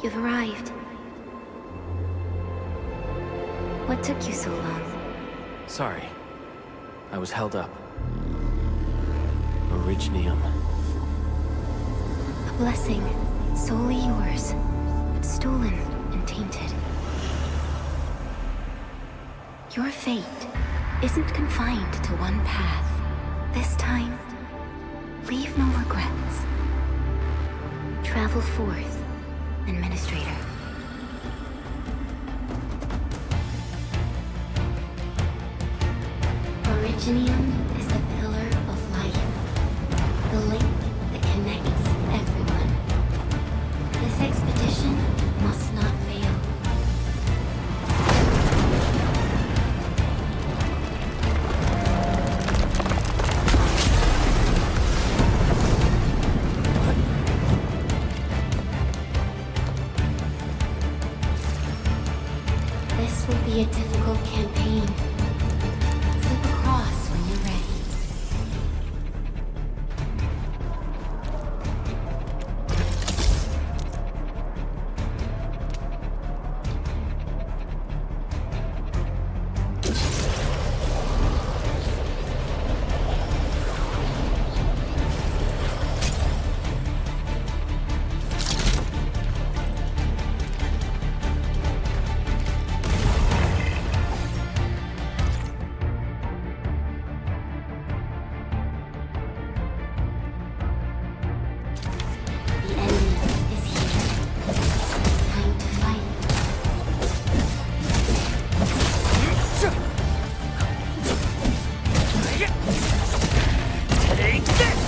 You've arrived. What took you so long? Sorry. I was held up. Originium. A blessing, solely yours, but stolen and tainted. Your fate isn't confined to one path. This time, leave no regrets. Travel forth, Administrator. Originium is the pillar of life, the link that connects everyone. This expedition must not fail. This will be a difficult campaign. Slip across when you're ready. The enemy is here. Time to fight. Take this!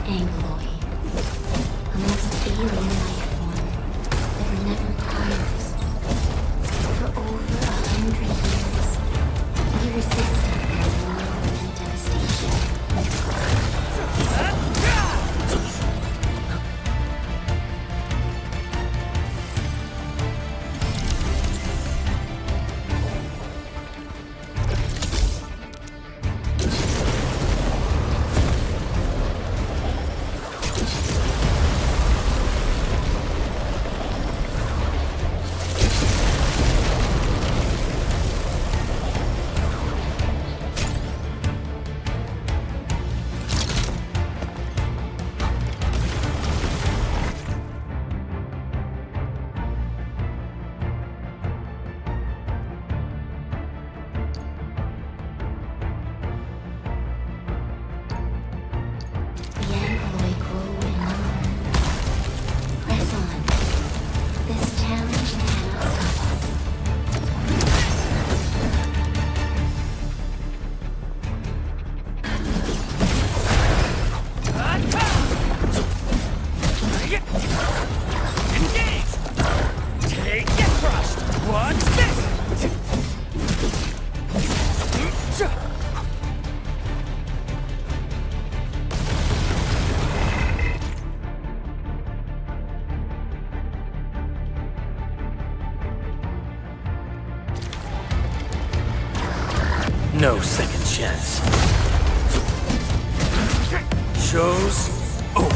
Angloid. A most alien life form that never tires. For over 100 years, he resisted their war and devastation. The Angloid grow in number. Press on. This challenge cannot stop us. Engage! Take it, Crushed! What's this? No second chance. Show's over.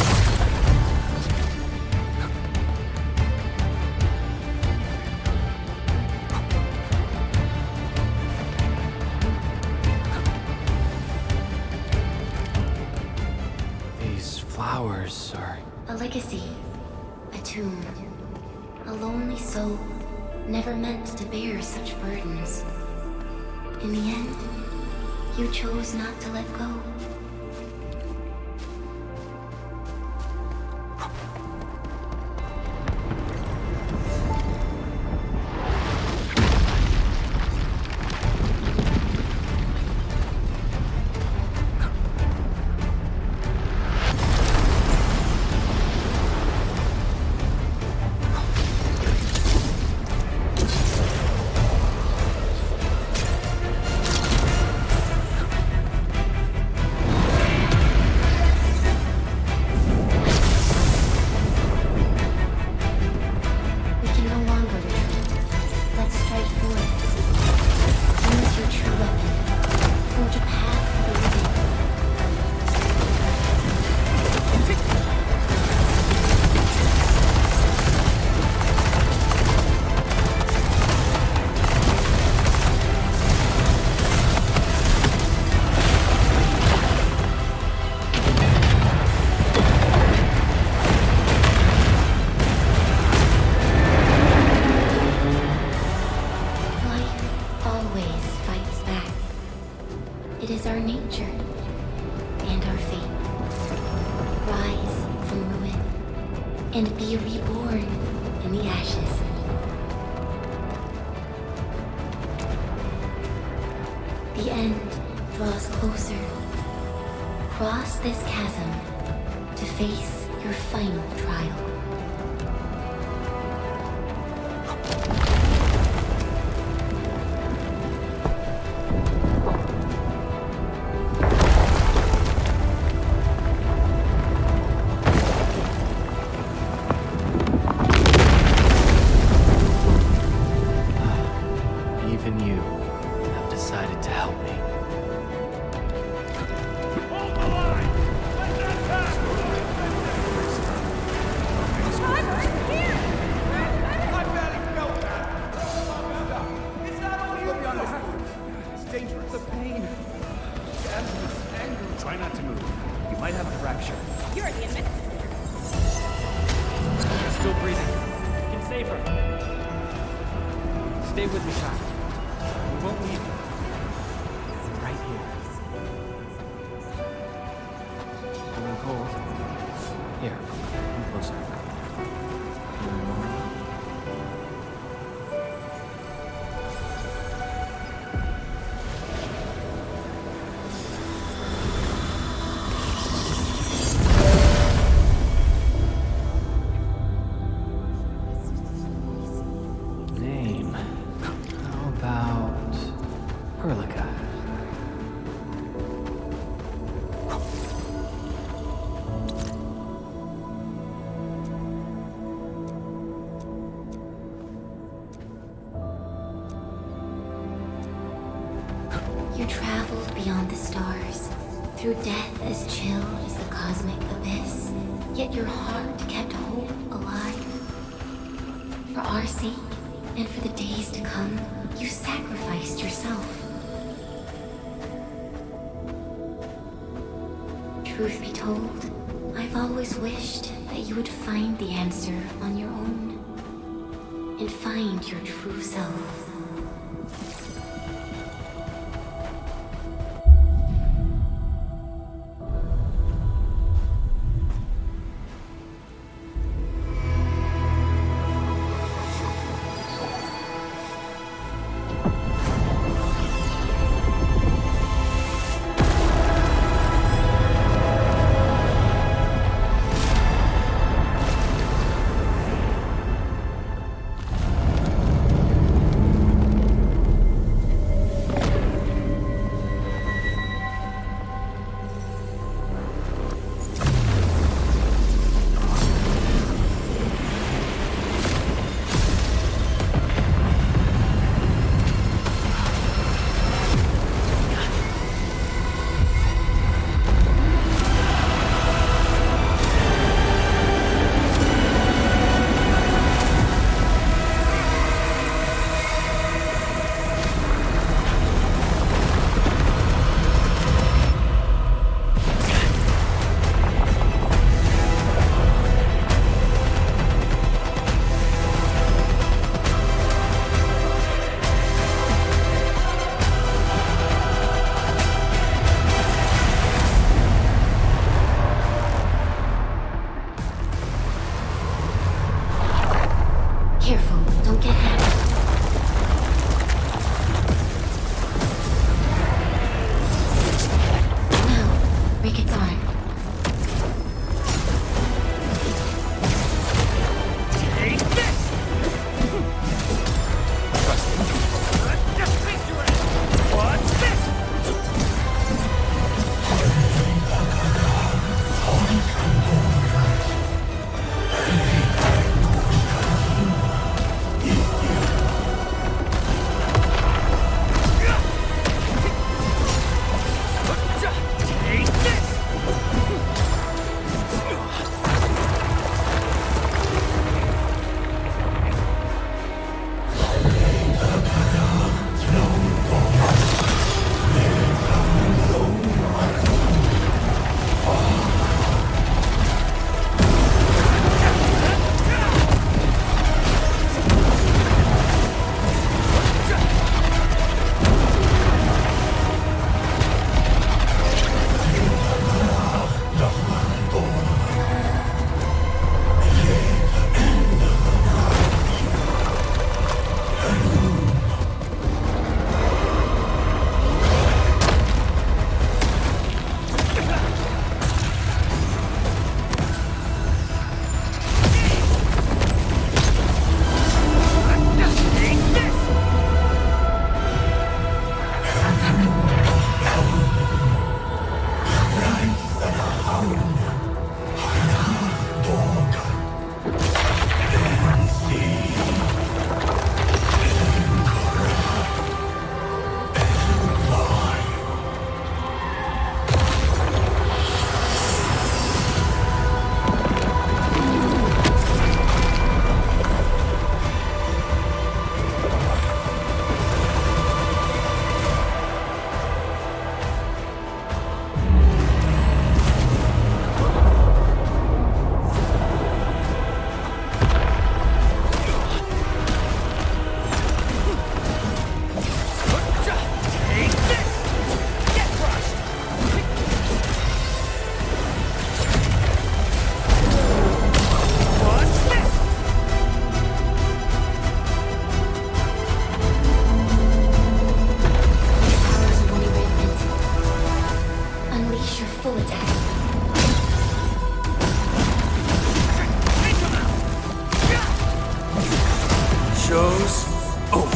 These flowers are... A legacy. A tomb. A lonely soul, never meant to bear such burdens. In the end, you chose not to let go. and be reborn in the ashes. The end draws closer. Cross this chasm to face your final trial. Even you have decided to help me. Hold the line! Let them pass! I barely felt that! It's not only you beyond this. It's dangerous. The pain. The anger. Try not to move. You might have a fracture. You're the administrator. She's still breathing. You can save her. Stay with me, child. We won't leave you. Right here. Feeling cold? Here, come closer. Name. How about Erlica? You traveled beyond the stars, through death as chill as the cosmic abyss, yet your heart kept hope alive. For our sake, and for the days to come, you sacrificed yourself. Truth be told, I've always wished that you would find the answer on your own, and find your true self. is over.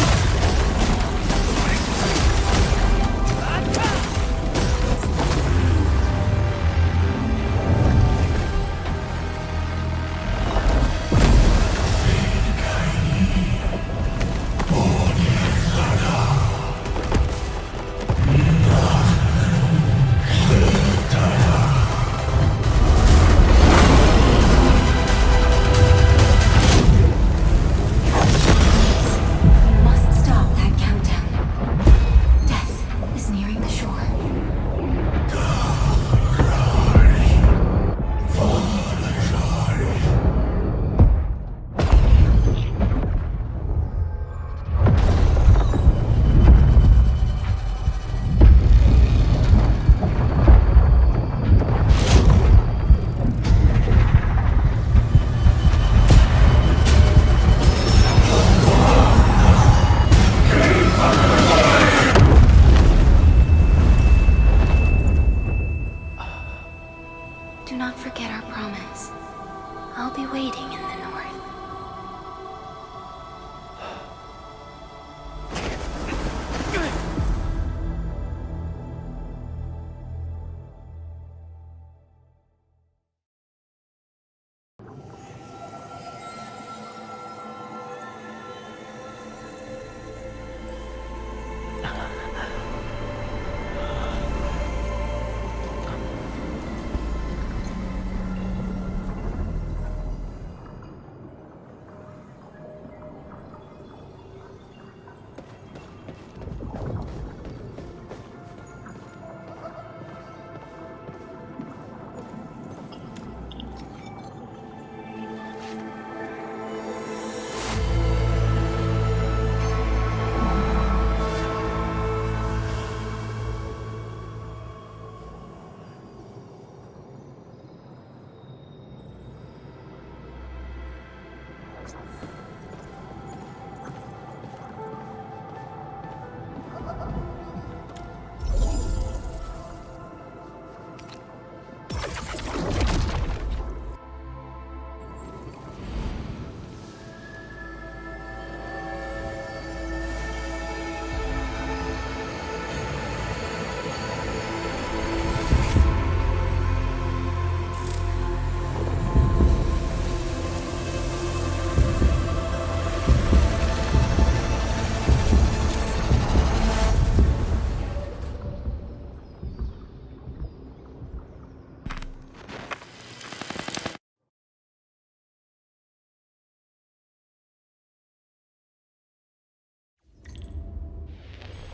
We must stop that countdown. Death is nearing the shore. Do not forget our promise. I'll be waiting in the north.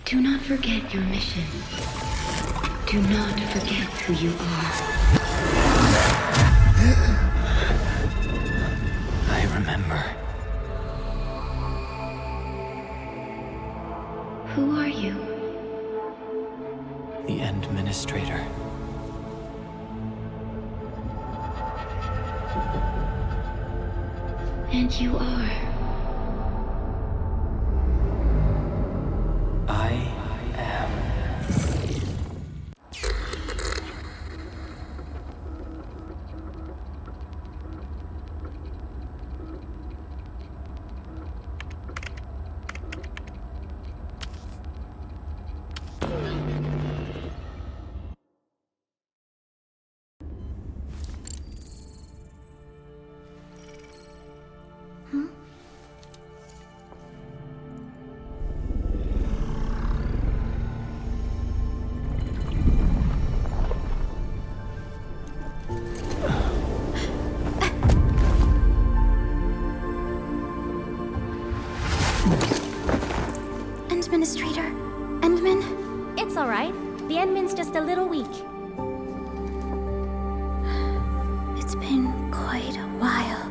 Do not forget your mission. Do not forget who you are. I remember. Who are you? The Administrator. And you are. I am. Administrator? Endman? It's all right. The Endman's just a little weak. It's been quite a while.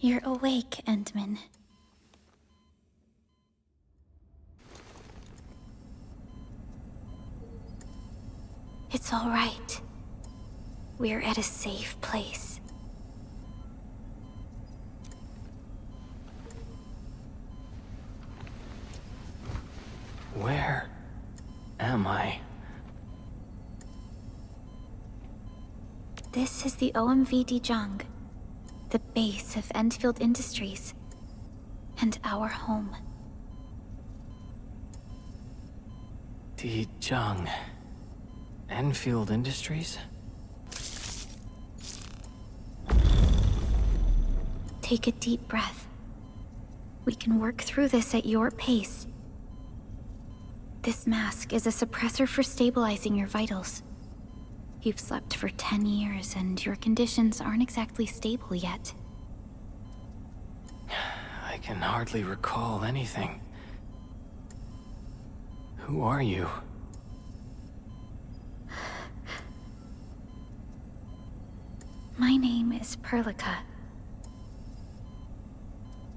You're awake, Endman. It's all right. We're at a safe place. Where am I? This is the OMV Dijong, the base of Endfield Industries, and our home. Dijong. Endfield Industries? Take a deep breath. We can work through this at your pace. This mask is a suppressor for stabilizing your vitals. You've slept for 10 years, and your conditions aren't exactly stable yet. I can hardly recall anything. Who are you? My name is Perlica.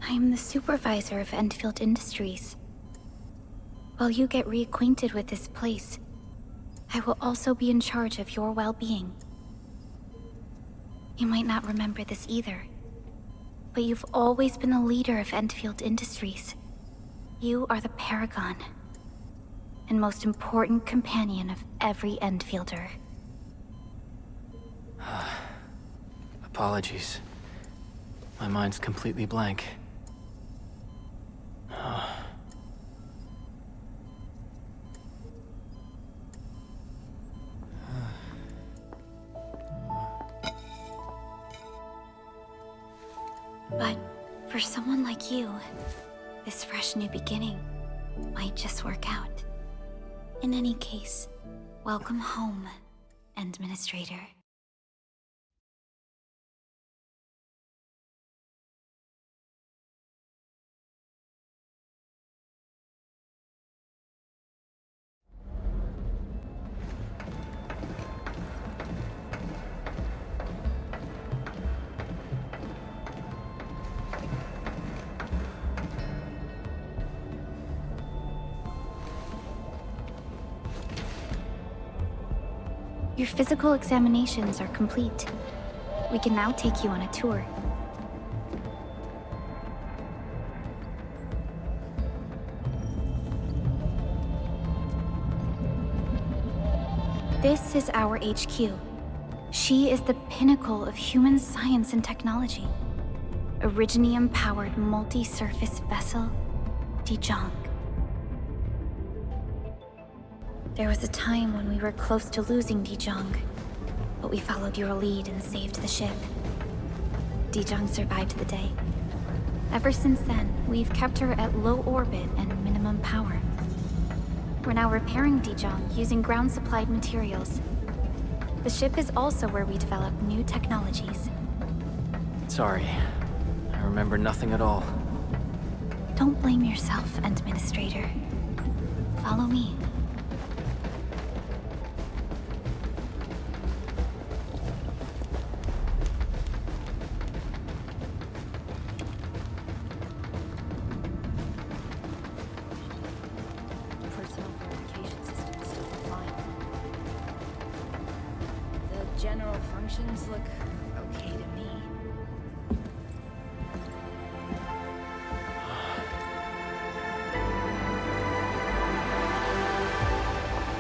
I am the supervisor of Endfield Industries. While you get reacquainted with this place, I will also be in charge of your well-being. You might not remember this either, but you've always been the leader of Endfield Industries. You are the paragon, and most important companion of every Endfielder. Apologies. My mind's completely blank. But for someone like you, this fresh new beginning might just work out. In any case, welcome home, Administrator. Your physical examinations are complete. We can now take you on a tour. This is our HQ. She is the pinnacle of human science and technology. Originium-powered multi-surface vessel, Dijong. There was a time when we were close to losing Dijong, but we followed your lead and saved the ship. Dijong survived the day. Ever since then, we've kept her at low orbit and minimum power. We're now repairing Dijong using ground-supplied materials. The ship is also where we develop new technologies. Sorry. I remember nothing at all. Don't blame yourself, Administrator. Follow me. General functions look okay to me.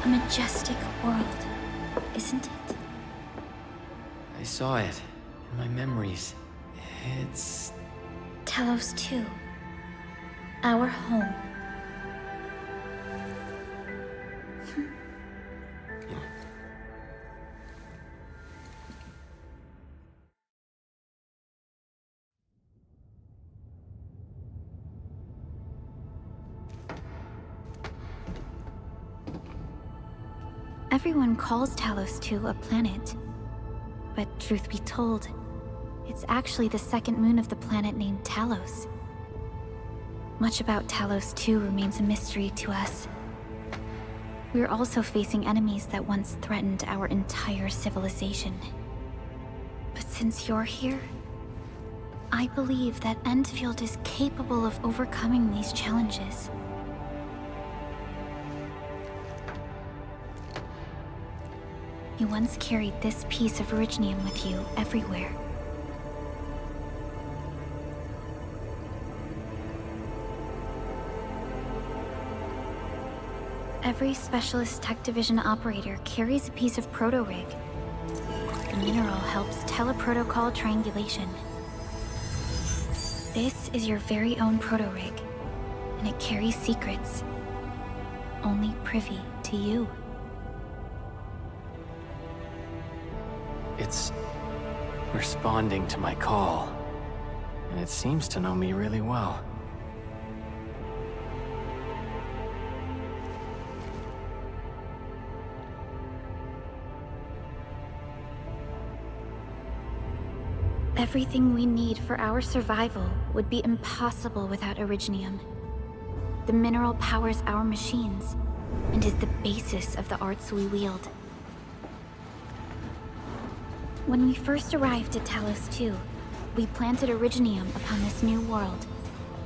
A majestic world, isn't it? I saw it in my memories. It's... Talos 2. Our home. Everyone calls Talos 2 a planet. But truth be told, it's actually the second moon of the planet named Talos. Much about Talos 2 remains a mystery to us. We're also facing enemies that once threatened our entire civilization. But since you're here, I believe that Endfield is capable of overcoming these challenges. You once carried this piece of Originium with you everywhere. Every Specialist Tech Division operator carries a piece of proto-rig. The mineral helps teleprotocol triangulation. This is your very own proto-rig, and it carries secrets only privy to you. It's responding to my call, and it seems to know me really well. Everything we need for our survival would be impossible without Originium. The mineral powers our machines, and is the basis of the arts we wield. When we first arrived at Talos II, we planted Originium upon this new world.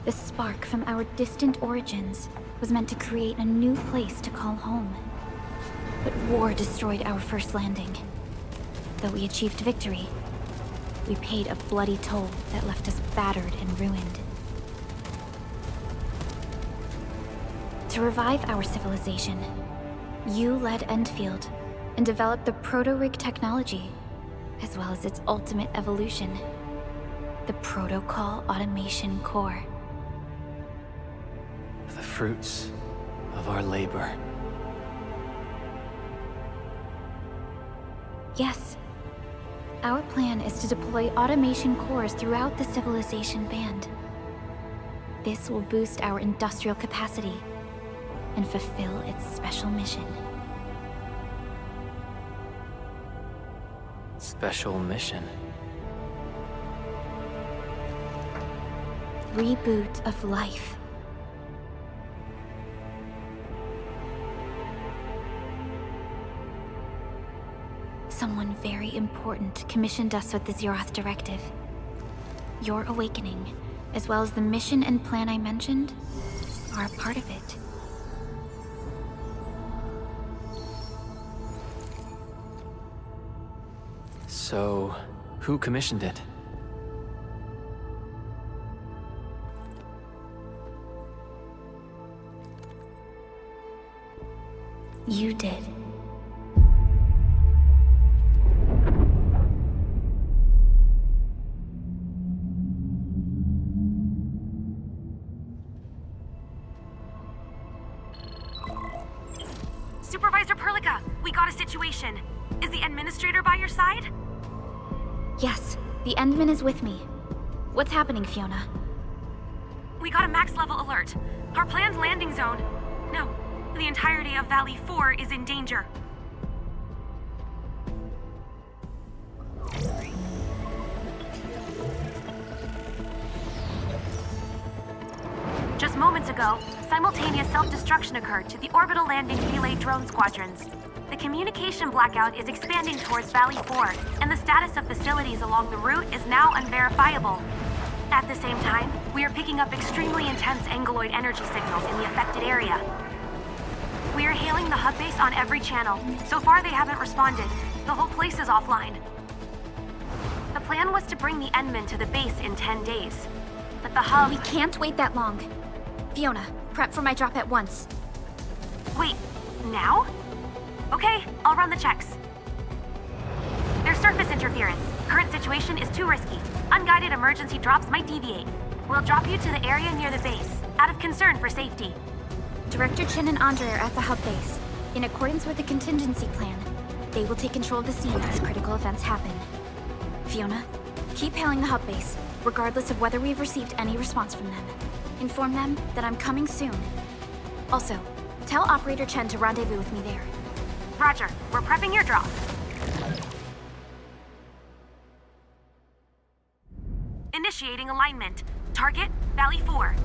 The spark from our distant origins was meant to create a new place to call home. But war destroyed our first landing. Though we achieved victory, we paid a bloody toll that left us battered and ruined. To revive our civilization, you led Endfield and developed the proto-rig technology, as well as its ultimate evolution, the Protocol Automation Core. The fruits of our labor. Yes. Our plan is to deploy automation cores throughout the civilization band. This will boost our industrial capacity and fulfill its special mission. Special mission. Reboot of life. Someone very important commissioned us with the Zeroth Directive. Your awakening, as well as the mission and plan I mentioned, are a part of it. So, who commissioned it? You did. Supervisor Perlica, we got a situation. Is the administrator by your side? Yes, the Endman is with me. What's happening, Fiona? We got a max level alert. Our planned landing zone... No, the entirety of Valley 4 is in danger. Just moments ago, simultaneous self-destruction occurred to the orbital landing relay drone squadrons. The communication blackout is expanding towards Valley 4, and the status of facilities along the route is now unverifiable. At the same time, we are picking up extremely intense angeloid energy signals in the affected area. We are hailing the hub base on every channel. So far, they haven't responded. The whole place is offline. The plan was to bring the Endman to the base in 10 days. But the hub... We can't wait that long. Fiona, prep for my drop at once. Wait, now? Okay, I'll run the checks. There's surface interference. Current situation is too risky. Unguided emergency drops might deviate. We'll drop you to the area near the base, out of concern for safety. Director Chen and Andre are at the hub base. In accordance with the contingency plan, they will take control of the scene as critical events happen. Fiona, keep hailing the hub base, regardless of whether we've received any response from them. Inform them that I'm coming soon. Also, tell Operator Chen to rendezvous with me there. Roger, we're prepping your drop. Initiating alignment. Target, Valley 4.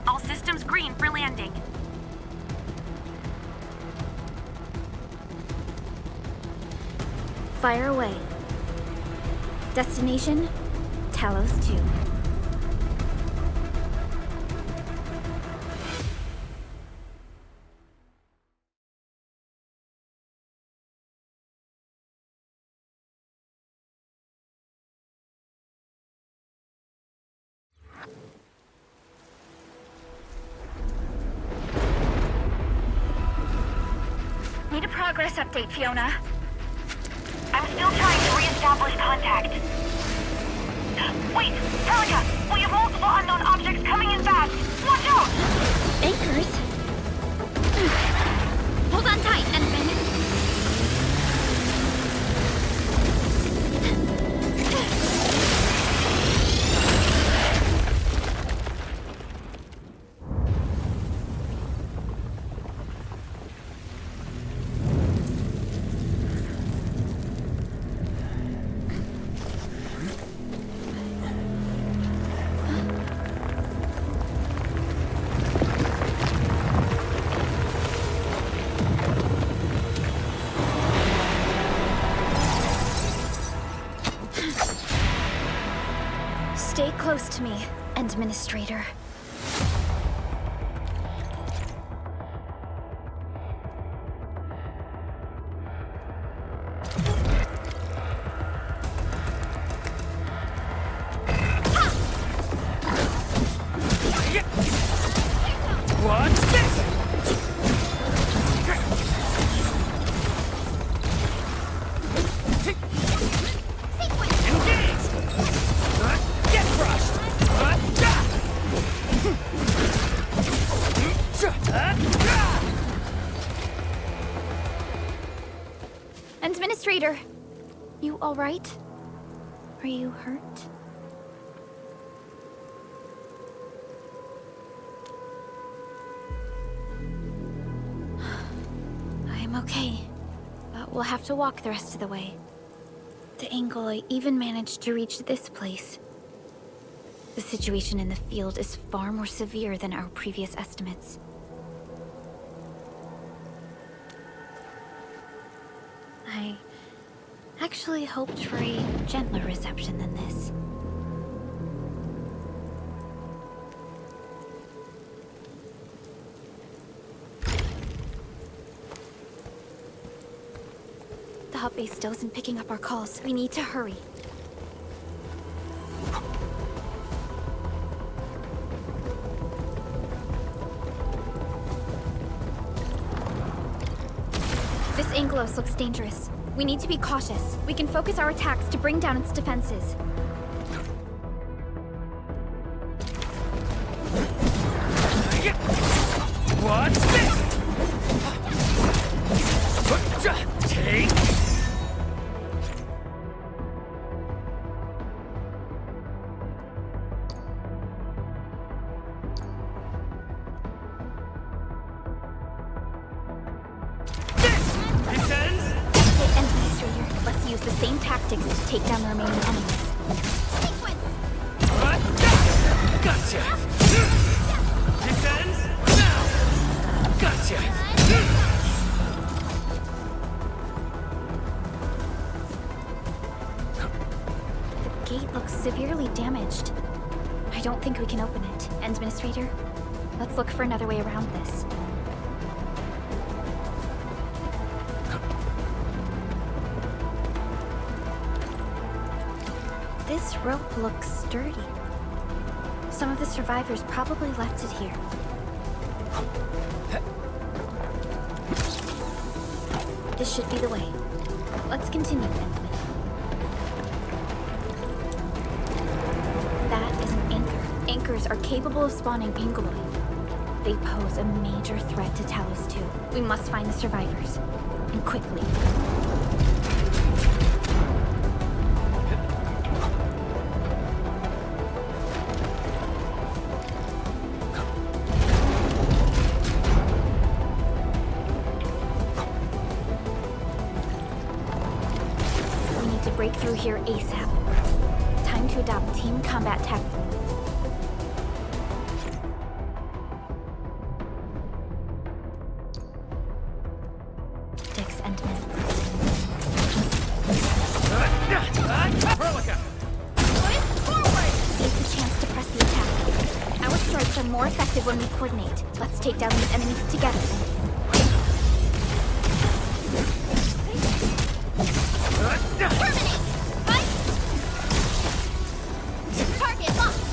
All systems green for landing. Fire away. Destination, Talos 2. Need a progress update, Fiona. I'm still trying to re-establish contact. Wait! Helica! We have multiple unknown objects coming in fast! Watch out! Anchors? Hold on tight, Endman. Stay close to me, Administrator. What's this? Engage! Get crushed! Administrator, you all right? Are you hurt? I'm okay, but we'll have to walk the rest of the way. The angle I even managed to reach this place. The situation in the field is far more severe than our previous estimates. I actually hoped for a gentler reception than this. The hub base still isn't picking up our calls. We need to hurry. This Angelos looks dangerous. We need to be cautious. We can focus our attacks to bring down its defenses. What's this? Take. Administrator, let's use the same tactics to take down the remaining enemies. Gotcha! This ends now! Gotcha! The gate looks severely damaged. I don't think we can open it. Administrator, let's look for another way around this. This rope looks sturdy. Some of the survivors probably left it here. This should be the way. Let's continue, Endman. That is an anchor. Anchors are capable of spawning Pangolin. They pose a major threat to Talos 2. We must find the survivors. And quickly. Break through here ASAP. Time to adopt team combat tactics. Endman. Helica! more effective when we coordinate. Let's take down these enemies together. Terminate! Right? Target locked!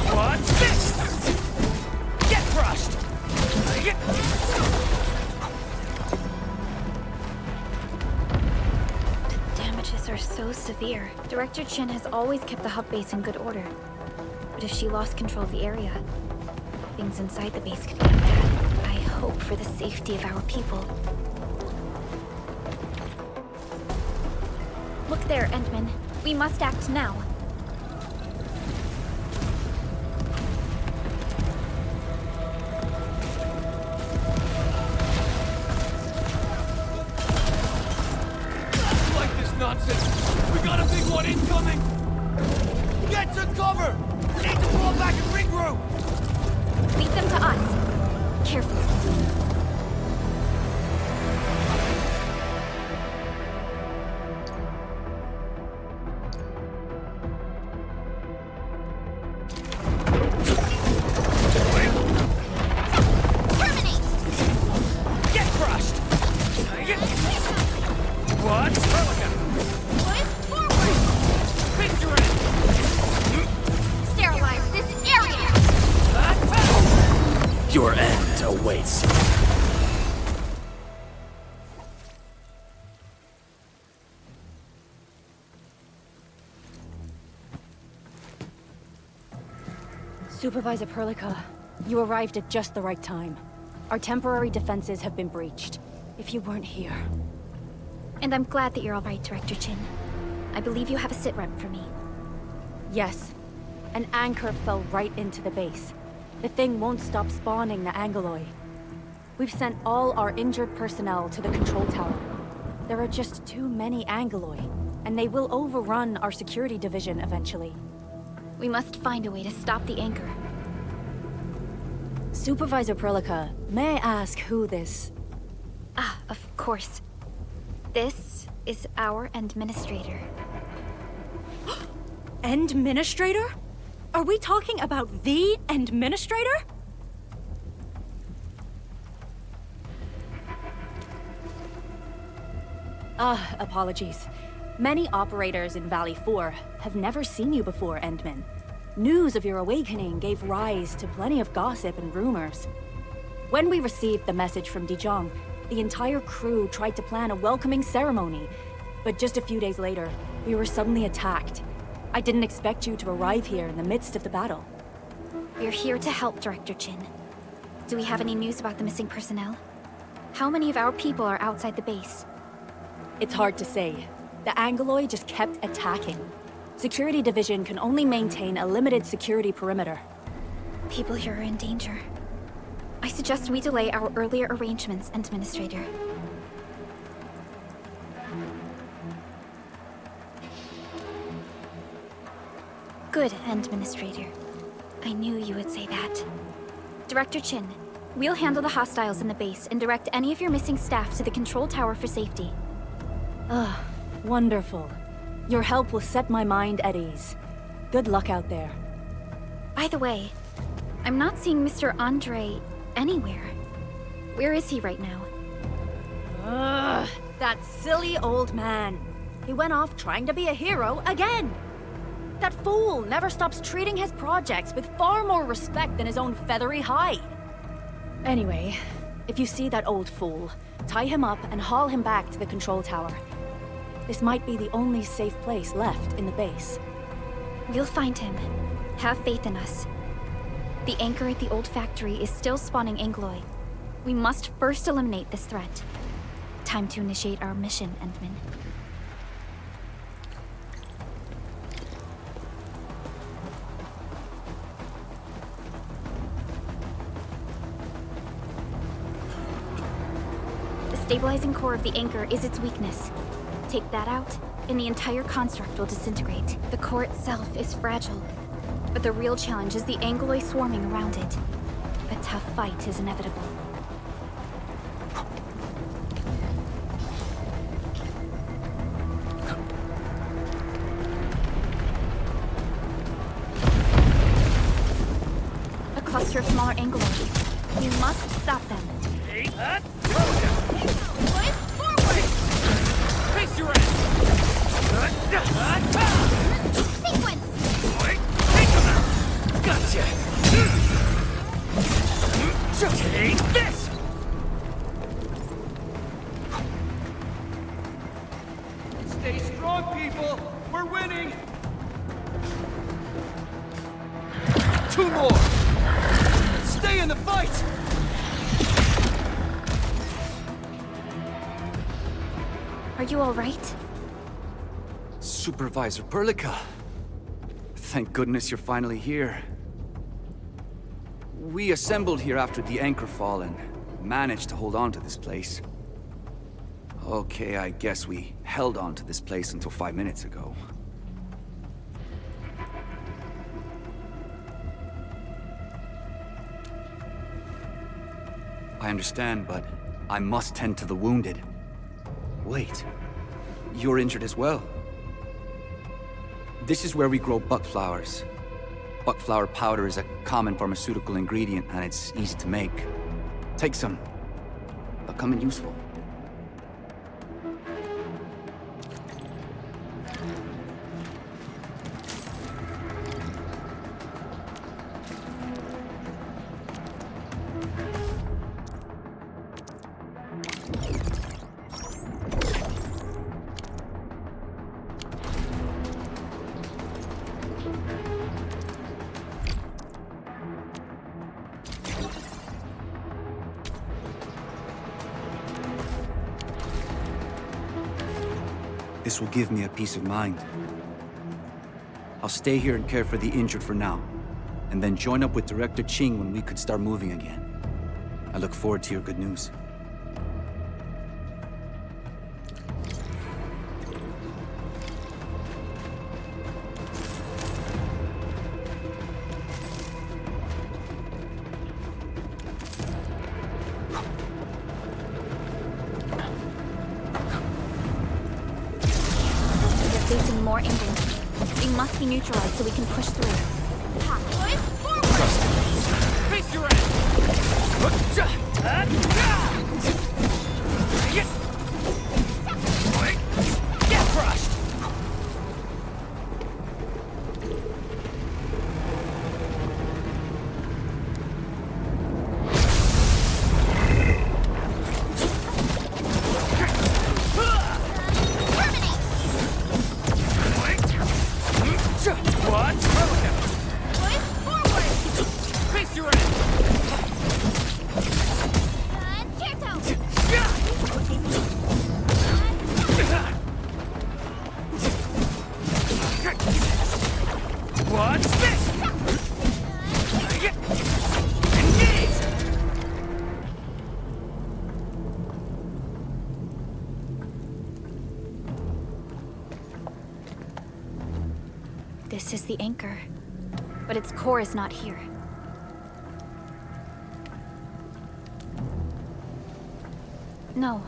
What's this? Get crushed! Damages are so severe. Director Chin has always kept the hub base in good order. But if she lost control of the area, things inside the base could get bad. I hope for the safety of our people. Look there, Endman. We must act now. Like this nonsense! We got a big one incoming! Get to cover! We need to fall back and regroup! Lead them to us. Carefully. Terminate! Get crushed! What? Push forward! Victory! Sterilize this area! Your end awaits. Supervisor Perlica, you arrived at just the right time. Our temporary defenses have been breached. If you weren't here... And I'm glad that you're all right, Director Chin. I believe you have a sit-rep for me. Yes. An anchor fell right into the base. The thing won't stop spawning the Angoloi. We've sent all our injured personnel to the control tower. There are just too many Angoloi, and they will overrun our security division eventually. We must find a way to stop the anchor. Supervisor Perlica, may I ask who this... Ah, of course. This is our administrator. Administrator? Are we talking about the administrator? Apologies. Many operators in Valley 4 have never seen you before, Endman. News of your awakening gave rise to plenty of gossip and rumors. When we received the message from Dijon, the entire crew tried to plan a welcoming ceremony, but just a few days later, we were suddenly attacked. I didn't expect you to arrive here in the midst of the battle. We're here to help, Director Chin. Do we have any news about the missing personnel? How many of our people are outside the base? It's hard to say. The Angoloi just kept attacking. Security Division can only maintain a limited security perimeter. People here are in danger. I suggest we delay our earlier arrangements, Administrator. Good, Administrator. I knew you would say that. Director Chin, we'll handle the hostiles in the base and direct any of your missing staff to the control tower for safety. Wonderful. Your help will set my mind at ease. Good luck out there. By the way, I'm not seeing Mr. Andre anywhere. Where is he right now? That silly old man. He went off trying to be a hero again. That fool never stops treating his projects with far more respect than his own feathery hide. Anyway, if you see that old fool, tie him up and haul him back to the control tower. This might be the only safe place left in the base. We'll find him. Have faith in us. The anchor at the old factory is still spawning Angoloi. We must first eliminate this threat. Time to initiate our mission, Endman. The stabilizing core of the anchor is its weakness. Take that out, and the entire construct will disintegrate. The core itself is fragile, but the real challenge is the Angoloi swarming around it. A tough fight is inevitable. of smaller angles. We must stop them. Push forward! Face your ass! Sequence! Take him out! Gotcha! Take this! Stay strong, people! We're winning! 2 more! Stay in the fight! Are you all right? Supervisor Perlica. Thank goodness you're finally here. We assembled here after the anchor fall and managed to hold on to this place. Okay, I guess we held on to this place until 5 minutes ago. I understand, but I must tend to the wounded. Wait, you're injured as well. This is where we grow buckflowers. Buckflower powder is a common pharmaceutical ingredient and it's easy to make. Take some. They'll come in useful. This will give me a peace of mind. I'll stay here and care for the injured for now, and then join up with Director Ching when we could start moving again. I look forward to your good news. Facing more angles. They must be neutralized so we can push through. Push forward! Face your ass! Get crushed! What? Push forward! Face your ass! Chair toe! What's this? This is the anchor, but its core is not here. No.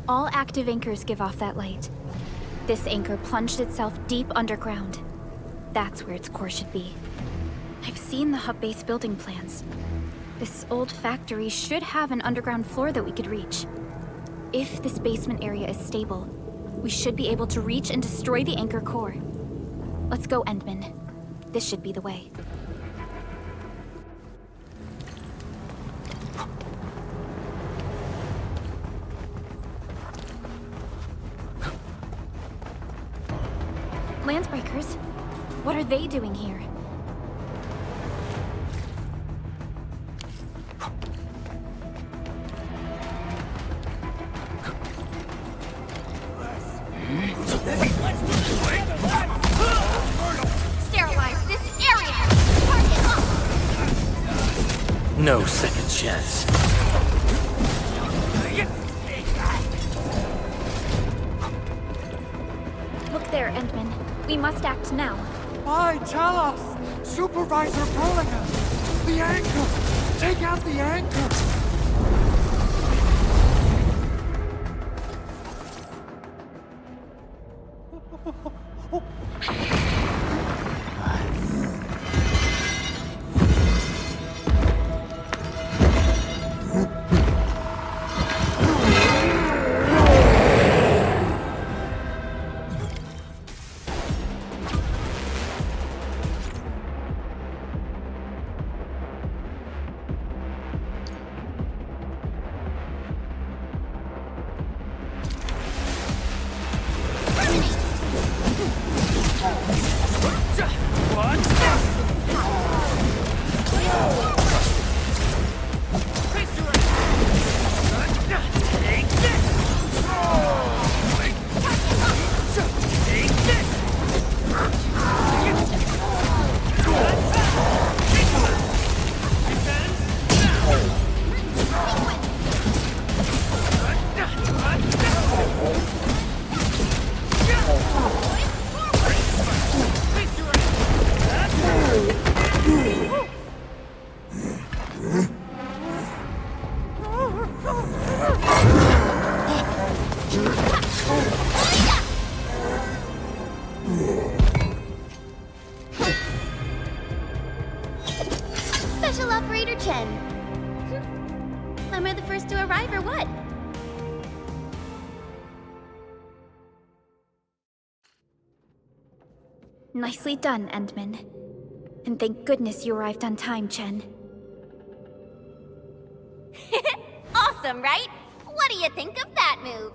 All active anchors give off that light. This anchor plunged itself deep underground. That's where its core should be. I've seen the hub base building plans. This old factory should have an underground floor that we could reach. If this basement area is stable, we should be able to reach and destroy the anchor core. Let's go, Endman. This should be the way. Landsbreakers? What are they doing here? Sterilize this area! Target up! No second chance. Look there, Endman. We must act now. Why, tell us! Supervisor Perlica! The anchor! Take out the anchor! Nicely done, Endman. And thank goodness you arrived on time, Chen. Awesome, right? What do you think of that move?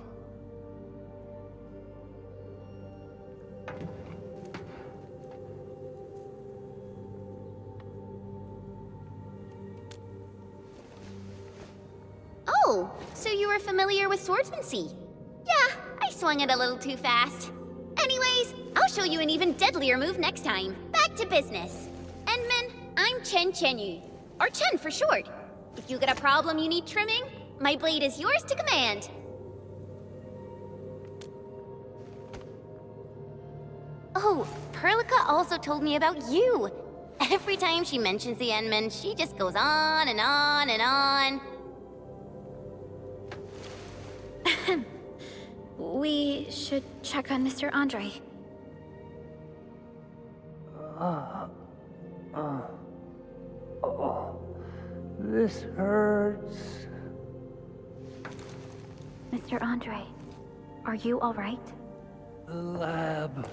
Oh, so you were familiar with swordsmancy? Yeah, I swung it a little too fast. Anyways, I'll show you an even deadlier move next time. Back to business. Endman, I'm Chen Chenyu, or Chen for short. If you got a problem you need trimming, my blade is yours to command. Oh, Perlica also told me about you. Every time she mentions the Endman, she just goes on and on and on. We should check on Mr. Andre. This hurts. Mr. Andre, are you all right? The lab.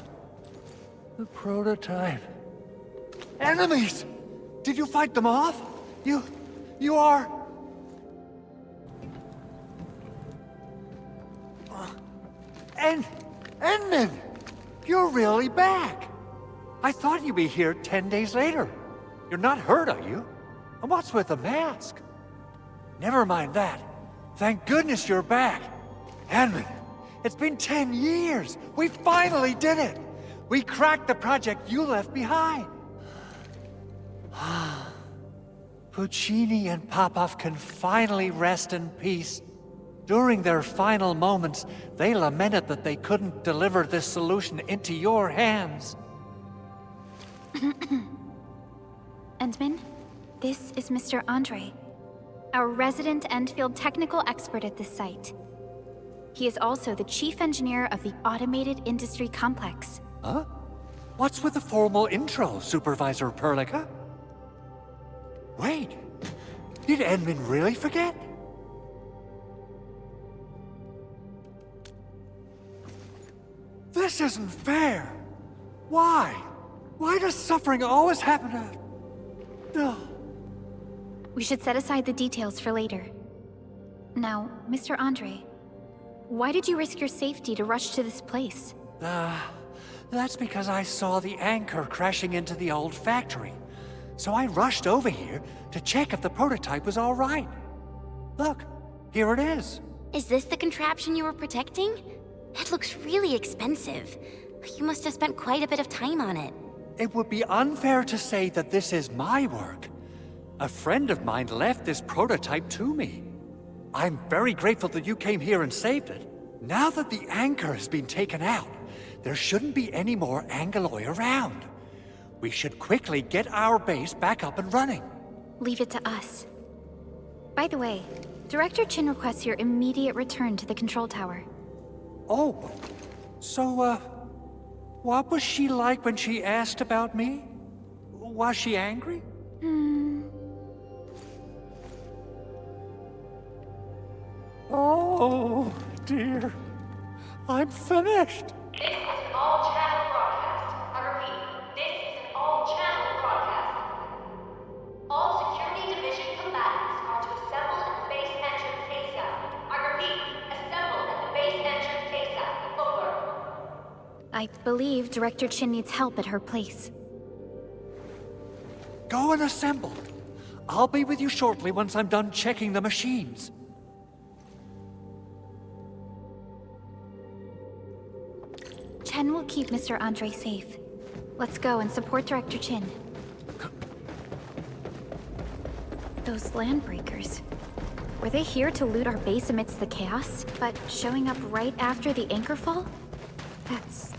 The prototype. Enemies! Did you fight them off? You are... Endman! You're really back! I thought you'd be here 10 days later. You're not hurt, are you? And what's with the mask? Never mind that. Thank goodness you're back. Endman, it's been 10 years. We finally did it. We cracked the project you left behind. Puccini and Popov can finally rest in peace. During their final moments, they lamented that they couldn't deliver this solution into your hands. Endman, this is Mr. Andre, our resident Endfield technical expert at this site. He is also the chief engineer of the Automated Industry Complex. Huh? What's with the formal intro, Supervisor Perlica? Wait, did Endman really forget? This isn't fair. Why? Why does suffering always happen to... No. We should set aside the details for later. Now, Mr. Andre, why did you risk your safety to rush to this place? That's because I saw the anchor crashing into the old factory. So I rushed over here to check if the prototype was all right. Look, here it is. Is this the contraption you were protecting? It looks really expensive. You must have spent quite a bit of time on it. It would be unfair to say that this is my work. A friend of mine left this prototype to me. I'm very grateful that you came here and saved it. Now that the anchor has been taken out, there shouldn't be any more Angaloi around. We should quickly get our base back up and running. Leave it to us. By the way, Director Chin requests your immediate return to the control tower. Oh, so, what was she like when she asked about me? Was she angry? Oh, dear. I'm finished. This is an all-channel broadcast. I repeat, this is an all-channel broadcast. All security division combatants are to assemble at the base entrance ASAP. I repeat, assemble at the base entrance ASAP. Over. I believe Director Chin needs help at her place. Go and assemble. I'll be with you shortly once I'm done checking the machines. Chen will keep Mr. Andre safe. Let's go and support Director Chin. Those landbreakers. Were they here to loot our base amidst the chaos, but showing up right after the anchor fall? That's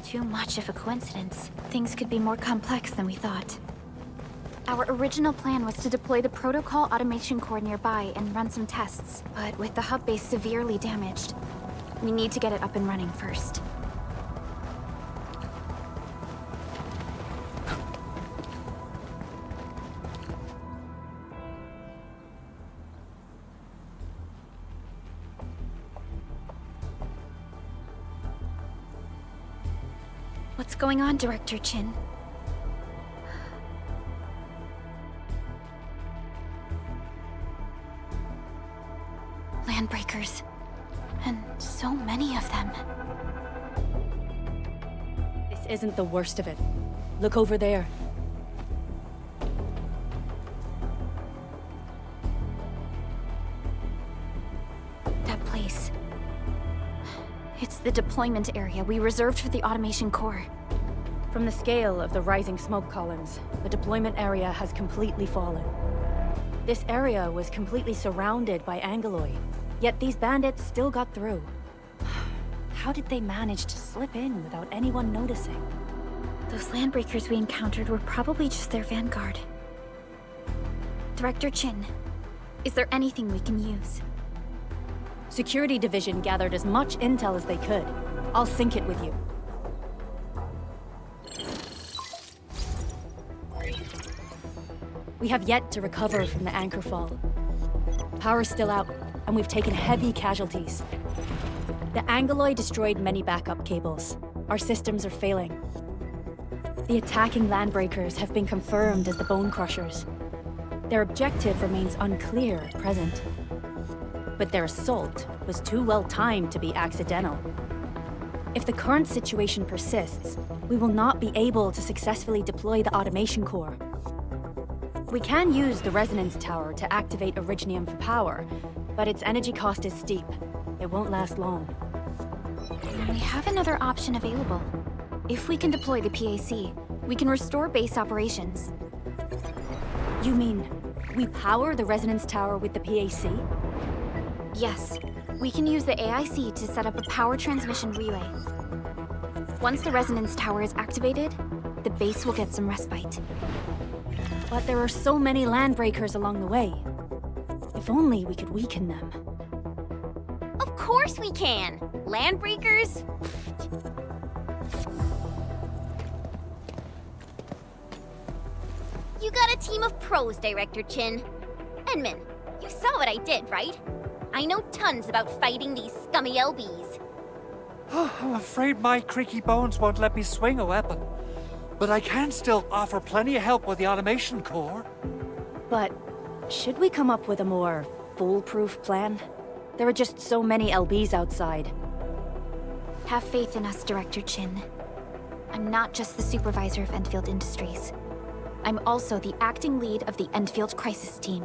too much of a coincidence. Things could be more complex than we thought. Our original plan was to deploy the protocol automation core nearby and run some tests, but with the hub base severely damaged, we need to get it up and running first. What's going on, Director Chin? Landbreakers. And so many of them. This isn't the worst of it. Look over there. That place. It's the deployment area we reserved for the automation core. From the scale of the rising smoke columns, the deployment area has completely fallen. This area was completely surrounded by Angoloi, yet these bandits still got through. How did they manage to slip in without anyone noticing? Those landbreakers we encountered were probably just their vanguard. Director Chin, is there anything we can use? Security Division gathered as much intel as they could. I'll sync it with you. We have yet to recover from the anchor fall. Power's still out, and we've taken heavy casualties. The Angoloi destroyed many backup cables. Our systems are failing. The attacking landbreakers have been confirmed as the Bone Crushers. Their objective remains unclear at present. But their assault was too well timed to be accidental. If the current situation persists, we will not be able to successfully deploy the automation core. We can use the resonance tower to activate Originium for power, but its energy cost is steep. It won't last long. We have another option available. If we can deploy the PAC, we can restore base operations. You mean, we power the resonance tower with the PAC? Yes, we can use the AIC to set up a power transmission relay. Once the resonance tower is activated, the base will get some respite. But there are so many landbreakers along the way. If only we could weaken them. Of course we can! Landbreakers? You got a team of pros, Director Chin. Edmund, you saw what I did, right? I know tons about fighting these scummy LBs. I'm afraid my creaky bones won't let me swing a weapon. But I can still offer plenty of help with the automation core. But should we come up with a more foolproof plan? There are just so many LBs outside. Have faith in us, Director Chin. I'm not just the supervisor of Endfield Industries. I'm also the acting lead of the Endfield Crisis Team.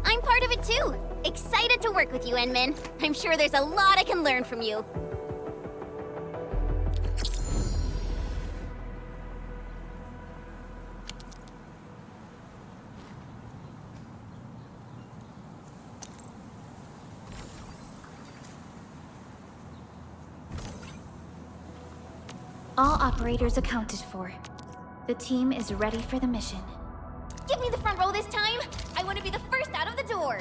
I'm part of it too. Excited to work with you, Enmin. I'm sure there's a lot I can learn from you. All operators accounted for. The team is ready for the mission. Give me the front row this time! I want to be the first out of the door!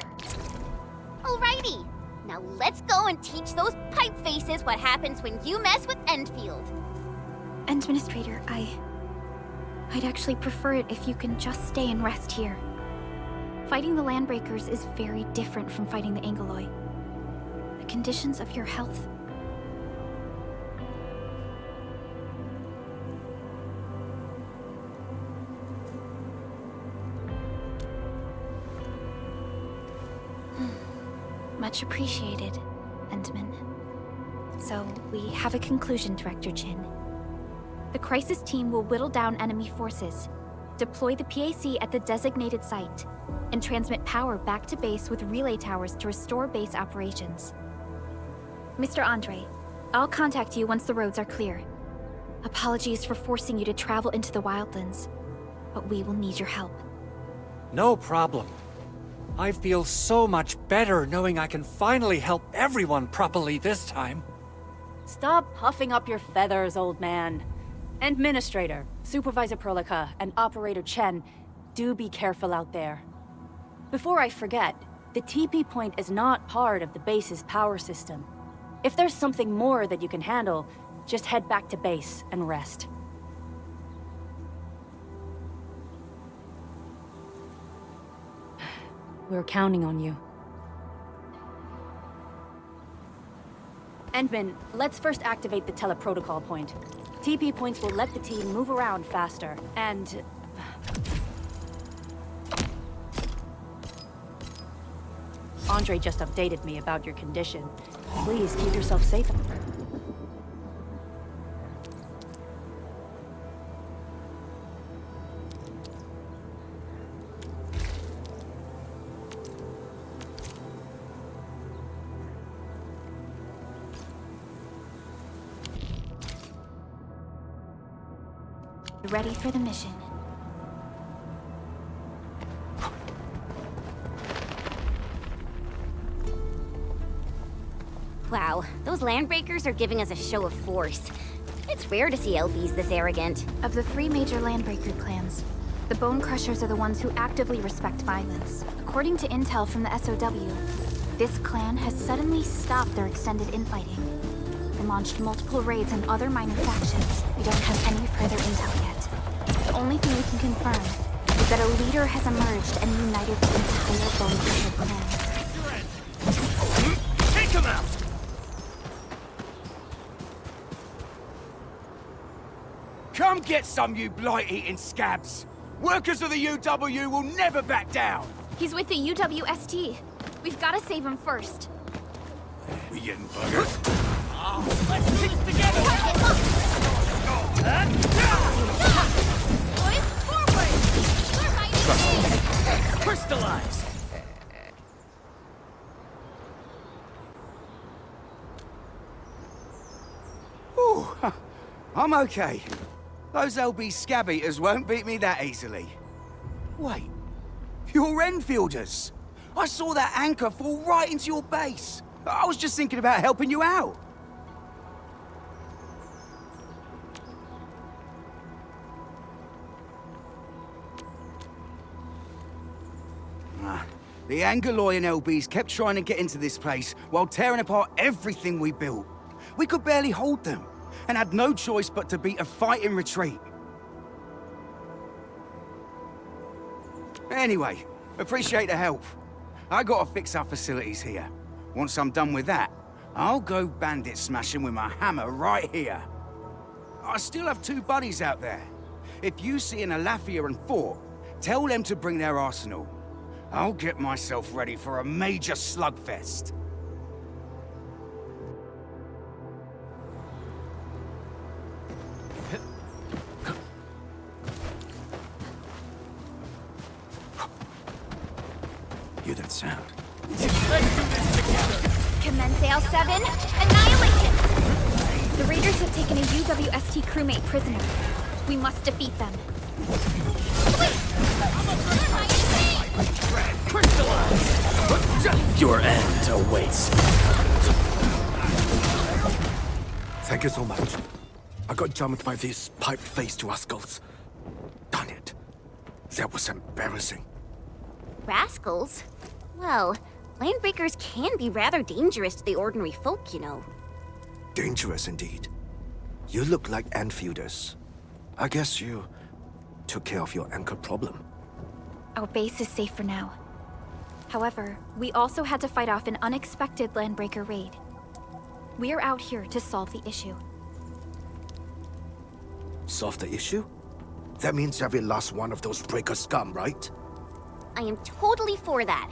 Alrighty! Now let's go and teach those pipe faces what happens when you mess with Endfield. Administrator, I'd actually prefer it if you can just stay and rest here. Fighting the Landbreakers is very different from fighting the Angoloi. The conditions of your health... Much appreciated, Endman. So, we have a conclusion, Director Chin. The crisis team will whittle down enemy forces, deploy the PAC at the designated site, and transmit power back to base with relay towers to restore base operations. Mr. Andre, I'll contact you once the roads are clear. Apologies for forcing you to travel into the wildlands, but we will need your help. No problem. I feel so much better knowing I can finally help everyone properly this time. Stop puffing up your feathers, old man. Administrator, Supervisor Perlica, and Operator Chen, do be careful out there. Before I forget, the TP point is not part of the base's power system. If there's something more that you can handle, just head back to base and rest. We're counting on you. Endman, let's first activate the teleprotocol point. TP points will let the team move around faster, and... Andre just updated me about your condition. Please keep yourself safe. Ready for the mission. Wow, those landbreakers are giving us a show of force. It's rare to see LBs this arrogant. Of the 3 major landbreaker clans, the Bone Crushers are the ones who actively respect violence. According to intel from the SOW, this clan has suddenly stopped their extended infighting and launched multiple raids on other minor factions. We don't have any further intel yet. The only thing we can confirm is that a leader has emerged and united the entire Bone Crusher clan. Take him out! Come get some, you blight-eating scabs! Workers of the UW will never back down! He's with the UWST. We've got to save him first. We getting buggered? Oh, let's do this together! Boys, forward! We're right. Crystallize! Ooh, I'm okay. Those LB scab eaters won't beat me that easily. Wait, you're Enfielders! I saw that anchor fall right into your base. I was just thinking about helping you out. The Angoloyan LBs kept trying to get into this place while tearing apart everything we built. We could barely hold them, and had no choice but to beat a fight in retreat. Anyway, appreciate the help. I gotta fix our facilities here. Once I'm done with that, I'll go bandit smashing with my hammer right here. I still have 2 buddies out there. If you see an Alafia and Fort, tell them to bring their arsenal. I'll get myself ready for a major slugfest. Hear that sound? Let's do this together! Commence AL7, annihilation! The Raiders have taken a UWST crewmate prisoner. We must defeat them. Your end awaits. Thank you so much. I got jumped by these pipe-faced rascals. Darn it. That was embarrassing. Rascals? Well, landbreakers can be rather dangerous to the ordinary folk, you know. Dangerous indeed. You look like Enfielders. I guess you took care of your anchor problem. Our base is safe for now. However, we also had to fight off an unexpected landbreaker raid. We are out here to solve the issue. Solve the issue? That means every last one of those breaker scum, right? I am totally for that.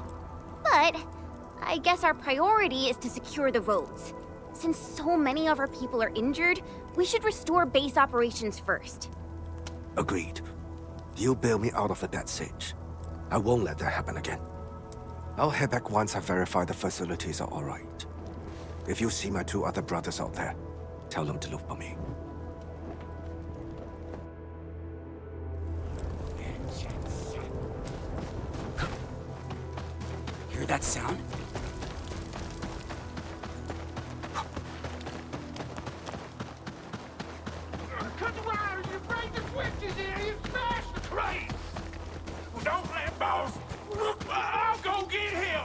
But I guess our priority is to secure the roads. Since so many of our people are injured, we should restore base operations first. Agreed. You bail me out of a death sitch. I won't let that happen again. I'll head back once I verify the facilities are all right. If you see my 2 other brothers out there, tell them to look for me. Hear that sound? Cut the wire! You break the switches here! You smash the train! Well, don't let boss! I'll go get him!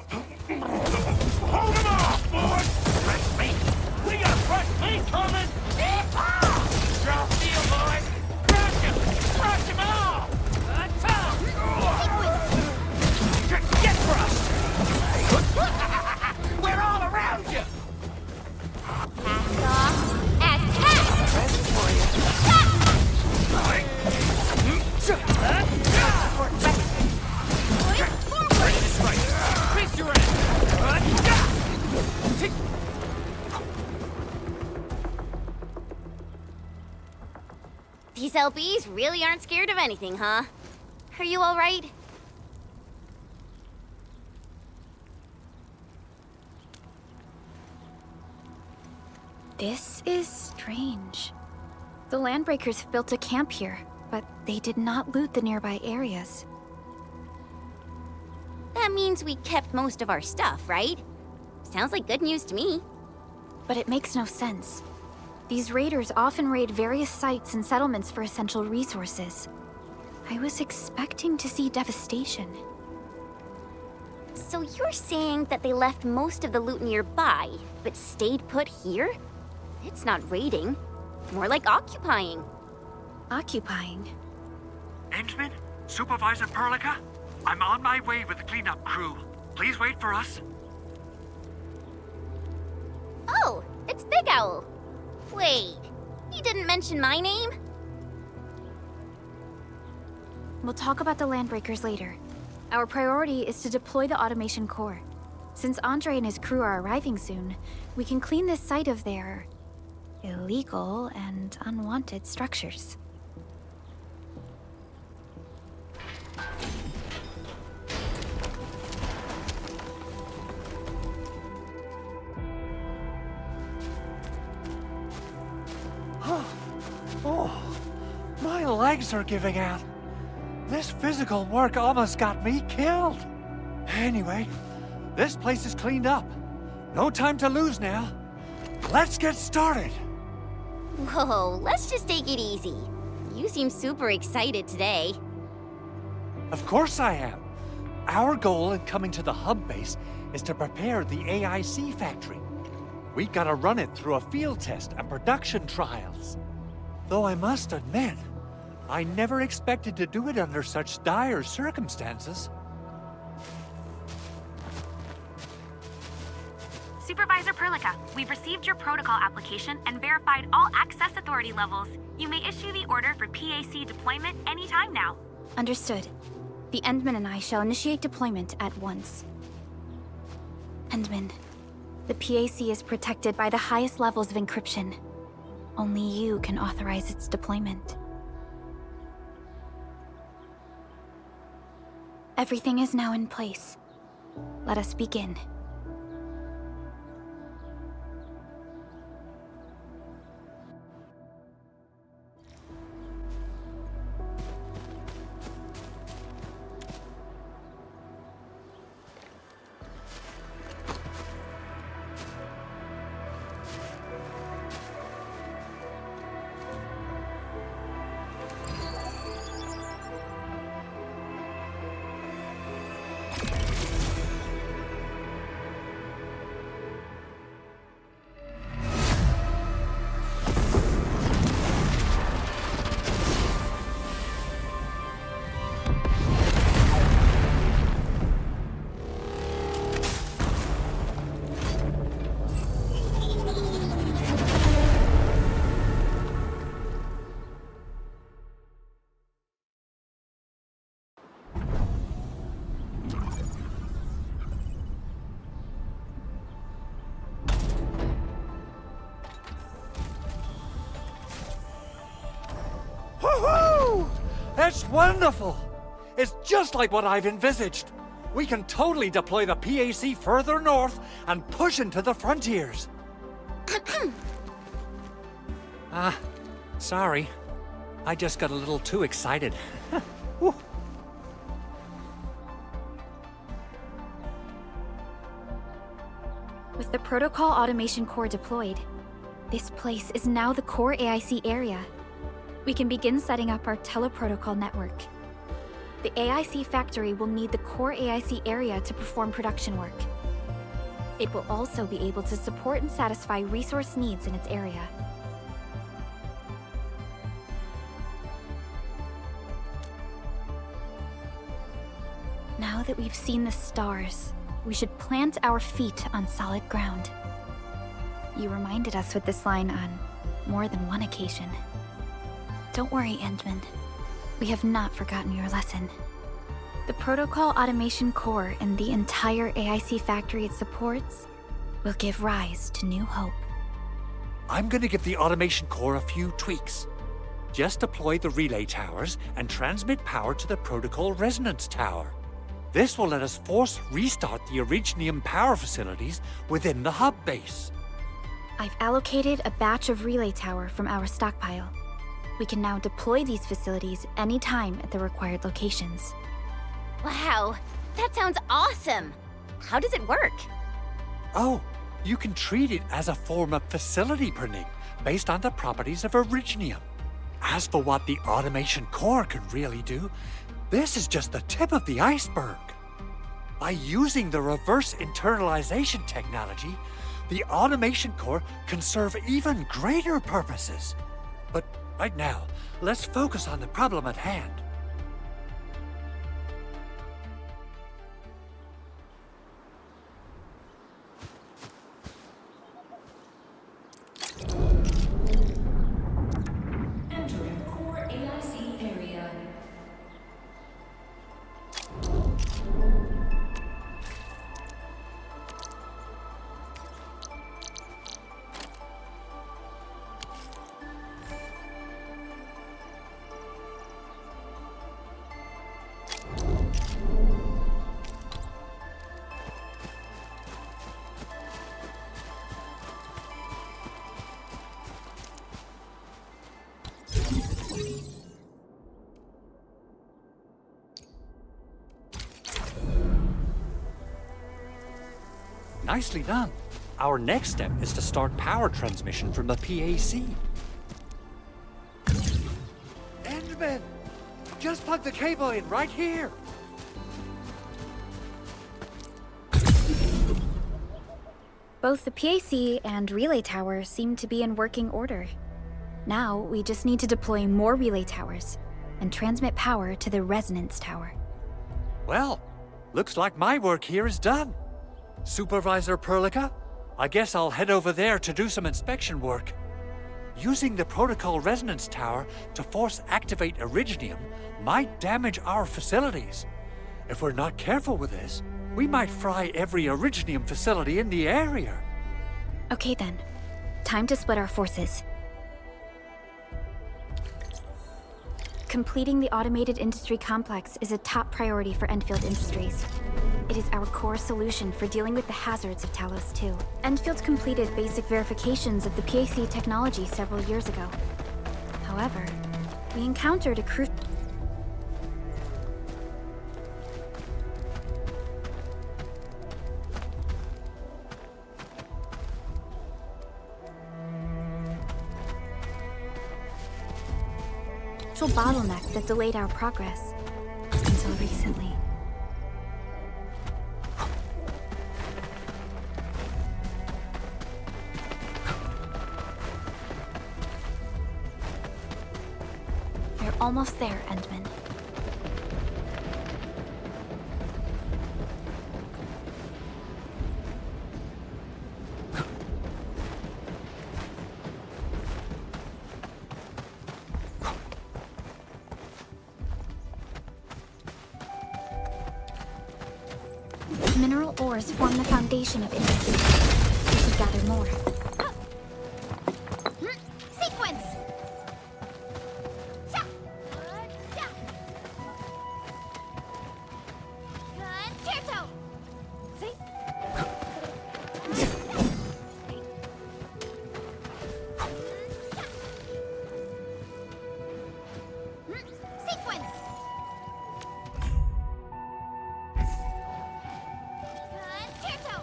Hold him off, boys! Fresh meat! We got fresh meat coming! Drop steel, boys! Crush him! Crush him off! Get crushed! These LBs really aren't scared of anything, huh? Are you all right? This is strange. The Landbreakers built a camp here, but they did not loot the nearby areas. That means we kept most of our stuff, right? Sounds like good news to me. But it makes no sense. These raiders often raid various sites and settlements for essential resources. I was expecting to see devastation. So you're saying that they left most of the loot nearby, but stayed put here? It's not raiding. More like occupying. Occupying? Endman? Supervisor Perlica? I'm on my way with the cleanup crew. Please wait for us. Oh, it's Big Owl. Wait, you didn't mention my name? We'll talk about the Landbreakers later. Our priority is to deploy the automation core. Since Andre and his crew are arriving soon, we can clean this site of their illegal and unwanted structures. Oh, my legs are giving out. This physical work almost got me killed. Anyway, this place is cleaned up. No time to lose now. Let's get started. Whoa, let's just take it easy. You seem super excited today. Of course I am. Our goal in coming to the hub base is to prepare the AIC factory. We gotta run it through a field test and production trials. Though I must admit, I never expected to do it under such dire circumstances. Supervisor Perlica, we've received your protocol application and verified all access authority levels. You may issue the order for PAC deployment anytime now. Understood. The Endman and I shall initiate deployment at once. Endman, the PAC is protected by the highest levels of encryption. Only you can authorize its deployment. Everything is now in place. Let us begin. Woohoo! That's wonderful! It's just like what I've envisaged. We can totally deploy the PAC further north and push into the frontiers. Sorry. I just got a little too excited. Whew. With the protocol automation core deployed, this place is now the core AIC area. We can begin setting up our teleprotocol network. The AIC factory will need the core AIC area to perform production work. It will also be able to support and satisfy resource needs in its area. Now that we've seen the stars, we should plant our feet on solid ground. You reminded us with this line on more than one occasion. Don't worry, Endman. We have not forgotten your lesson. The protocol automation core and the entire AIC factory it supports will give rise to new hope. I'm gonna give the automation core a few tweaks. Just deploy the relay towers and transmit power to the protocol resonance tower. This will let us force restart the Originium power facilities within the hub base. I've allocated a batch of relay tower from our stockpile. We can now deploy these facilities anytime at the required locations. Wow, that sounds awesome! How does it work? Oh, you can treat it as a form of facility printing based on the properties of Originium. As for what the automation core can really do, this is just the tip of the iceberg. By using the reverse internalization technology, the automation core can serve even greater purposes. But right now, let's focus on the problem at hand. Entering core AIC area. Nicely done. Our next step is to start power transmission from the PAC. Endman! Just plug the cable in right here! Both the PAC and relay tower seem to be in working order. Now, we just need to deploy more relay towers and transmit power to the resonance tower. Well, looks like my work here is done. Supervisor Perlica, I guess I'll head over there to do some inspection work. Using the protocol resonance tower to force activate Originium might damage our facilities. If we're not careful with this, we might fry every Originium facility in the area. Okay then, time to split our forces. Completing the automated industry complex is a top priority for Endfield Industries. It is our core solution for dealing with the hazards of Talos 2. Endfield completed basic verifications of the PAC technology several years ago. However, we encountered a crucial... bottleneck that delayed our progress until recently. We're almost there, Endman. Mineral ores form the foundation of industry. We should gather more. Sequence! Concerto! Sequence! Concerto!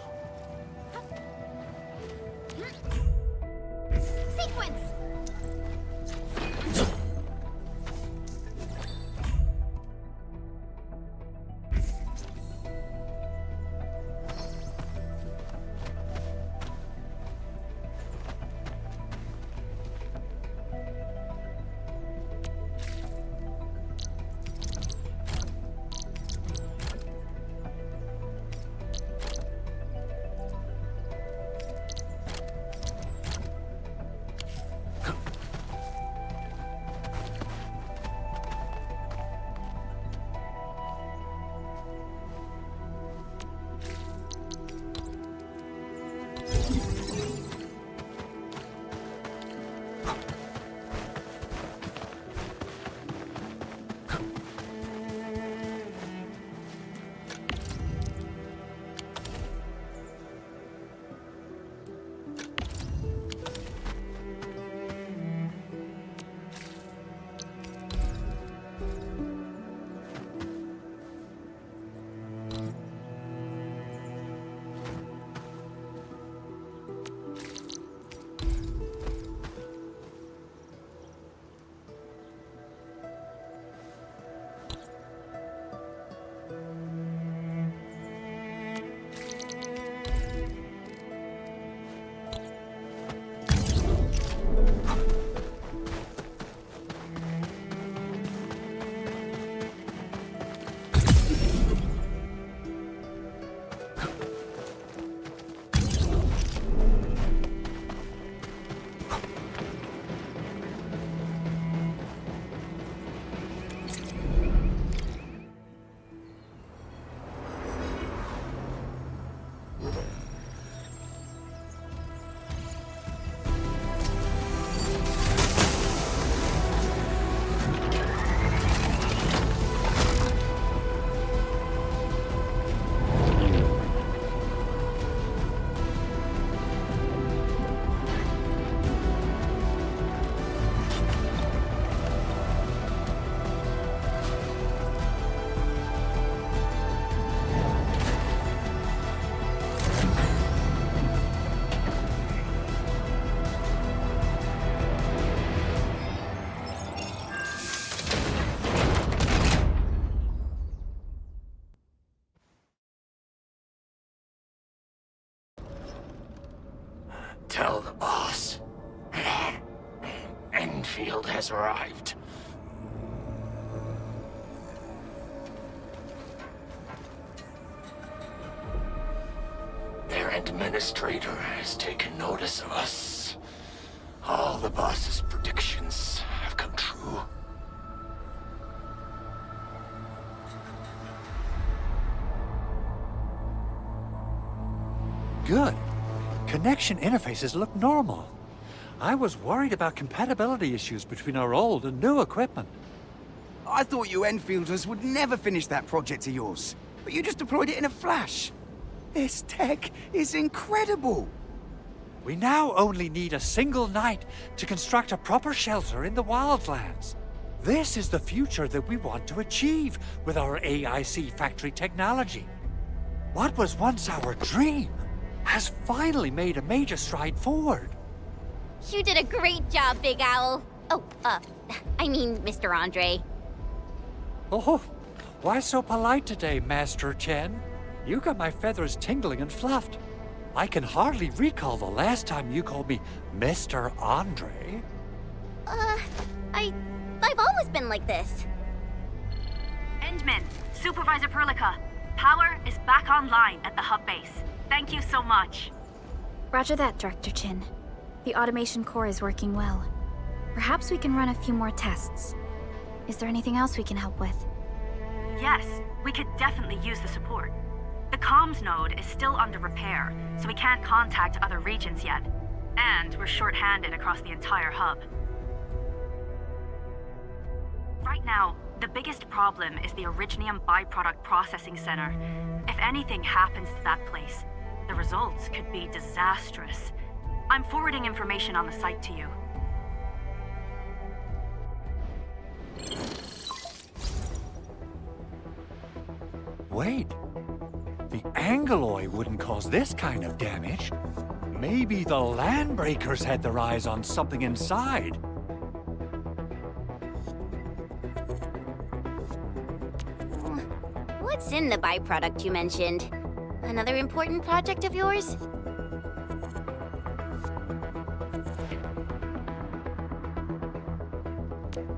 Tell the boss. Endfield has arrived. Their administrator has taken notice of us. All the boss's predictions have come true. Good. Connection interfaces look normal. I was worried about compatibility issues between our old and new equipment. I thought you Enfielders would never finish that project of yours, but you just deployed it in a flash. This tech is incredible. We now only need a single night to construct a proper shelter in the wildlands. This is the future that we want to achieve with our AIC factory technology. What was once our dream has finally made a major stride forward. You did a great job, Big Owl. Oh, I mean, Mr. Andre. Oh, why so polite today, Master Chen? You got my feathers tingling and fluffed. I can hardly recall the last time you called me Mr. Andre. I've always been like this. Endman, Supervisor Perlica, power is back online at the hub base. Thank you so much. Roger that, Director Chin. The automation core is working well. Perhaps we can run a few more tests. Is there anything else we can help with? Yes, we could definitely use the support. The comms node is still under repair, so we can't contact other regions yet. And we're short-handed across the entire hub. Right now, the biggest problem is the Originium byproduct processing center. If anything happens to that place, the results could be disastrous. I'm forwarding information on the site to you. Wait. The Angeloy wouldn't cause this kind of damage. Maybe the Landbreakers had their eyes on something inside. What's in the byproduct you mentioned? Another important project of yours?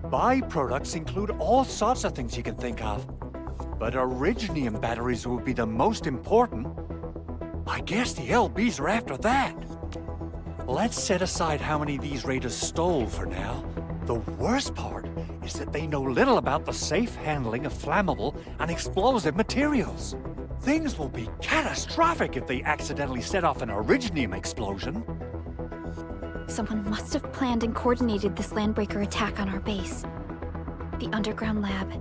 Byproducts include all sorts of things you can think of. But Originium batteries will be the most important. I guess the LBs are after that. Let's set aside how many these raiders stole for now. The worst part is that they know little about the safe handling of flammable and explosive materials. Things will be catastrophic if they accidentally set off an Originium explosion. Someone must have planned and coordinated this Landbreaker attack on our base. The underground lab,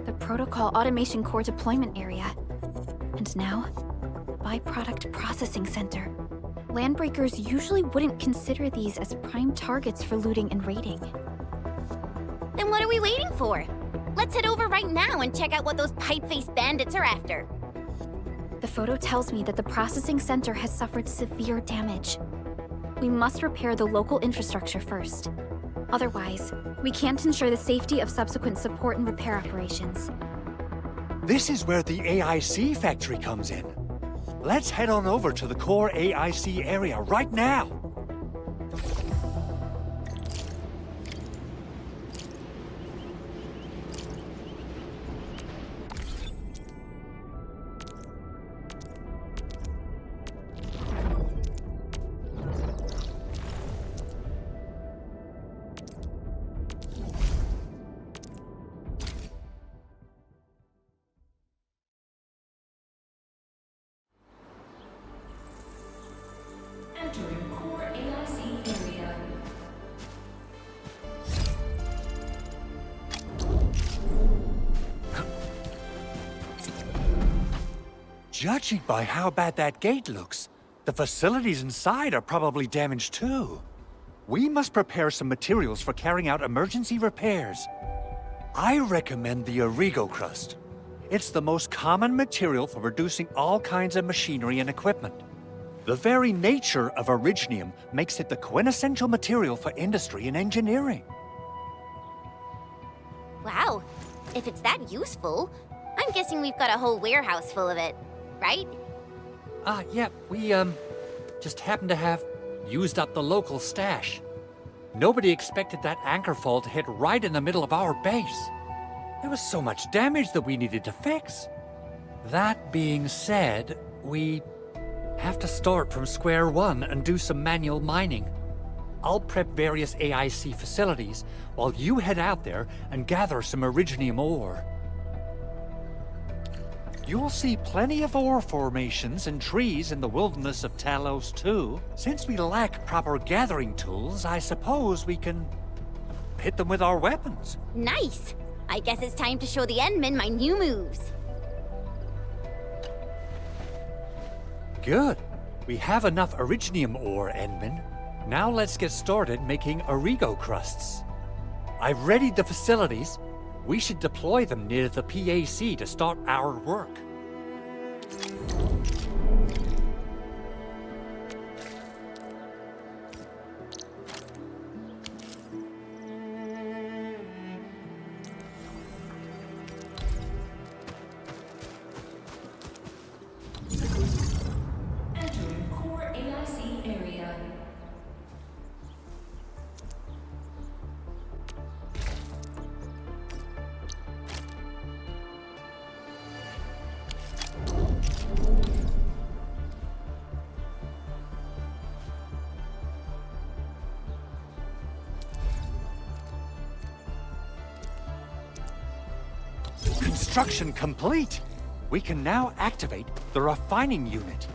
the Protocol Automation Core deployment area, and now, Byproduct Processing Center. Landbreakers usually wouldn't consider these as prime targets for looting and raiding. Then what are we waiting for? Let's head over right now and check out what those pipe-faced bandits are after. The photo tells me that the processing center has suffered severe damage. We must repair the local infrastructure first. Otherwise, we can't ensure the safety of subsequent support and repair operations. This is where the AIC factory comes in. Let's head on over to the core AIC area right now. Entering core AIC area. Judging by how bad that gate looks, the facilities inside are probably damaged too. We must prepare some materials for carrying out emergency repairs. I recommend the Origo crust. It's the most common material for producing all kinds of machinery and equipment. The very nature of Originium makes it the quintessential material for industry and engineering. Wow, if it's that useful, I'm guessing we've got a whole warehouse full of it, right? Yeah, we, just happen to have used up the local stash. Nobody expected that anchor fall to hit right in the middle of our base. There was so much damage that we needed to fix. That being said, we have to start from square one and do some manual mining. I'll prep various AIC facilities while you head out there and gather some Originium ore. You'll see plenty of ore formations and trees in the wilderness of Talos too. Since we lack proper gathering tools, I suppose we can hit them with our weapons. Nice! I guess it's time to show the Endmen my new moves. Good. We have enough Originium ore, Endman. Now let's get started making Origo crusts. I've readied the facilities. We should deploy them near the PAC to start our work. Entering core AIC area. Construction complete! We can now activate the refining unit.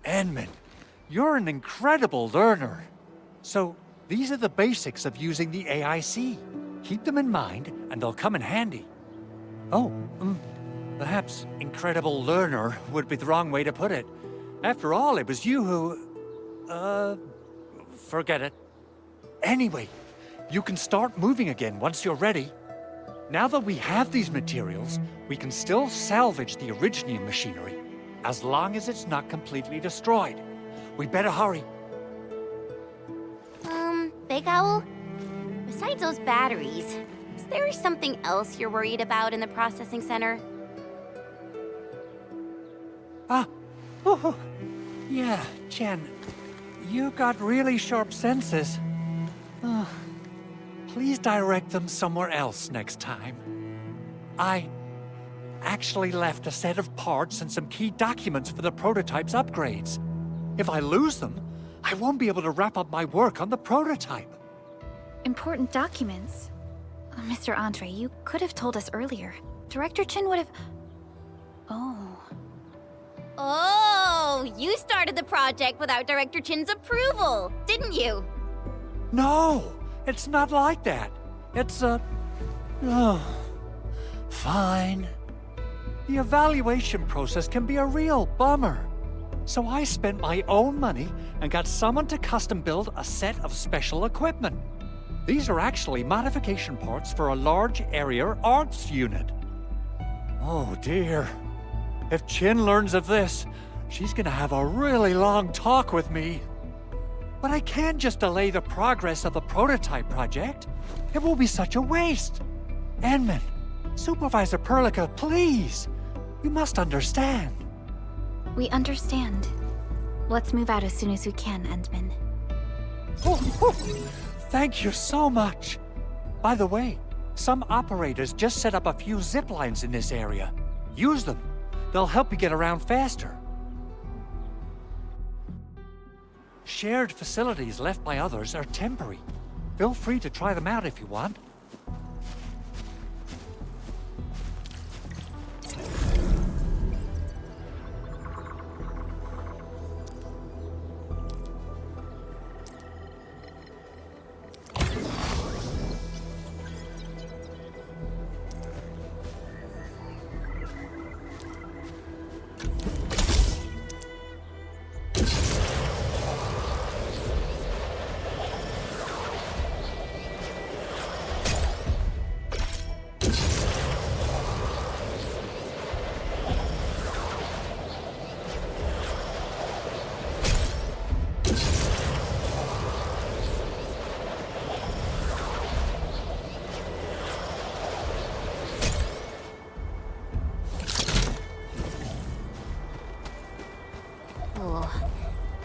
Endman, you're an incredible learner. So, these are the basics of using the AIC. Keep them in mind, and they'll come in handy. Oh, perhaps incredible learner would be the wrong way to put it. After all, it was you who... forget it. Anyway, you can start moving again once you're ready. Now that we have these materials, we can still salvage the Originium machinery, as long as it's not completely destroyed. We better hurry. Big Owl? Besides those batteries, is there something else you're worried about in the processing center? Yeah, Jen. You got really sharp senses. Please direct them somewhere else next time. I actually left a set of parts and some key documents for the prototype's upgrades. If I lose them, I won't be able to wrap up my work on the prototype. Important documents? Mr. Andre, you could have told us earlier. Director Chin would have... Oh, you started the project without Director Chin's approval, didn't you? No, it's not like that. It's fine. The evaluation process can be a real bummer. So I spent my own money and got someone to custom build a set of special equipment. These are actually modification parts for a large area arts unit. Oh dear. If Chin learns of this, she's gonna have a really long talk with me. But I can't just delay the progress of the prototype project. It will be such a waste. Endman, Supervisor Perlica, please. You must understand. We understand. Let's move out as soon as we can, Endman. Thank you so much. By the way, some operators just set up a few zip lines in this area. Use them. They'll help you get around faster. Shared facilities left by others are temporary. Feel free to try them out if you want.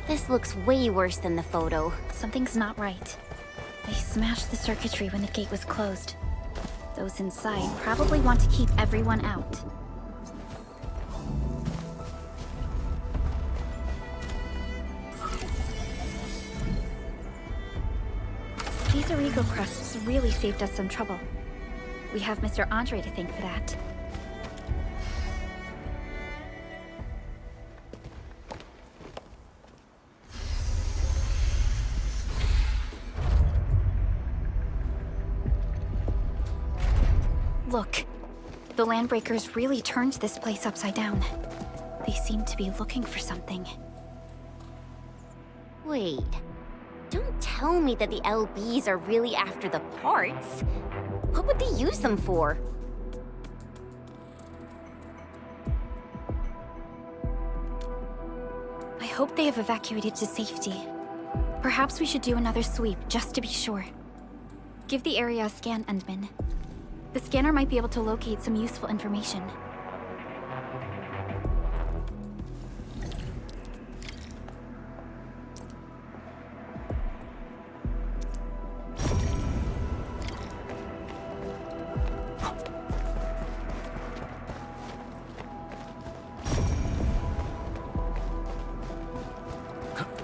This looks way worse than the photo. Something's not right. They smashed the circuitry when the gate was closed. Those inside probably want to keep everyone out. These Origo crusts really saved us some trouble. We have Mr. Andre to thank for that. Look, the Landbreakers really turned this place upside down. They seem to be looking for something. Wait. Don't tell me that the LBs are really after the parts. What would they use them for? I hope they have evacuated to safety. Perhaps we should do another sweep, just to be sure. Give the area a scan, Endman. The scanner might be able to locate some useful information.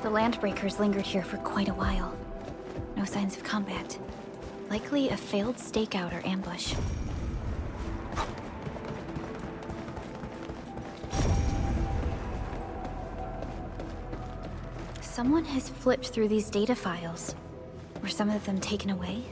The Landbreakers lingered here for quite a while. No signs of combat. Likely a failed stakeout or ambush. Someone has flipped through these data files. Were some of them taken away?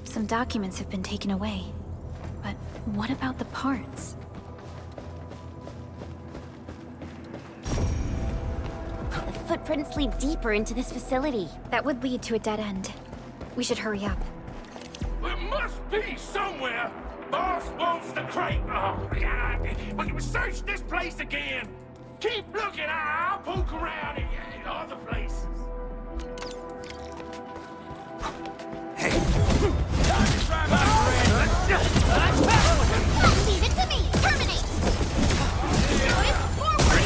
Some documents have been taken away. But what about the parts? The footprints lead deeper into this facility. That would lead to a dead end. We should hurry up. There must be somewhere. Boss wants the crate. Oh, God. When we search this place again, keep looking. I'll poke around in other places. Leave it to me! Terminate! Notice forward!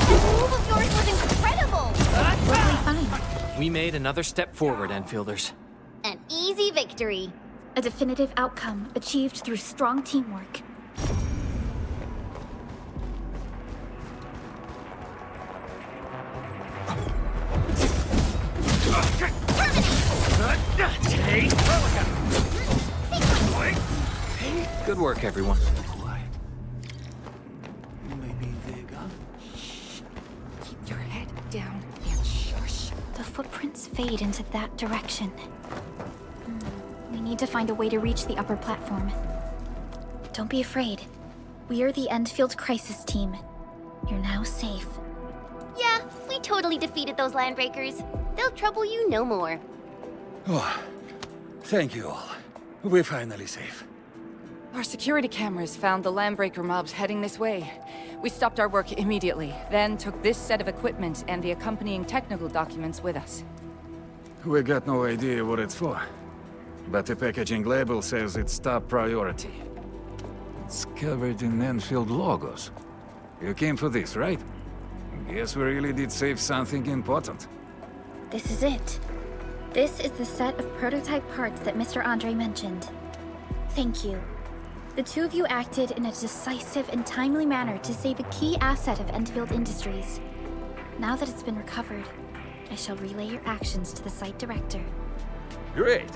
The move of yours was incredible! Totally fine. We made another step forward, Enfielders. An easy victory. A definitive outcome achieved through strong teamwork. Good work, everyone. Maybe Vega? Keep your head down and shush. The footprints fade into that direction. We need to find a way to reach the upper platform. Don't be afraid. We are the Endfield crisis team. You're now safe. Yeah, we totally defeated those landbreakers. They'll trouble you no more. Oh, thank you all. We're finally safe. Our security cameras found the landbreaker mobs heading this way. We stopped our work immediately, then took this set of equipment and the accompanying technical documents with us. We got no idea what it's for, but the packaging label says it's top priority. It's covered in Endfield logos. You came for this, right? Guess we really did save something important. This is it. This is the set of prototype parts that Mr. Andre mentioned. Thank you. The two of you acted in a decisive and timely manner to save a key asset of Endfield Industries. Now that it's been recovered, I shall relay your actions to the site director. Great.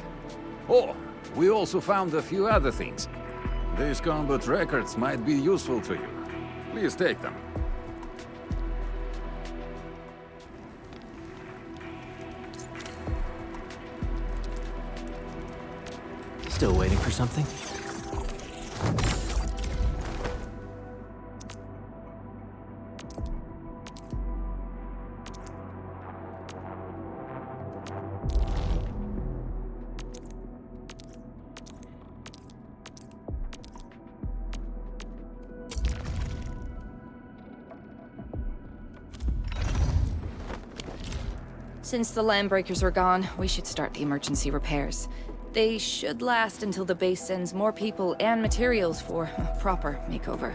Oh, we also found a few other things. These combat records might be useful to you. Please take them. Still waiting for something? Since the landbreakers are gone, we should start the emergency repairs. They should last until the base sends more people and materials for a proper makeover.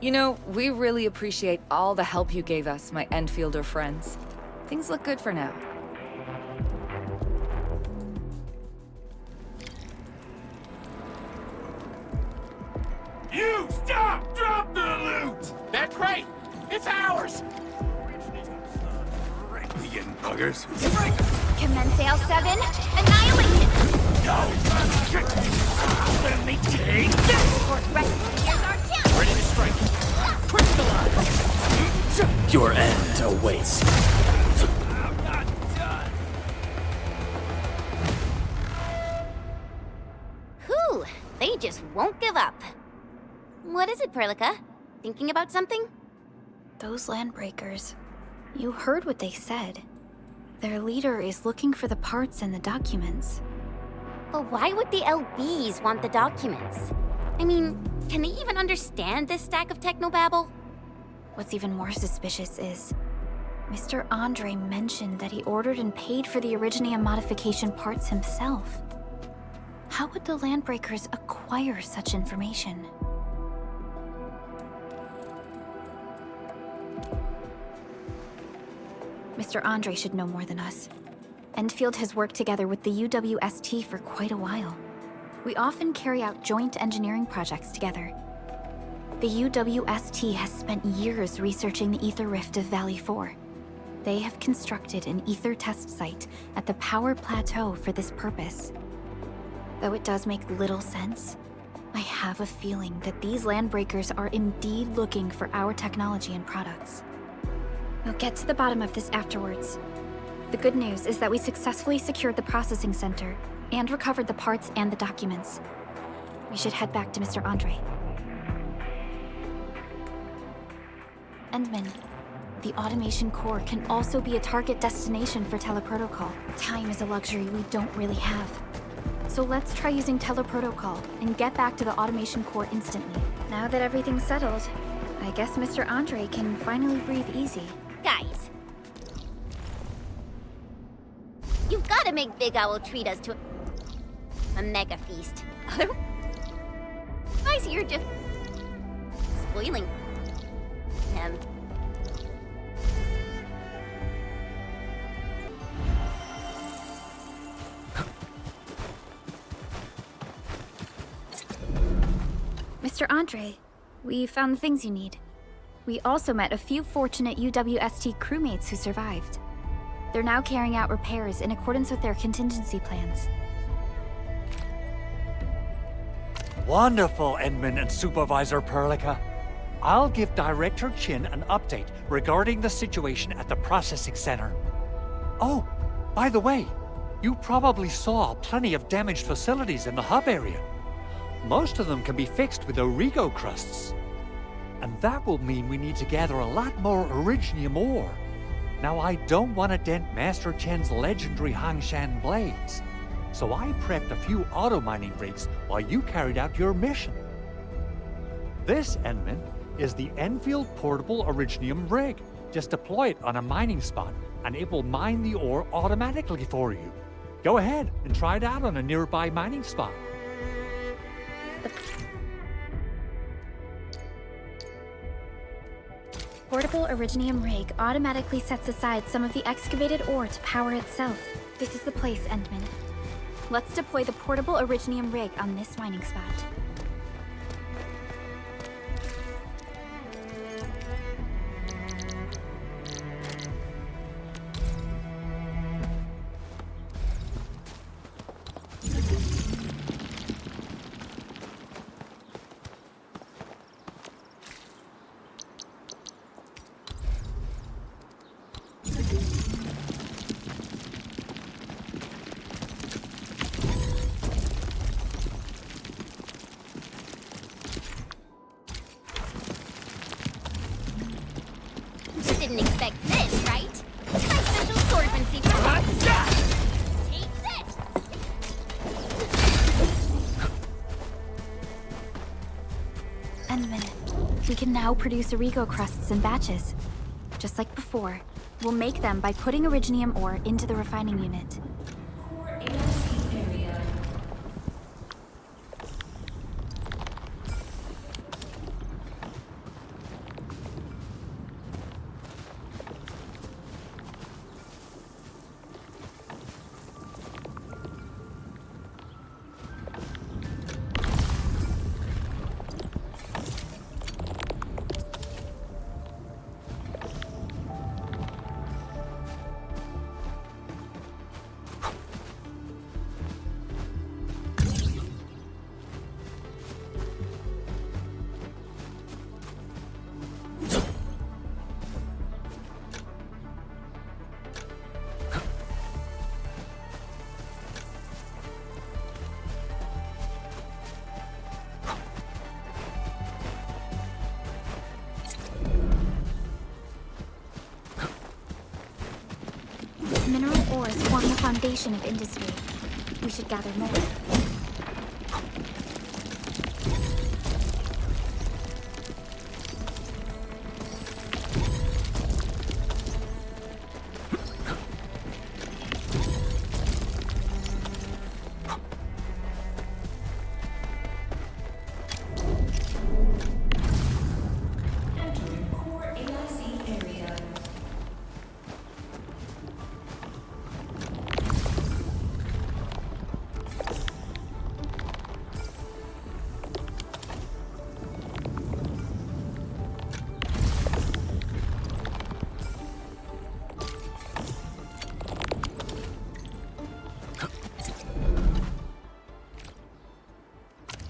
You know, we really appreciate all the help you gave us, my Endfielder friends. Things look good for now. You stop! Drop the loot! That crate! It's ours! You buggers. Commence L7, annihilation! Let me take this! Here's our chance! Ready to strike. Crystallize! Your end awaits. I'm not done. Whew, they just won't give up. What is it, Perlica? Thinking about something? Those landbreakers. You heard what they said. Their leader is looking for the parts and the documents. But why would the LBs want the documents? I mean, can they even understand this stack of technobabble? What's even more suspicious is, Mr. Andre mentioned that he ordered and paid for the Originium modification parts himself. How would the landbreakers acquire such information? Mr. Andre should know more than us. Endfield has worked together with the UWST for quite a while. We often carry out joint engineering projects together. The UWST has spent years researching the ether rift of Valley 4. They have constructed an ether test site at the Power Plateau for this purpose. Though it does make little sense, I have a feeling that these landbreakers are indeed looking for our technology and products. We'll get to the bottom of this afterwards. The good news is that we successfully secured the processing center and recovered the parts and the documents. We should head back to Mr. Andre. Endman, the automation core can also be a target destination for teleprotocol. Time is a luxury we don't really have. So let's try using teleprotocol and get back to the automation core instantly. Now that everything's settled, I guess Mr. Andre can finally breathe easy. Guys. You've got to make Big Owl treat us to a mega feast. Otherwise, you're just spoiling him. Mr. Andre, we found the things you need. We also met a few fortunate UWST crewmates who survived. They're now carrying out repairs in accordance with their contingency plans. Wonderful, Endman and Supervisor Perlica. I'll give Director Chin an update regarding the situation at the processing center. Oh, by the way, you probably saw plenty of damaged facilities in the hub area. Most of them can be fixed with Origo crusts. And that will mean we need to gather a lot more Originium ore. Now, I don't want to dent Master Chen's legendary Hangshan blades, so I prepped a few auto-mining rigs while you carried out your mission. This, Endman, is the Endfield Portable Originium rig. Just deploy it on a mining spot, and it will mine the ore automatically for you. Go ahead and try it out on a nearby mining spot. Portable Originium rig automatically sets aside some of the excavated ore to power itself. This is the place, Endman. Let's deploy the portable Originium rig on this mining spot. Didn't expect this, right? My special swordsmancy for Take this! Endman, we can now produce Origo crusts in batches. Just like before, we'll make them by putting Originium ore into the refining unit. Core AIC area. Mineral ores form the foundation of industry. We should gather more. Entering core AIC area.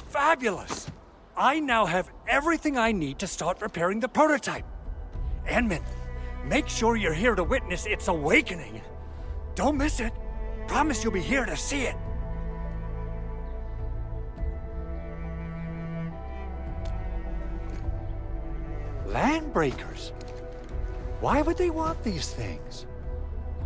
Fabulous! I now have everything I need to start repairing the prototype. Endman, make sure you're here to witness its awakening. Don't miss it. Promise you'll be here to see it. Landbreakers? Why would they want these things?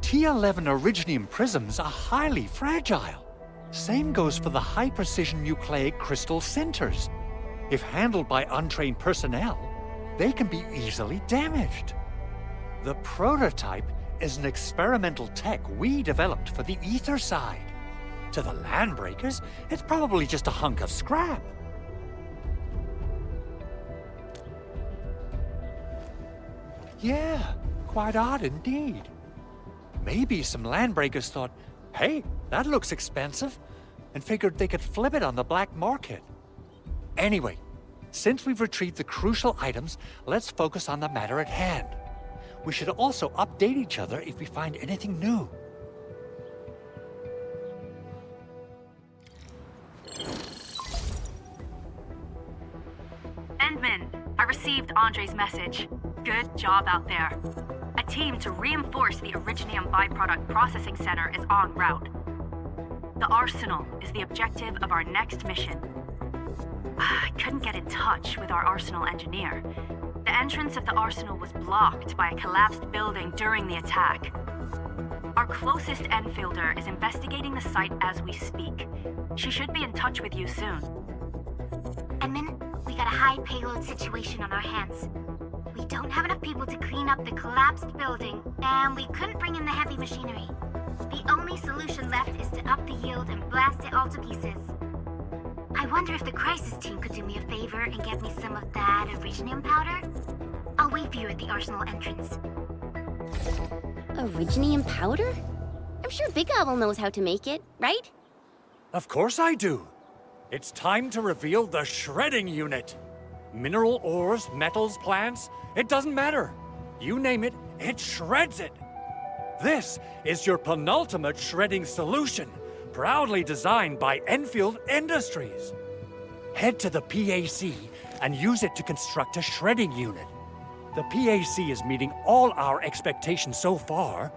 T11 Originium prisms are highly fragile. Same goes for the high-precision nucleic crystal centers. If handled by untrained personnel, they can be easily damaged. The prototype is an experimental tech we developed for the ether side. To the Landbreakers, it's probably just a hunk of scrap. Yeah, quite odd indeed. Maybe some Landbreakers thought, hey, that looks expensive, and figured they could flip it on the black market. Anyway, since we've retrieved the crucial items, let's focus on the matter at hand. We should also update each other if we find anything new. Endman, I received Andre's message. Good job out there. A team to reinforce the Originium byproduct processing center is en route. The Arsenal is the objective of our next mission. I couldn't get in touch with our Arsenal engineer. The entrance of the Arsenal was blocked by a collapsed building during the attack. Our closest Enfielder is investigating the site as we speak. She should be in touch with you soon. Edmund, we got a high payload situation on our hands. We don't have enough people to clean up the collapsed building, and we couldn't bring in the heavy machinery. The only solution left is to up the yield and blast it all to pieces. I wonder if the crisis team could do me a favor and get me some of that Originium powder? I'll wait for you at the Arsenal entrance. Originium powder? I'm sure Big Owl knows how to make it, right? Of course I do. It's time to reveal the shredding unit. Mineral ores, metals, plants, it doesn't matter. You name it, it shreds it. This is your penultimate shredding solution, proudly designed by Enfield Industries. Head to the PAC and use it to construct a shredding unit. The PAC is meeting all our expectations so far.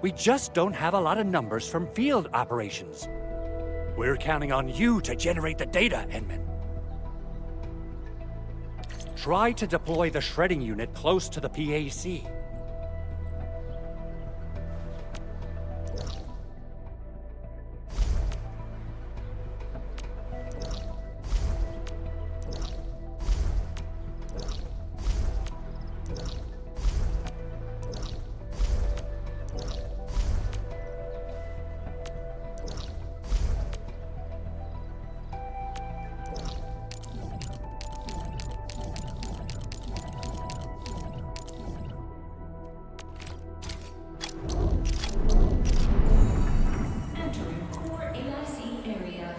We just don't have a lot of numbers from field operations. We're counting on you to generate the data, Edmund. Try to deploy the shredding unit close to the PAC. Entering core AIC area.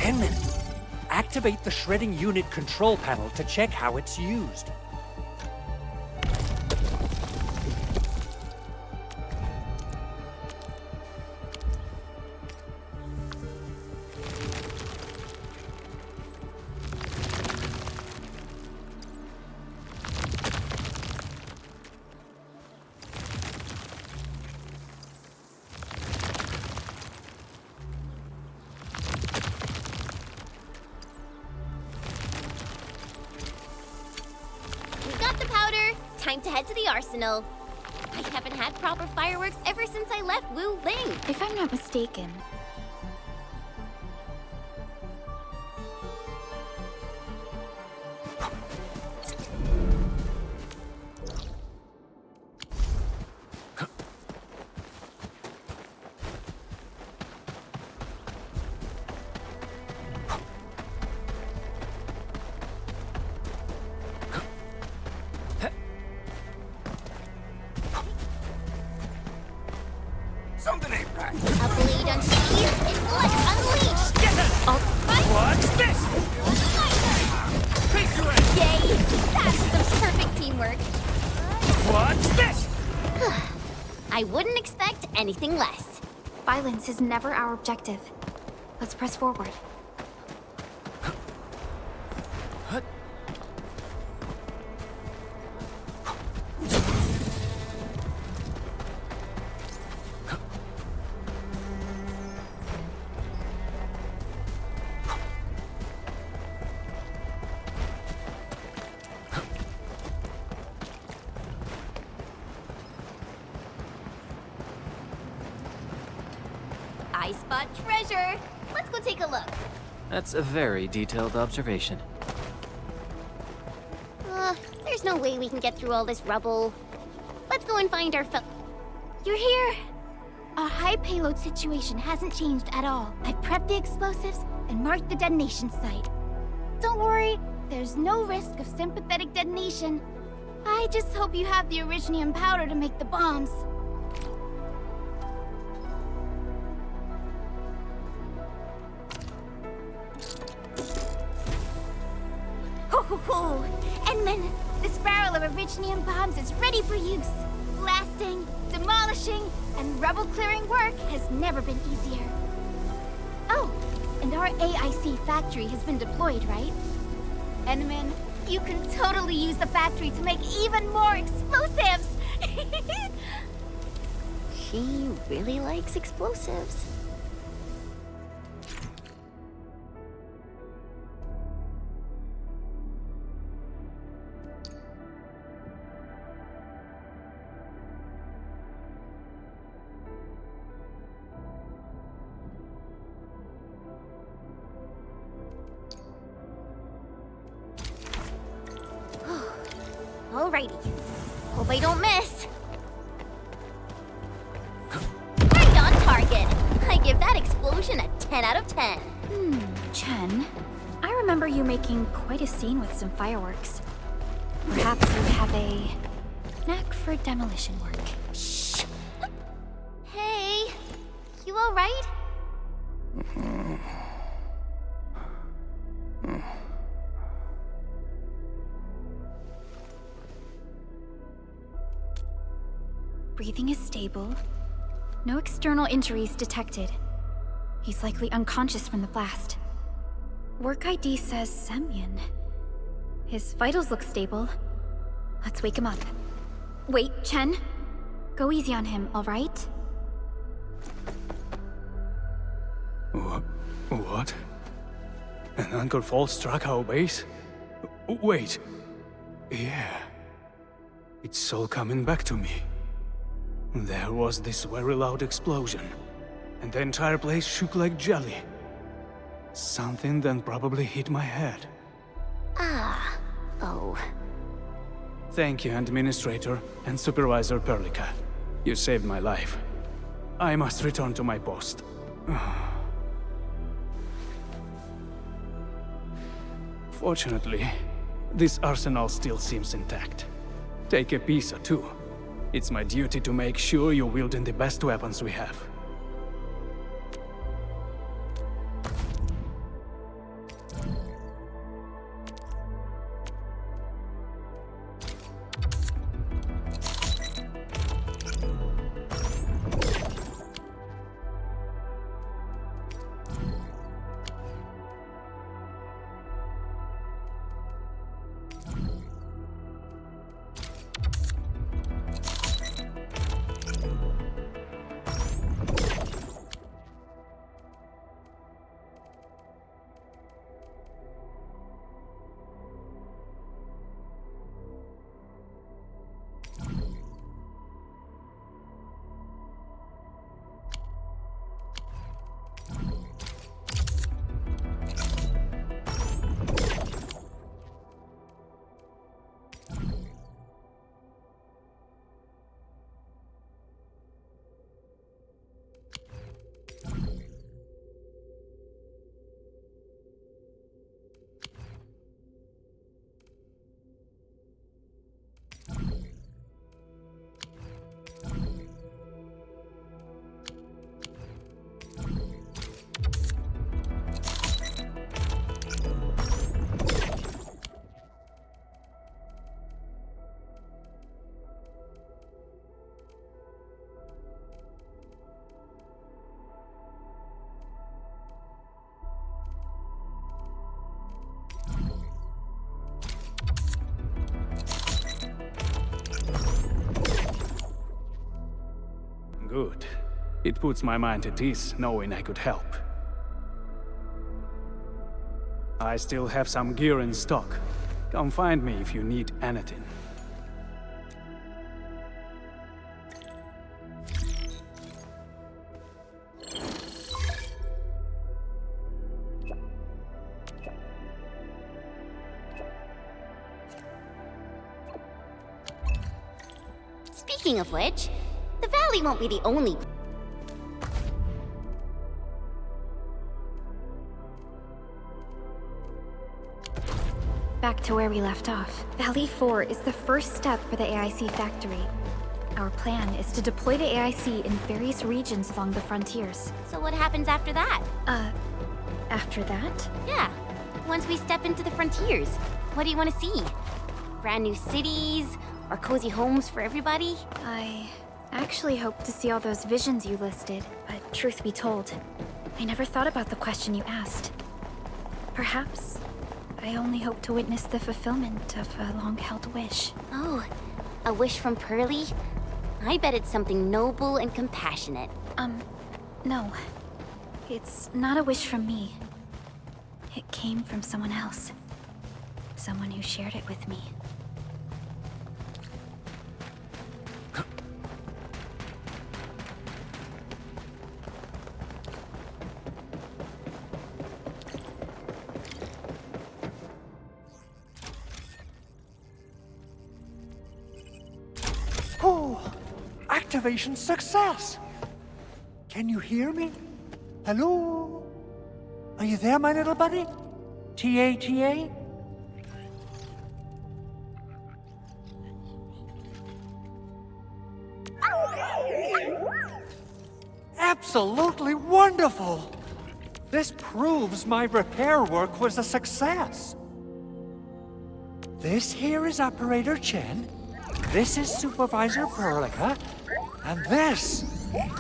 Edmund, activate the shredding unit control panel to check how it's used. Time to head to the Arsenal. I haven't had proper fireworks ever since I left Wu Ling. If I'm not mistaken, Something ain't right. A bleed unsheathed I wouldn't expect anything less. Violence is never our objective. Let's press forward. I spot treasure. Let's go take a look. That's a very detailed observation. There's no way we can get through all this rubble. Let's go and find our You're here! Our high payload situation hasn't changed at all. I've prepped the explosives and marked the detonation site. Don't worry, there's no risk of sympathetic detonation. I just hope you have the Originium powder to make the bombs. Ho! Endman, this barrel of Originium bombs is ready for use. Blasting, demolishing, and rubble-clearing work has never been easier. Oh, and our AIC factory has been deployed, right? Endman, you can totally use the factory to make even more explosives! She really likes explosives. Alrighty. Hope I don't miss. Right on target. I give that explosion a 10 out of 10. Chen, I remember you making quite a scene with some fireworks. Perhaps you have a knack for demolition work. Shh. Hey, you alright? Breathing is stable. No external injuries detected. He's likely unconscious from the blast. Work ID says Semyon. His vitals look stable. Let's wake him up. Wait, Chen. Go easy on him, all right? What? An Anchor Fall struck our base? Wait. Yeah. It's all coming back to me. There was this very loud explosion, and the entire place shook like jelly. Something then probably hit my head. Oh. Thank you, Administrator and Supervisor Perlica. You saved my life. I must return to my post. Fortunately, this arsenal still seems intact. Take a piece or two. It's my duty to make sure you're wielding the best weapons we have. Good. It puts my mind at ease knowing I could help. I still have some gear in stock. Come find me if you need anything. Speaking of which, the valley won't be the only. Back to where we left off. Valley 4 is the first step for the AIC factory. Our plan is to deploy the AIC in various regions along the frontiers. So what happens after that? After that? Yeah, once we step into the frontiers, what do you want to see? Brand new cities? Or cozy homes for everybody? I actually hope to see all those visions you listed, but truth be told, I never thought about the question you asked. Perhaps I only hope to witness the fulfillment of a long-held wish. Oh, a wish from Pearly? I bet it's something noble and compassionate. No. It's not a wish from me. It came from someone else. Someone who shared it with me. Activation success! Can you hear me? Hello? Are you there, my little buddy? T-A-T-A? Absolutely wonderful! This proves my repair work was a success. This here is Operator Chen. This is Supervisor Perlica. And this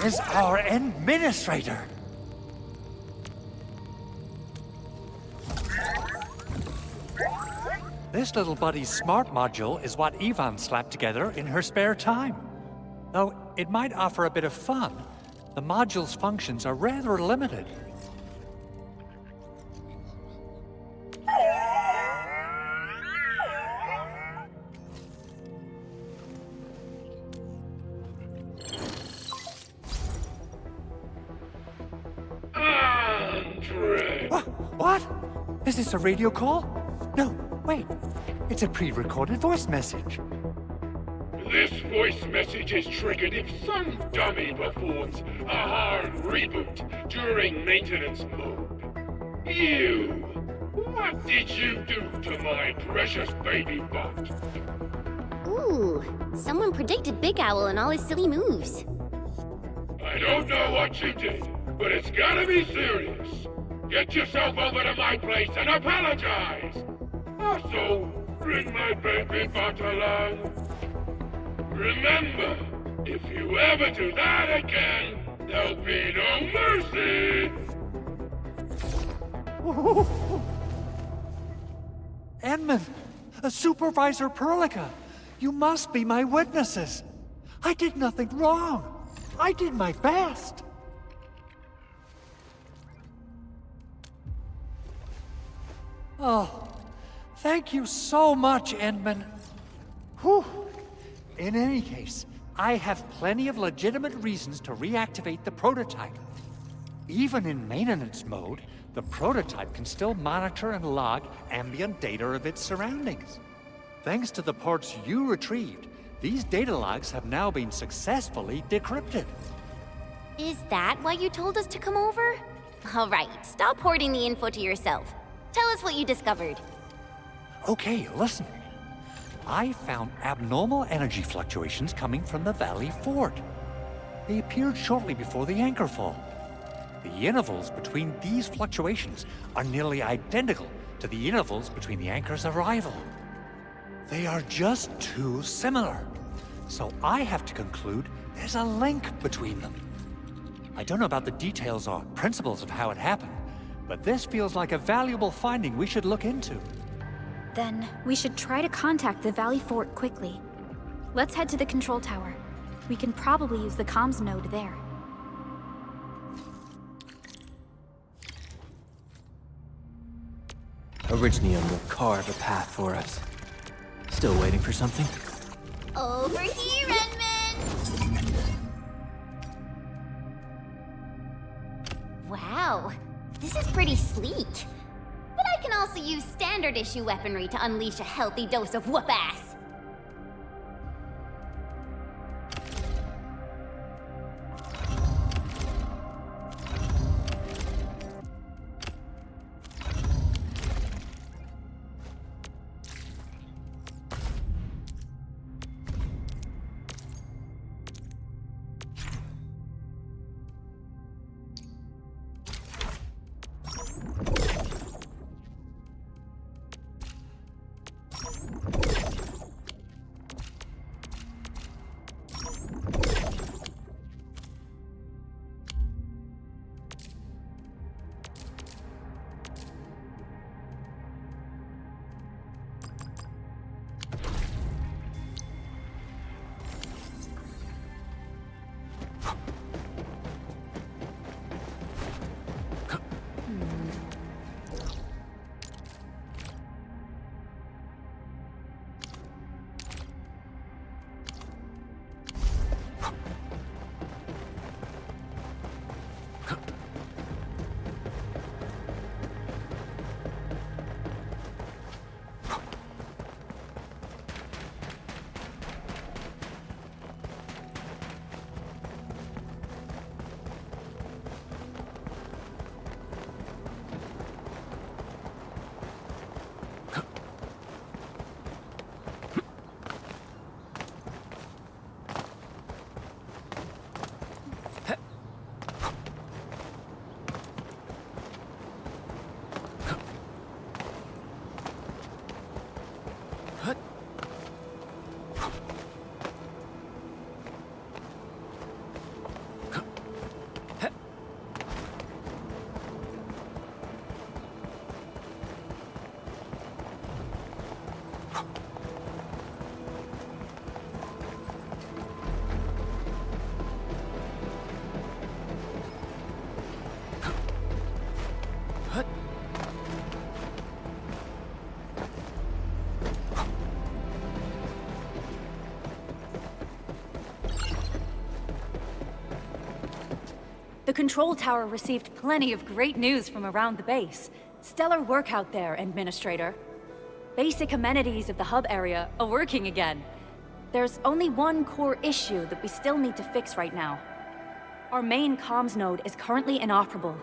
is our administrator. This little buddy's smart module is what Ivan slapped together in her spare time. Though it might offer a bit of fun, the module's functions are rather limited. What? Is this a radio call? No, wait. It's a pre-recorded voice message. This voice message is triggered if some dummy performs a hard reboot during maintenance mode. You! What did you do to my precious baby bot? Ooh, someone predicted Big Owl and all his silly moves. I don't know what you did, but it's gotta be serious. Get yourself over to my place and apologize! Also, bring my baby bot along. Remember, if you ever do that again, there'll be no mercy! Edmund, Supervisor Perlica, you must be my witnesses. I did nothing wrong. I did my best. Oh, thank you so much, Edmund. Whew. In any case, I have plenty of legitimate reasons to reactivate the prototype. Even in maintenance mode, the prototype can still monitor and log ambient data of its surroundings. Thanks to the parts you retrieved, these data logs have now been successfully decrypted. Is that why you told us to come over? All right, stop hoarding the info to yourself. Tell us what you discovered. Okay, listen. I found abnormal energy fluctuations coming from the Valley Fort. They appeared shortly before the anchor fall. The intervals between these fluctuations are nearly identical to the intervals between the anchor's arrival. They are just too similar. So I have to conclude there's a link between them. I don't know about the details or principles of how it happened, but this feels like a valuable finding we should look into. Then we should try to contact the Valley Fort quickly. Let's head to the control tower. We can probably use the comms node there. Orignium will carve a path for us. Still waiting for something? Over here, Edmund! Wow, this is pretty sleek. But I can also use standard issue weaponry to unleash a healthy dose of whoop-ass. The control tower received plenty of great news from around the base. Stellar work out there, Administrator. Basic amenities of the hub area are working again. There's only one core issue that we still need to fix right now. Our main comms node is currently inoperable.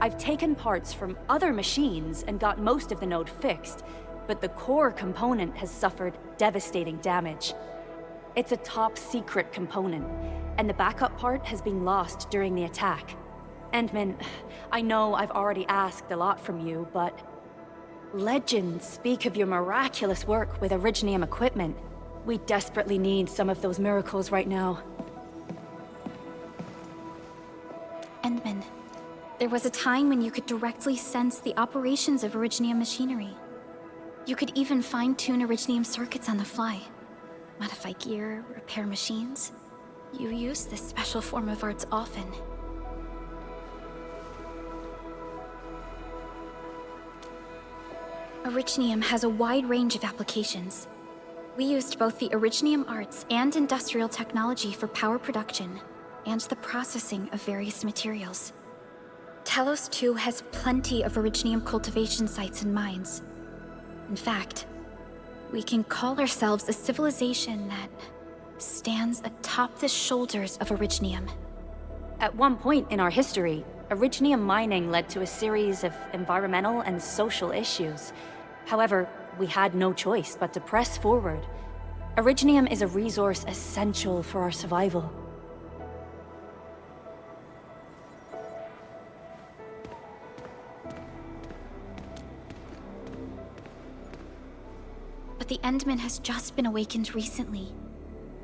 I've taken parts from other machines and got most of the node fixed, but the core component has suffered devastating damage. It's a top-secret component, and the backup part has been lost during the attack. Endman, I know I've already asked a lot from you, but legends speak of your miraculous work with Orignium equipment. We desperately need some of those miracles right now. Endman, there was a time when you could directly sense the operations of Orignium machinery. You could even fine-tune Orignium circuits on the fly. Modify gear, repair machines. You use this special form of arts often. Orignium has a wide range of applications. We used both the Orignium arts and industrial technology for power production, and the processing of various materials. Telos 2 has plenty of Orignium cultivation sites and mines. In fact, we can call ourselves a civilization that stands atop the shoulders of Orignium. At one point in our history, Orignium mining led to a series of environmental and social issues. However, we had no choice but to press forward. Orignium is a resource essential for our survival. But the Endman has just been awakened recently,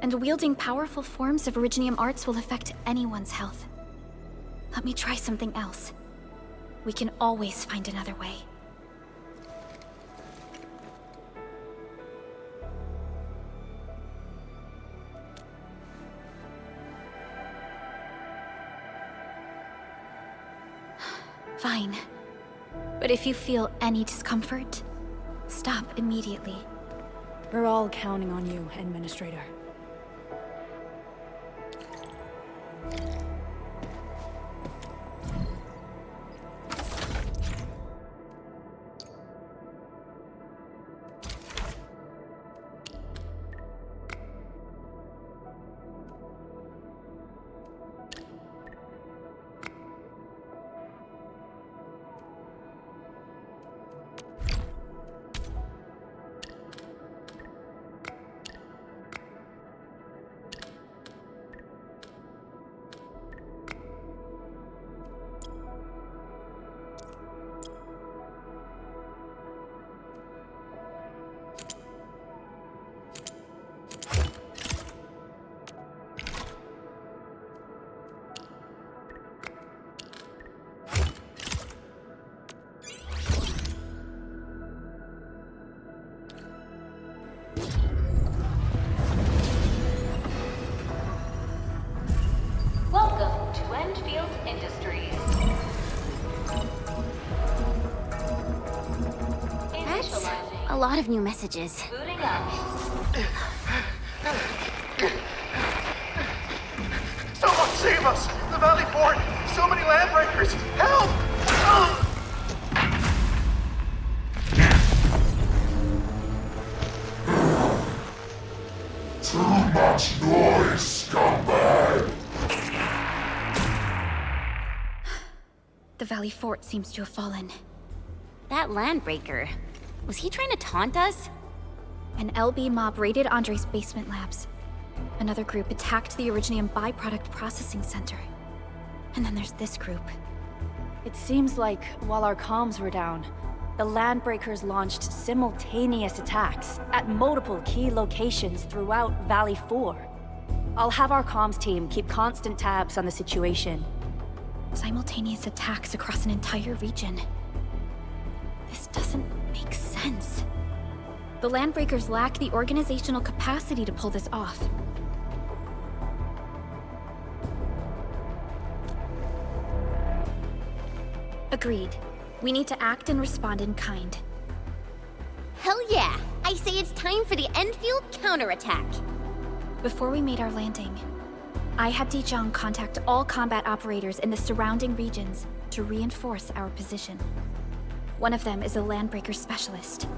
and wielding powerful forms of Orignium arts will affect anyone's health. Let me try something else. We can always find another way. fine. But if you feel any discomfort, stop immediately. We're all counting on you, Administrator. Welcome to Endfield Industries. That's a lot of new messages. Booting up. Someone save us! The Valley Fort! So many landbreakers! Help! Too much noise, scumbag! The Valley Fort seems to have fallen. That landbreaker, was he trying to taunt us? An LB mob raided Andre's basement labs. Another group attacked the Originium byproduct processing center. And then there's this group. It seems like while our comms were down, the Landbreakers launched simultaneous attacks at multiple key locations throughout Valley 4. I'll have our comms team keep constant tabs on the situation. Simultaneous attacks across an entire region. This doesn't make sense. The Landbreakers lack the organizational capacity to pull this off. Agreed. We need to act and respond in kind. Hell yeah! I say it's time for the Endfield counterattack. Before we made our landing, I had Dijon contact all combat operators in the surrounding regions to reinforce our position. One of them is a Landbreaker specialist.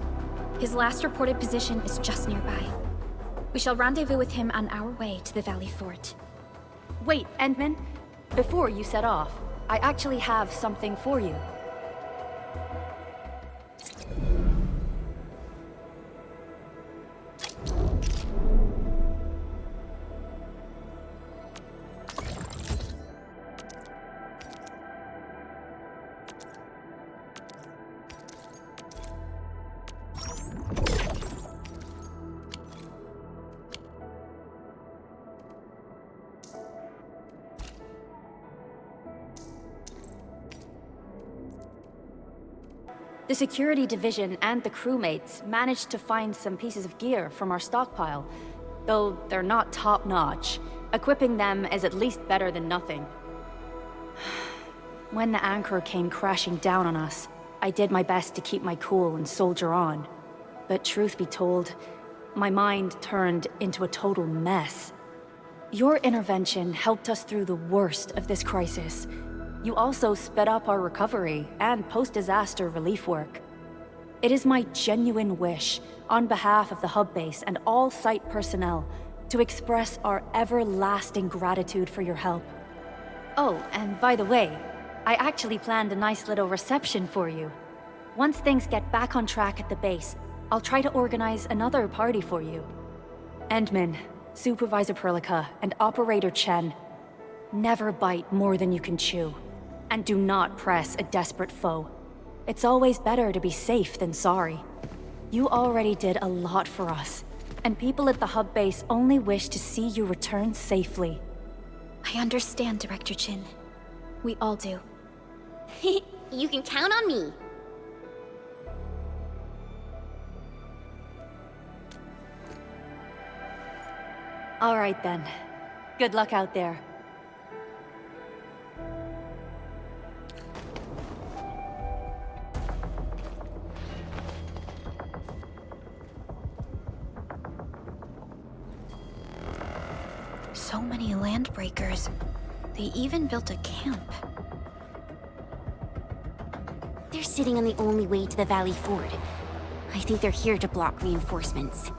His last reported position is just nearby. We shall rendezvous with him on our way to the Valley Fort. Wait, Endman. Before you set off, I actually have something for you. The security division and the crewmates managed to find some pieces of gear from our stockpile, though they're not top-notch. Equipping them is at least better than nothing. When the anchor came crashing down on us, I did my best to keep my cool and soldier on. But truth be told, my mind turned into a total mess. Your intervention helped us through the worst of this crisis. You also sped up our recovery and post-disaster relief work. It is my genuine wish, on behalf of the hub base and all site personnel, to express our everlasting gratitude for your help. Oh, and by the way, I actually planned a nice little reception for you. Once things get back on track at the base, I'll try to organize another party for you. Endman, Supervisor Perlica, and Operator Chen, never bite more than you can chew. And do not press a desperate foe. It's always better to be safe than sorry. You already did a lot for us, and people at the hub base only wish to see you return safely. I understand, Director Chin. We all do. You can count on me. All right then. Good luck out there. So many landbreakers. They even built a camp. They're sitting on the only way to the Valley Ford. I think they're here to block reinforcements.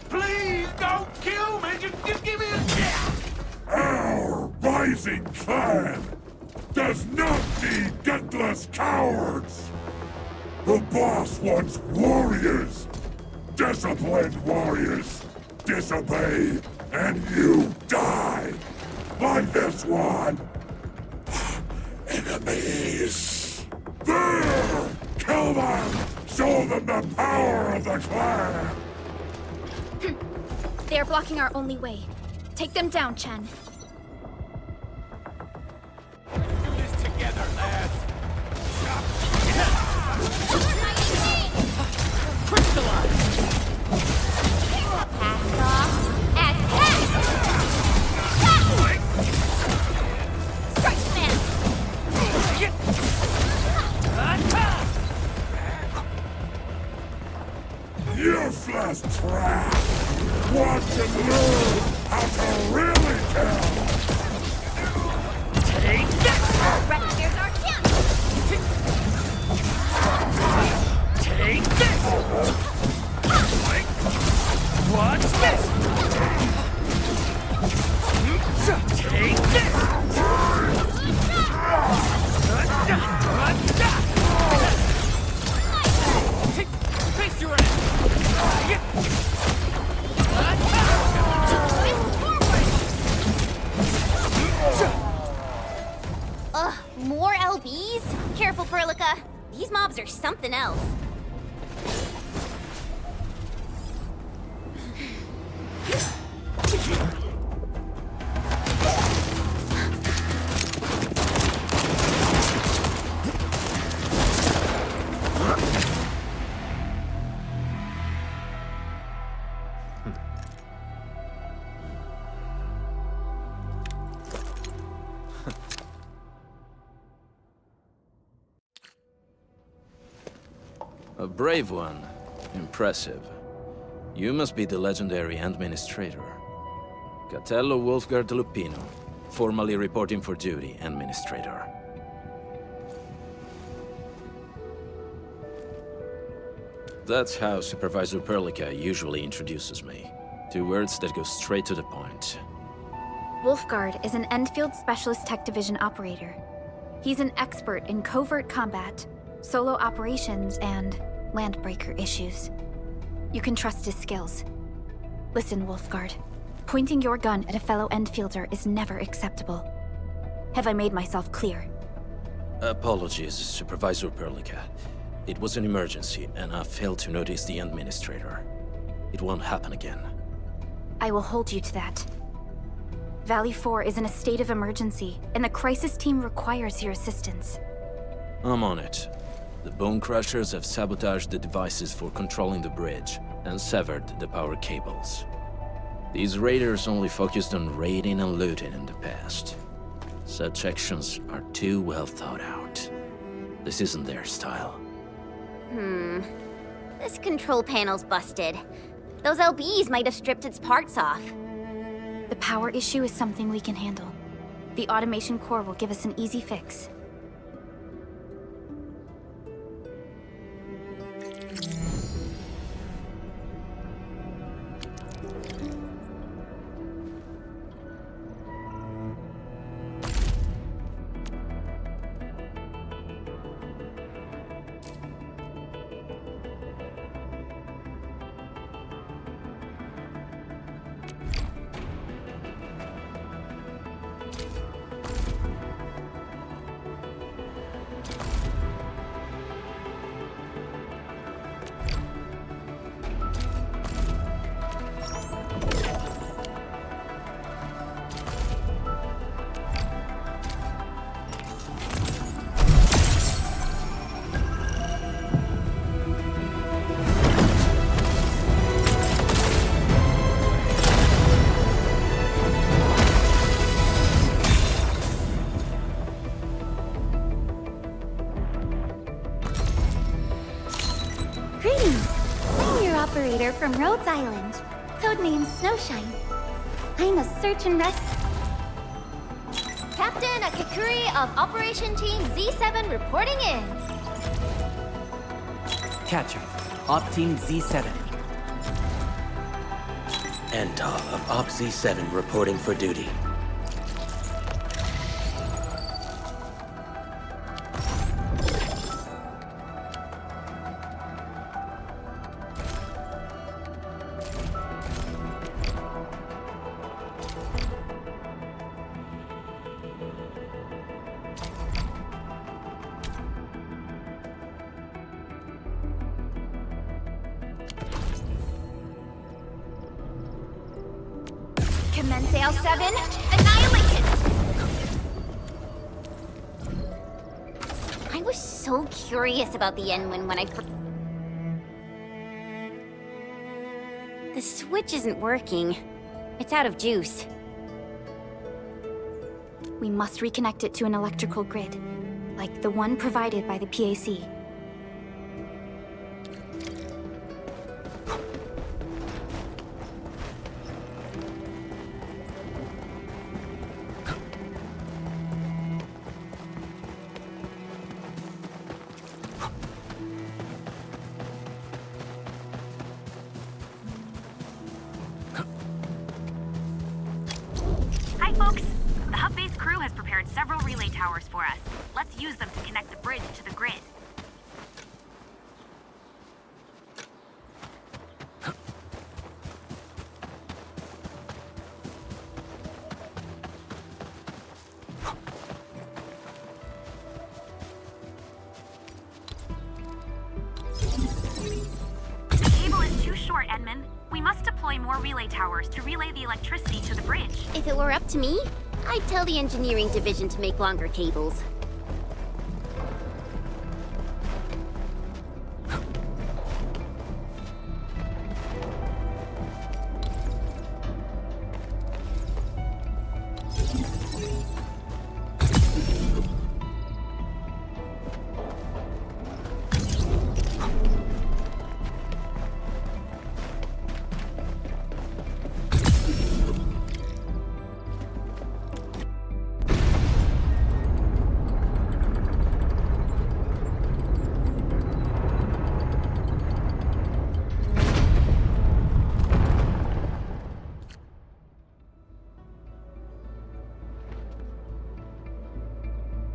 Please don't kill me! Just give me a chance! Our rising clan does not need gutless cowards! The boss wants warriors! Disciplined warriors! Disobey, and you die! Like this one! Enemies! There! Kill them! Show them the power of the clan! They are blocking our only way. Take them down, Chen. Do this together, lads! Crystallize! Passed off as passed! Strike smash! Useless trap! Watch and learn how to really kill! Take this! Right, here's our chance! Take this! Watch this! Take this! Face your ass! Ugh, more LBs? Careful, Perlica. These mobs are something else. A brave one. Impressive. You must be the legendary Administrator. Catello Wolfgard Lupino, formally reporting for duty, Administrator. That's how Supervisor Perlica usually introduces me. 2 words that go straight to the point. Wolfgard is an Endfield Specialist Tech Division operator. He's an expert in covert combat, solo operations, and landbreaker issues. You can trust his skills. Listen, Wolfgard. Pointing your gun at a fellow Endfielder is never acceptable. Have I made myself clear? Apologies, Supervisor Perlica. It was an emergency, and I failed to notice the Administrator. It won't happen again. I will hold you to that. Valley 4 is in a state of emergency, and the crisis team requires your assistance. I'm on it. The Bone Crushers have sabotaged the devices for controlling the bridge, and severed the power cables. These raiders only focused on raiding and looting in the past. Such actions are too well thought out. This isn't their style. This control panel's busted. Those LBs might have stripped its parts off. The power issue is something we can handle. The automation core will give us an easy fix. operator from Rhodes Island, codenamed Snowshine. I'm a search and rescue... Captain Akakuri of Operation Team Z7 reporting in. Catcher, Op Team Z7. Antar of Op Z7 reporting for duty. Commence L7, annihilate it! I was so curious about the Enwin when I The switch isn't working. It's out of juice. We must reconnect it to an electrical grid, like the one provided by the PAC. Hi, folks. The hub base crew has prepared several relay towers for us. Let's use them to connect the bridge to the grid. The cable is too short, Edmund. We must deploy more relay towers to relay the electricity to the bridge. If it were up to me, I'd tell the engineering division to make longer cables.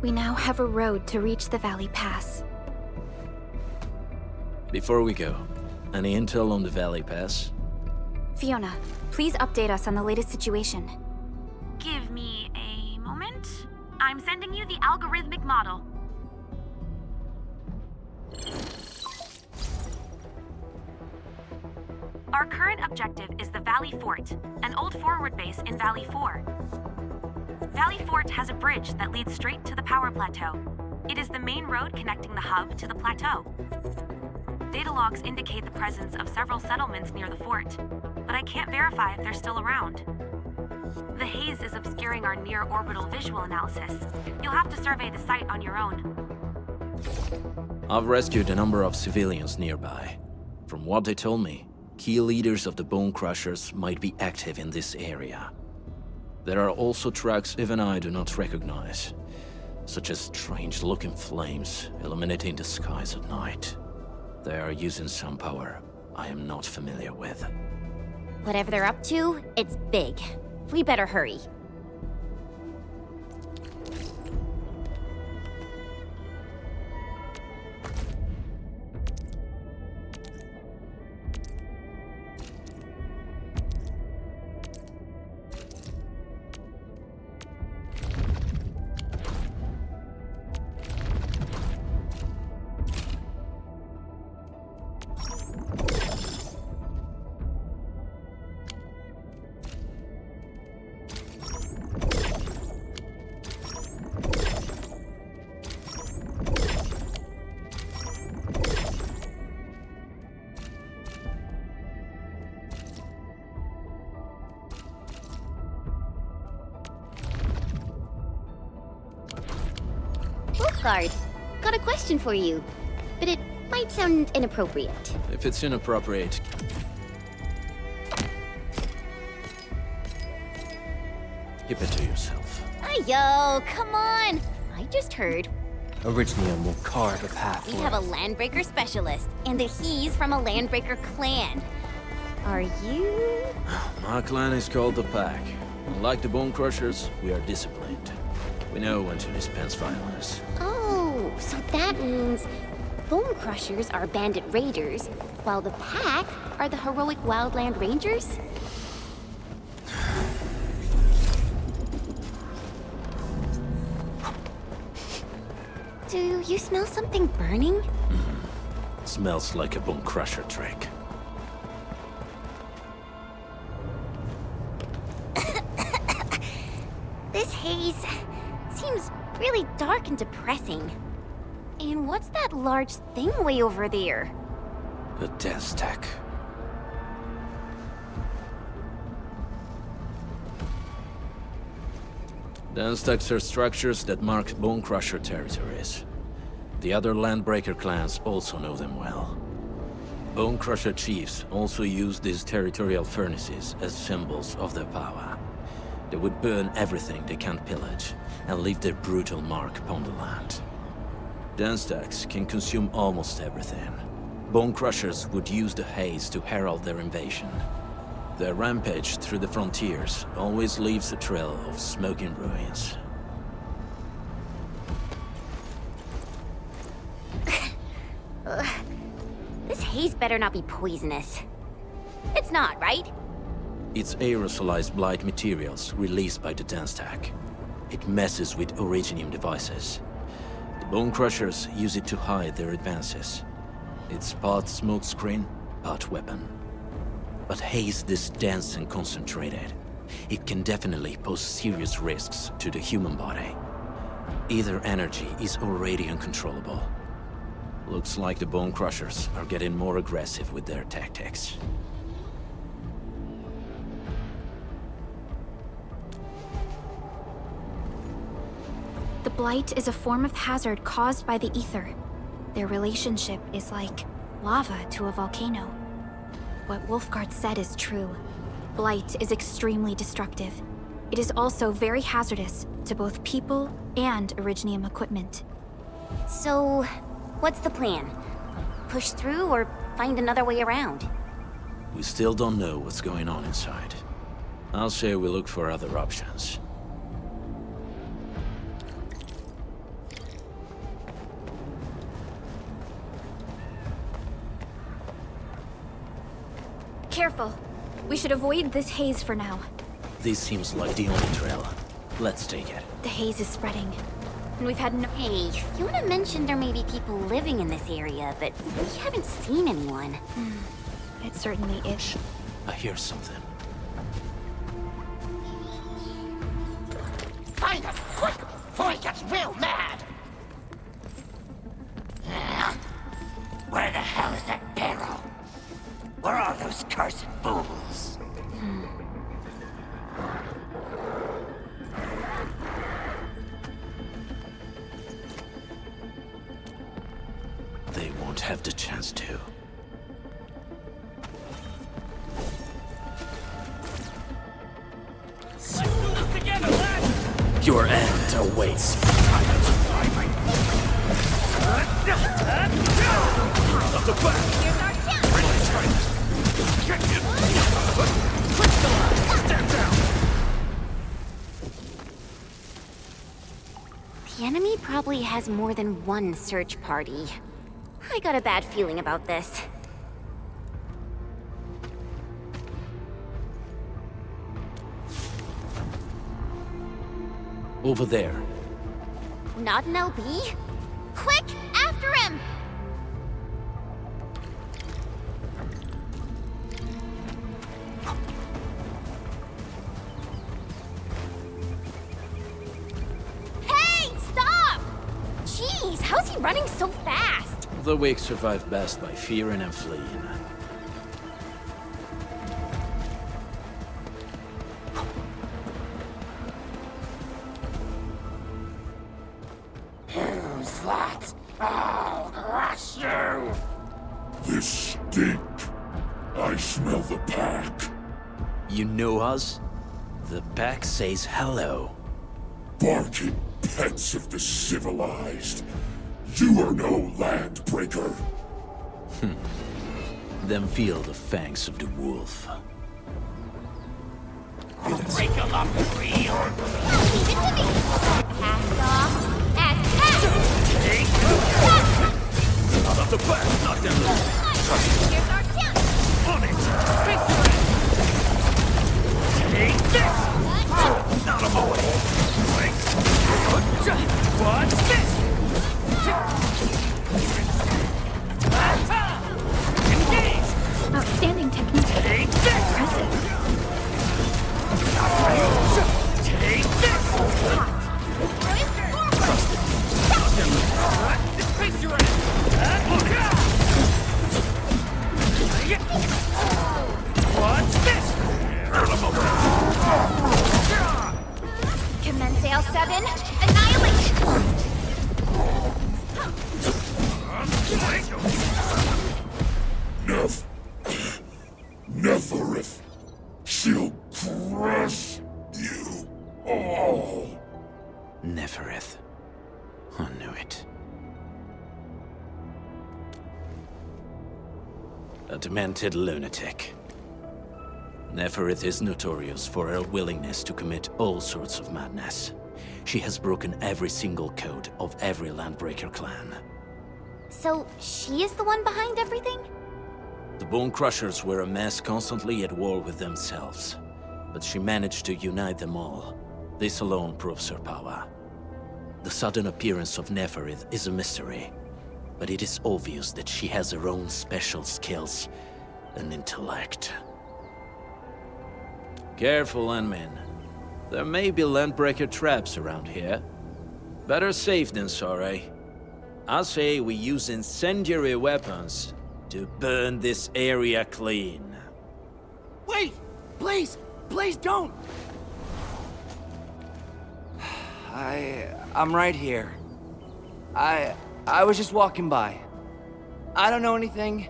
We now have a road to reach the Valley Pass. Before we go, any intel on the Valley Pass? Fiona, please update us on the latest situation. Give me a moment. I'm sending you the algorithmic model. Our current objective is the Valley Fort, an old forward base in Valley 4. Valley Fort has a bridge that leads straight to the power plateau. It is the main road connecting the hub to the plateau. Data logs indicate the presence of several settlements near the fort, but I can't verify if they're still around. The haze is obscuring our near-orbital visual analysis. You'll have to survey the site on your own. I've rescued a number of civilians nearby. From what they told me, key leaders of the Bone Crushers might be active in this area. There are also tracks even I do not recognize, such as strange-looking flames illuminating the skies at night. They are using some power I am not familiar with. Whatever they're up to, it's big. We better hurry. Wolfguard, got a question for you. But it Might sound inappropriate. If it's inappropriate, keep it to yourself. Ayo, come on! I just heard Originium will carve a path we for have a us. landbreaker specialist, and that he's from a landbreaker clan. Are you? My clan is called the Pack. Unlike the Bone Crushers, we are disciplined. We know when to dispense violence. Oh, so that means Bone Crushers are bandit raiders, while the Pack are the heroic wildland rangers? Do you smell something burning? Smells like a Bone Crusher trick. This haze seems really dark and depressing. And what's that large thing way over there? A dense tech. Dense techs are structures that mark Bone Crusher territories. The other Landbreaker clans also know them well. Bone Crusher chiefs also use these territorial furnaces as symbols of their power. They would burn everything they can't pillage, and leave their brutal mark upon the land. Dense techs can consume almost everything. Bone Crushers would use the haze to herald their invasion. Their rampage through the frontiers always leaves a trail of smoking ruins. This haze better not be poisonous. It's not, right? It's aerosolized blight materials released by the dense tech. It messes with Originium devices. The Bone Crushers use it to hide their advances. It's part smokescreen, part weapon. But haze this dense and concentrated. It can definitely pose serious risks to the human body. Either energy is already uncontrollable. Looks like the Bone Crushers are getting more aggressive with their tactics. The blight is a form of hazard caused by the ether. Their relationship is like lava to a volcano. What Wolfguard said is true. Blight is extremely destructive. It is also very hazardous to both people and Originium equipment. So, what's the plan? Push through or find another way around? We still don't know what's going on inside. I'll say we look for other options. Careful. We should avoid this haze for now. This seems like the only trail. Let's take it. The haze is spreading. And we've had no— Hey, Fiona mentioned there may be people living in this area, but we haven't seen anyone. It certainly is. I hear something. Find him, quick, before he gets real mad! Where the hell is that barrel? Where are those cursed fools? They won't have the chance to. Your end awaits. Up the back. The enemy probably has more than one search party. I got a bad feeling about this. Over there. Not an LB? Quick, after him! Hey, stop! Jeez, how's he running so fast? The weak survive best by fearing and fleeing. Who's flat. I'll crush you! This stink. I smell the pack. You know us? The pack says hello. Barking pets of the civilized. You are no landbreaker. Then feel the fangs of the wolf. Break them up real. Leave it to me! Pass off as pass! Out of the back, knock them loose. Here's our chance! On it! Take this! Out of my way! What's this? Engage! Outstanding technique. Take this! Impressive. Take this! Face your What's this? Commence L7, annihilation! Neferith. She'll crush you all. Neferith. I knew it. A demented lunatic. Neferith is notorious for her willingness to commit all sorts of madness. She has broken every single code of every Landbreaker clan. So, she is the one behind everything? The Bone Crushers were a mess constantly at war with themselves, but she managed to unite them all. This alone proves her power. The sudden appearance of Neferith is a mystery, but it is obvious that she has her own special skills and intellect. Careful, Endmin. There may be Landbreaker traps around here. Better safe than sorry. I say we use incendiary weapons to burn this area clean. Wait! Please! Please don't! I'm right here. I was just walking by. I don't know anything,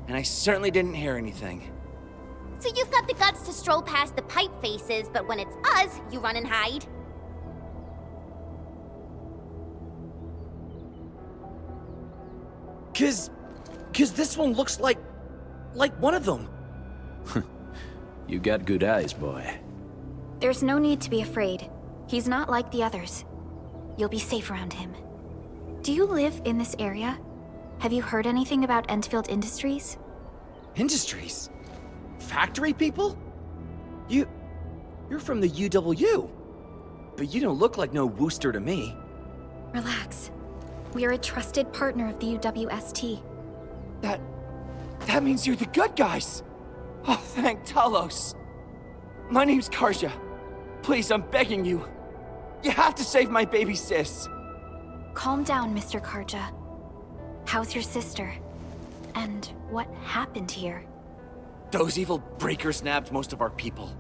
and I certainly didn't hear anything. So you've got the guts to stroll past the pipe faces, but when it's us, you run and hide? Cause this one looks like one of them. You got good eyes, boy. There's no need to be afraid. He's not like the others. You'll be safe around him. Do you live in this area? Have you heard anything about Endfield Industries? Industries? Factory people? You're from the UW. But you don't look like no Wooster to me. Relax. We are a trusted partner of the UWST. That means you're the good guys. Oh, thank Talos. My name's Karja. Please, I'm begging you. You have to save my baby sis. Calm down, Mr. Karja. How's your sister? And what happened here? Those evil breakers nabbed most of our people.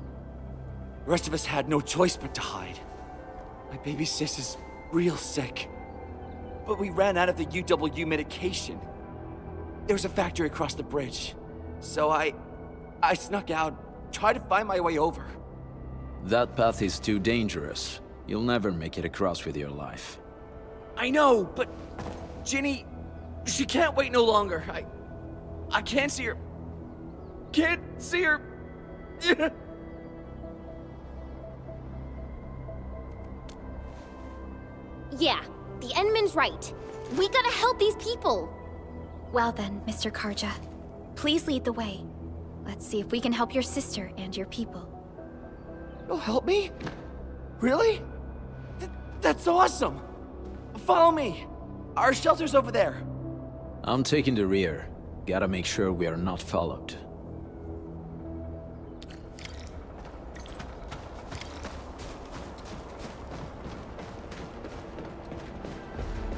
The rest of us had no choice but to hide. My baby sis is real sick. But we ran out of the UW medication. There was a factory across the bridge. So I snuck out, tried to find my way over. That path is too dangerous. You'll never make it across with your life. I know, but Ginny, she can't wait no longer. I can't see her. Can't see her. Yeah, the Endman's right. We gotta help these people. Well then, Mr. Karja. Please lead the way. Let's see if we can help your sister and your people. You'll help me? Really? That's awesome! Follow me! Our shelter's over there. I'm taking the rear. Gotta make sure we are not followed.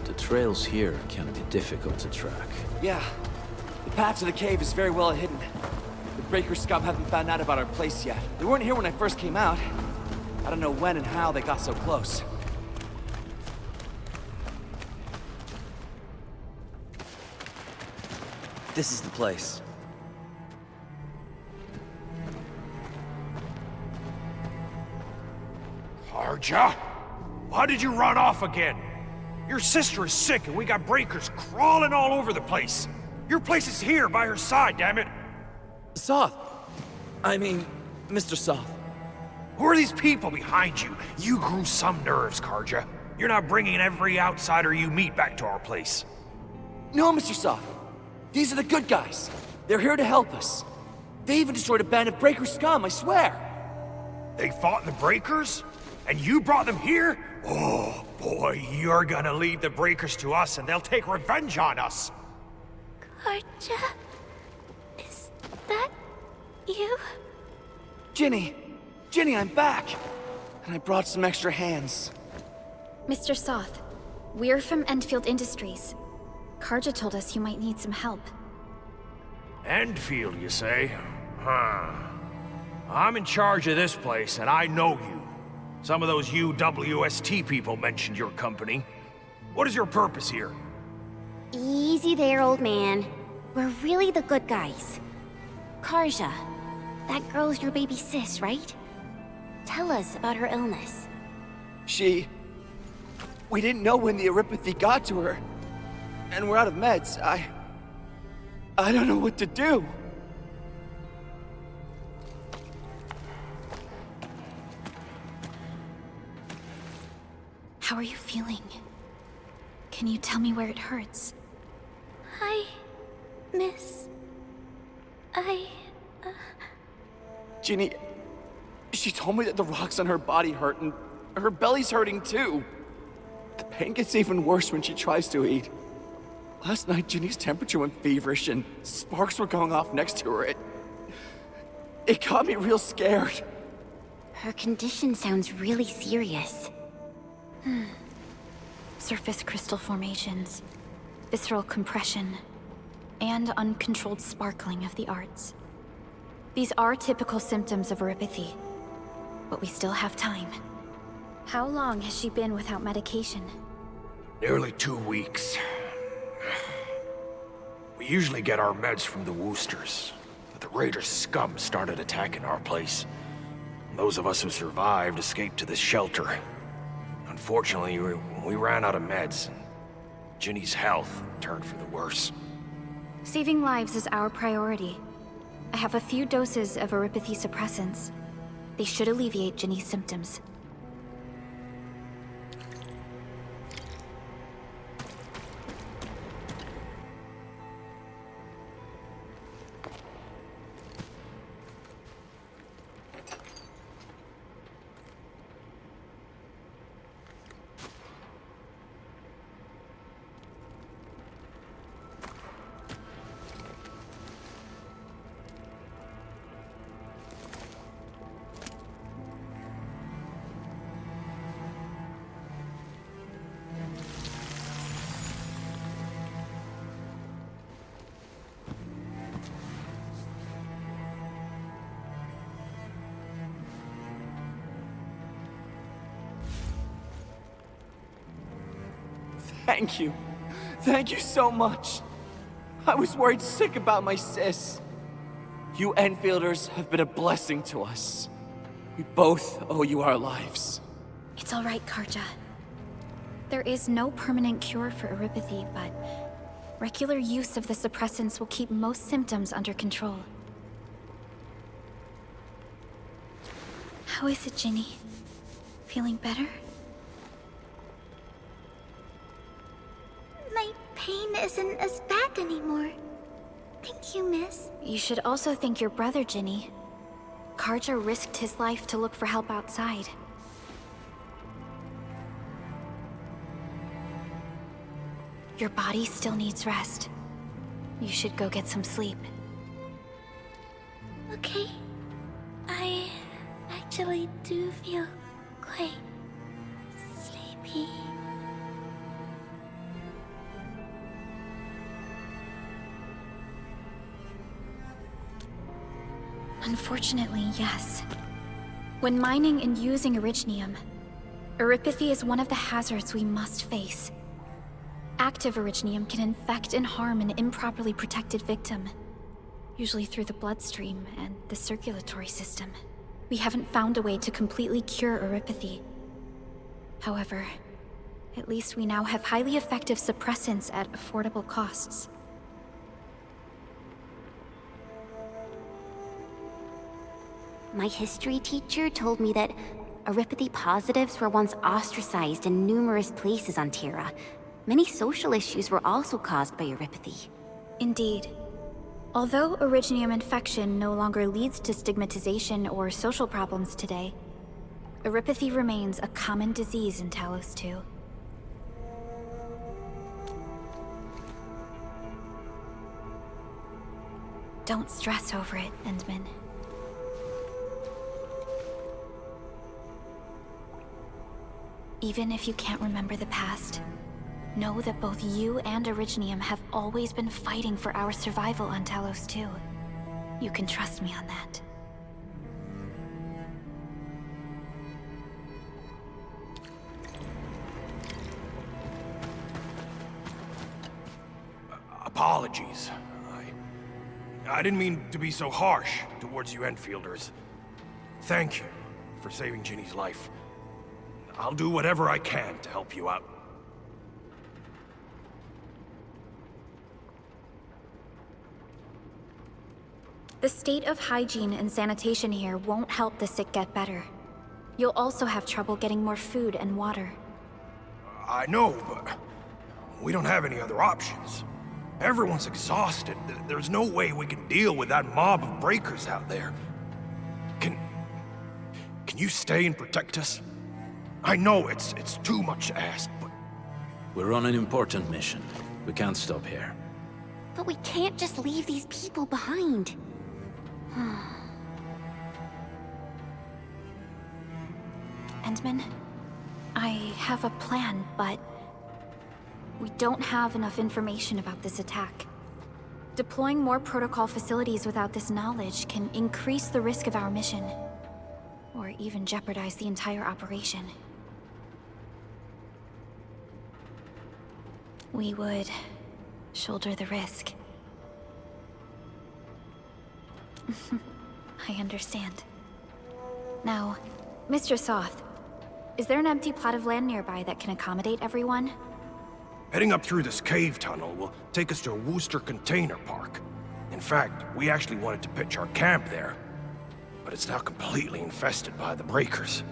The trails here can be difficult to track. Yeah. The path to the cave is very well hidden. The Breaker scum haven't found out about our place yet. They weren't here when I first came out. I don't know when and how they got so close. This is the place. Arja? Why did you run off again? Your sister is sick and we got breakers crawling all over the place. Your place is here by her side, damn it. Soth. I mean, Mr. Soth. Who are these people behind you? You grew some nerves, Karja. You're not bringing every outsider you meet back to our place. No, Mr. Soth. These are the good guys. They're here to help us. They even destroyed a band of breaker scum, I swear. They fought the breakers? And you brought them here? Oh, boy, you're gonna lead the breakers to us and they'll take revenge on us. Karja? Is that you? Ginny! Ginny, I'm back! And I brought some extra hands. Mr. Soth, we're from Endfield Industries. Karja told us you might need some help. Endfield, you say? Huh. I'm in charge of this place, and I know you. Some of those UWST people mentioned your company. What is your purpose here? Easy there, old man. We're really the good guys. Karja, that girl's your baby sis, right? Tell us about her illness. We didn't know when the Eurypathy got to her. And we're out of meds. I don't know what to do. How are you feeling? Can you tell me where it hurts? Hi, miss. Ginny, she told me that the rocks on her body hurt and her belly's hurting too. The pain gets even worse when she tries to eat. Last night, Ginny's temperature went feverish and sparks were going off next to her. It got me real scared. Her condition sounds really serious. Surface crystal formations, visceral compression, and uncontrolled sparkling of the arts. These are typical symptoms of eurypathy, but we still have time. How long has she been without medication? Nearly 2 weeks. We usually get our meds from the Woosters, but the Raiders' scum started attacking our place. Those of us who survived escaped to this shelter. Unfortunately, we ran out of meds, and Ginny's health turned for the worse. Saving lives is our priority. I have a few doses of eurypathy suppressants. They should alleviate Ginny's symptoms. Thank you. Thank you so much. I was worried sick about my sis. You Enfielders have been a blessing to us. We both owe you our lives. It's all right, Karja. There is no permanent cure for eurypathy, but regular use of the suppressants will keep most symptoms under control. How is it, Ginny? Feeling better? My pain isn't as bad anymore. Thank you, miss. You should also thank your brother, Ginny. Karja risked his life to look for help outside. Your body still needs rest. You should go get some sleep. Okay. I actually do feel quite sleepy. Unfortunately, yes. When mining and using Originium, eurypathy is one of the hazards we must face. active Originium can infect and harm an improperly protected victim, usually through the bloodstream and the circulatory system. We haven't found a way to completely cure Oripathy. However, at least we now have highly effective suppressants at affordable costs. My history teacher told me that Oripathy positives were once ostracized in numerous places on Terra. Many social issues were also caused by Oripathy. Indeed. Although Originium infection no longer leads to stigmatization or social problems today, Oripathy remains a common disease in Talos 2. Don't stress over it, Endman. Even if you can't remember the past, know that both you and Originium have always been fighting for our survival on Talos 2. You can trust me on that. Apologies. I didn't mean to be so harsh towards you Enfielders. Thank you for saving Ginny's life. I'll do whatever I can to help you out. The state of hygiene and sanitation here won't help the sick get better. You'll also have trouble getting more food and water. I know, but we don't have any other options. Everyone's exhausted. There's no way we can deal with that mob of breakers out there. Can you stay and protect us? I know it's too much to ask, but... We're on an important mission. We can't stop here. But we can't just leave these people behind. Endman, I have a plan, but we don't have enough information about this attack. Deploying more protocol facilities without this knowledge can increase the risk of our mission, or even jeopardize the entire operation. We would shoulder the risk. I understand. Now, Mr. Soth, is there an empty plot of land nearby that can accommodate everyone? Heading up through this cave tunnel will take us to a Wooster container park. In fact, we actually wanted to pitch our camp there. But it's now completely infested by the breakers.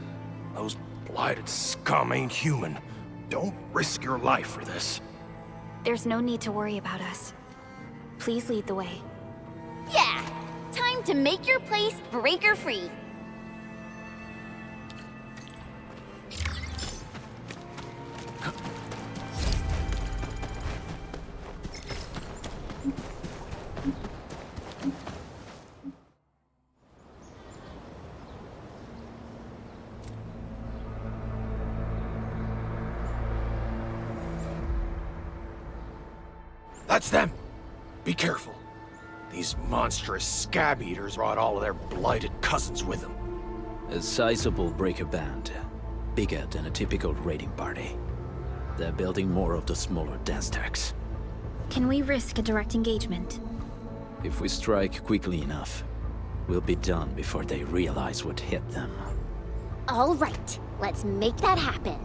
Those blighted scum ain't human. Don't risk your life for this. There's no need to worry about us. Please lead the way. Yeah! Time to make your place breaker-free. That's them! Be careful. These monstrous scab eaters brought all of their blighted cousins with them. A sizable breaker band. Bigger than a typical raiding party. They're building more of the smaller dance tanks. Can we risk a direct engagement? If we strike quickly enough, we'll be done before they realize what hit them. All right, let's make that happen.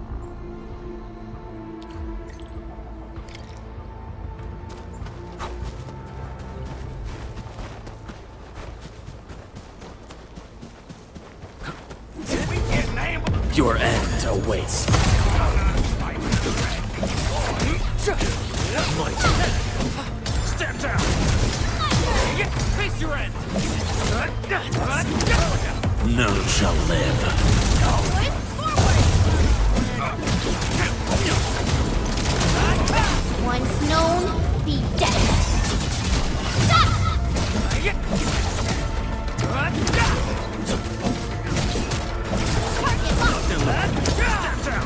Your end awaits. Step down! Face your end! None shall live. Once known, be dead.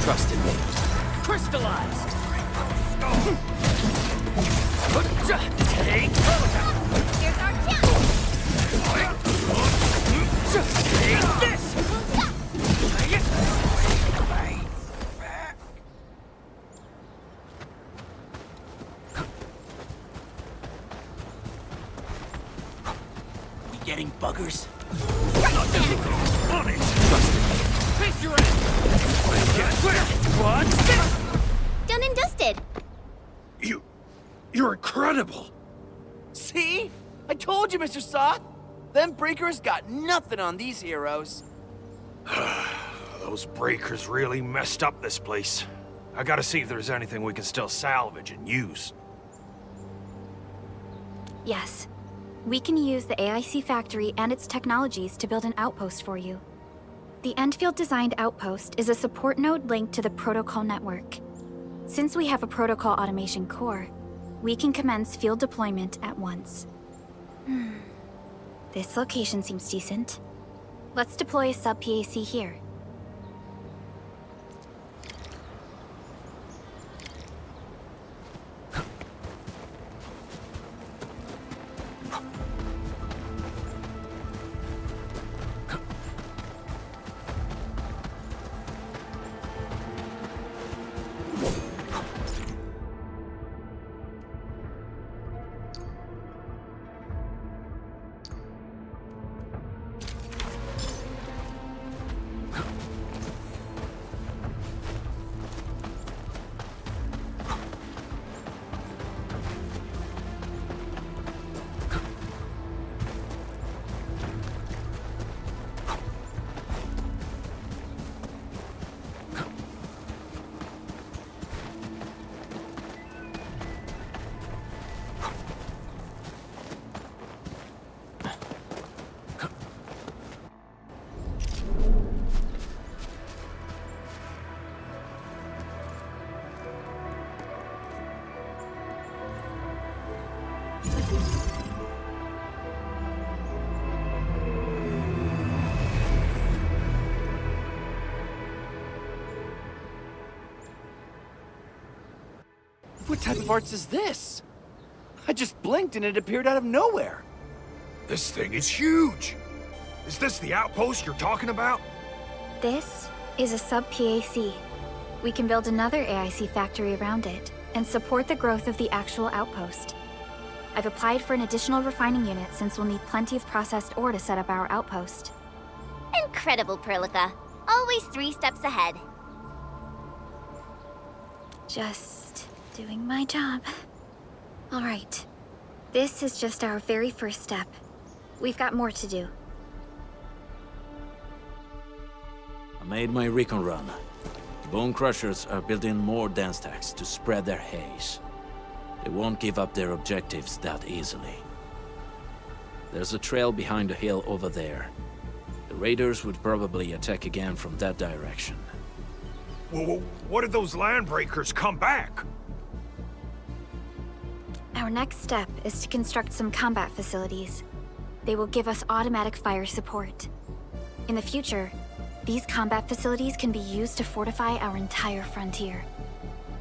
Trust in me. Crystallize! Here's our chance! Take this! forgetting buggers? On it! Face your ass! Get clear! What? Done and dusted. You're incredible! See? I told you, Mr. Soth! Them breakers got nothing on these heroes. Those breakers really messed up this place. I gotta see if there's anything we can still salvage and use. Yes. We can use the AIC factory and its technologies to build an outpost for you. The Endfield-designed outpost is a support node linked to the protocol network. Since we have a protocol automation core, we can commence field deployment at once. This location seems decent. Let's deploy a sub-PAC here. What type of arts is this? I just blinked and it appeared out of nowhere. This thing is huge! Is this the outpost you're talking about? This is a sub-PAC. We can build another AIC factory around it and support the growth of the actual outpost. I've applied for an additional refining unit since we'll need plenty of processed ore to set up our outpost. Incredible, Perlica. Always 3 steps ahead. Just doing my job. All right. This is just our very first step. We've got more to do. I made my recon run. Bone Crushers are building more dance stacks to spread their haze. They won't give up their objectives that easily. There's a trail behind the hill over there. The raiders would probably attack again from that direction. Well, what if those landbreakers come back? Our next step is to construct some combat facilities. They will give us automatic fire support. In the future, these combat facilities can be used to fortify our entire frontier.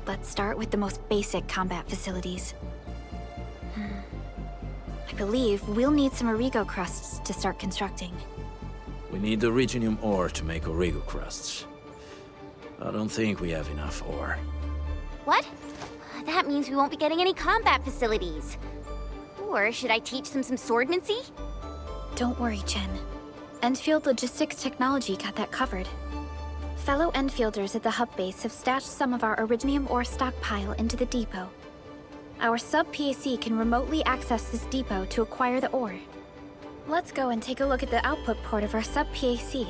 Let's start with the most basic combat facilities. I believe we'll need some Origo crusts to start constructing. We need the Reginium ore to make Origo crusts. I don't think we have enough ore. What? That means we won't be getting any combat facilities. Or should I teach them some swordmancy? Don't worry, Chen. Endfield Logistics Technology got that covered. Fellow Endfielders at the hub base have stashed some of our Originium ore stockpile into the depot. Our sub-PAC can remotely access this depot to acquire the ore. Let's go and take a look at the output port of our sub-PAC.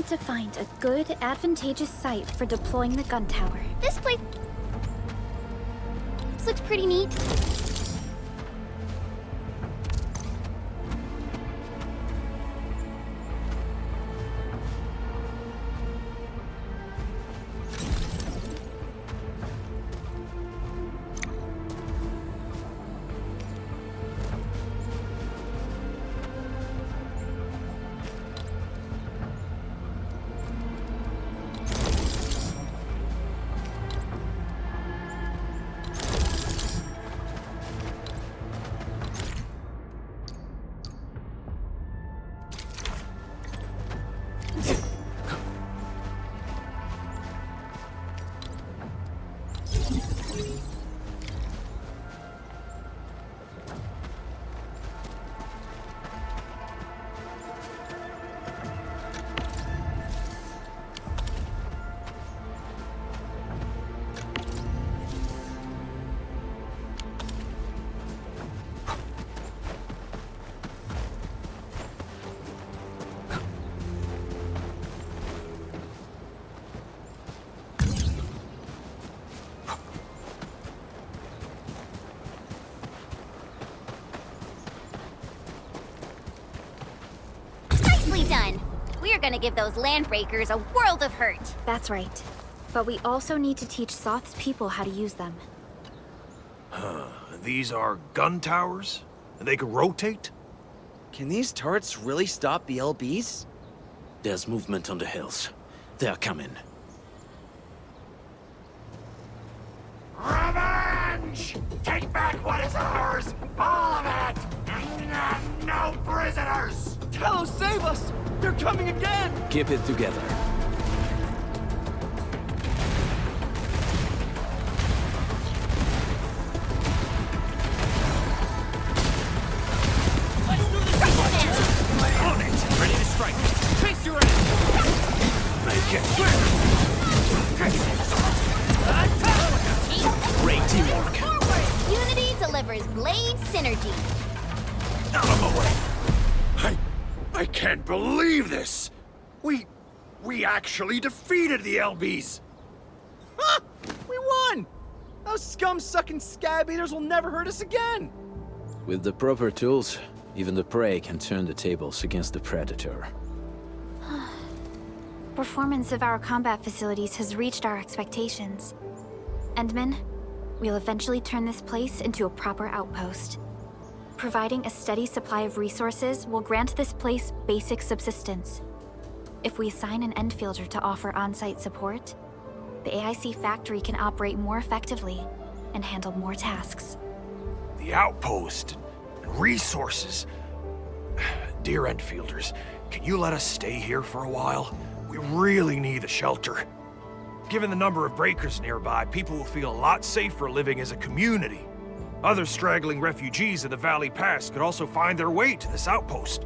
to find a good, advantageous site for deploying the gun tower. This place looks pretty neat. Done. We're gonna give those landbreakers a world of hurt. That's right. But we also need to teach Soth's people how to use them. These are gun towers? And they can rotate? Can these turrets really stop the LBs? There's movement on the hills. They're coming. Revenge! Take back what is ours! All of it! No prisoners! Talos, save us! They're coming again! Keep it together. Let's do this! On it! Ready to strike! Chase your ass! Make it. Great teamwork. Forward! Unity delivers blade synergy. Out of the way! I can't believe this! We actually defeated the LBs! Ha! We won! Those scum-sucking scab eaters will never hurt us again! With the proper tools, even the prey can turn the tables against the predator. Performance of our combat facilities has reached our expectations. Endman, we'll eventually turn this place into a proper outpost. Providing a steady supply of resources will grant this place basic subsistence. If we assign an Endfielder to offer on-site support, the AIC factory can operate more effectively and handle more tasks. The outpost and resources. Dear Endfielders, can you let us stay here for a while? We really need a shelter. Given the number of breakers nearby, people will feel a lot safer living as a community. Other straggling refugees in the Valley Pass could also find their way to this outpost.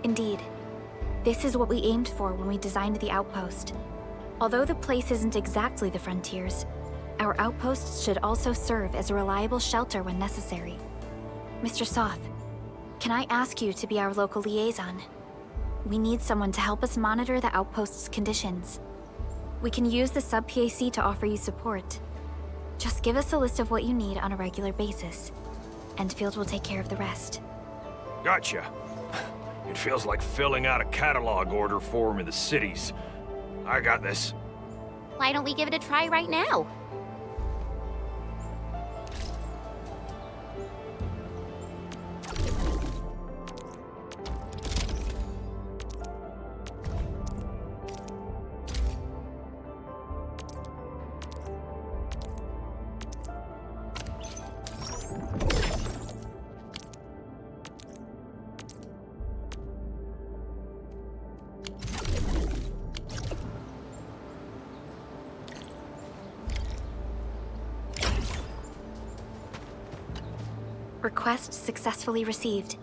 Indeed. This is what we aimed for when we designed the outpost. Although the place isn't exactly the frontiers, our outposts should also serve as a reliable shelter when necessary. Mr. Soth, can I ask you to be our local liaison? We need someone to help us monitor the outpost's conditions. We can use the sub-PAC to offer you support. Just give us a list of what you need on a regular basis. Endfield will take care of the rest. Gotcha. It feels like filling out a catalog order form in the cities. I got this. Why don't we give it a try right now? Request successfully received.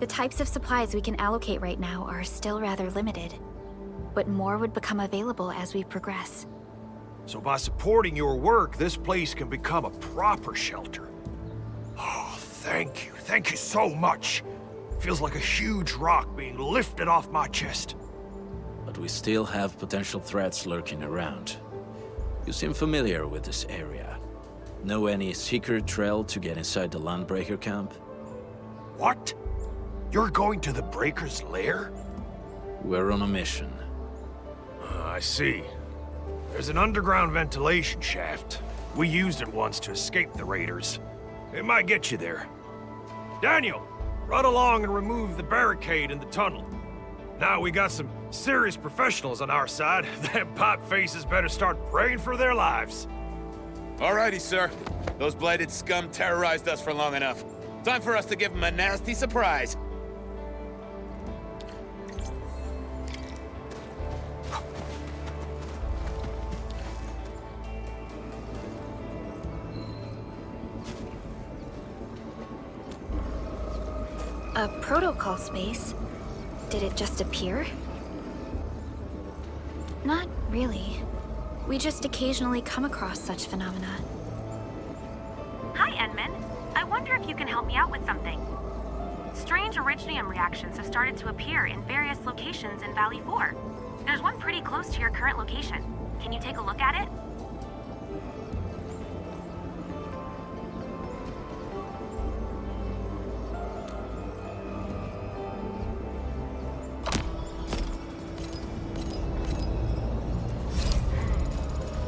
The types of supplies we can allocate right now are still rather limited, but more would become available as we progress. So by supporting your work, this place can become a proper shelter. Oh, thank you so much. Feels like a huge rock being lifted off my chest. But we still have potential threats lurking around. You seem familiar with this area. Know any secret trail to get inside the Landbreaker camp? What? You're going to the Breaker's lair? We're on a mission. I see. There's an underground ventilation shaft. We used it once to escape the raiders. It might get you there. Daniel, run along and remove the barricade in the tunnel. Now we got some serious professionals on our side. Them pot faces better start praying for their lives. Alrighty, sir. Those blighted scum terrorized us for long enough. Time for us to give them a nasty surprise. A protocol space? Did it just appear? Not really. We just occasionally come across such phenomena. Hi, Endman. I wonder if you can help me out with something. Strange originium reactions have started to appear in various locations in Valley 4. There's one pretty close to your current location. Can you take a look at it?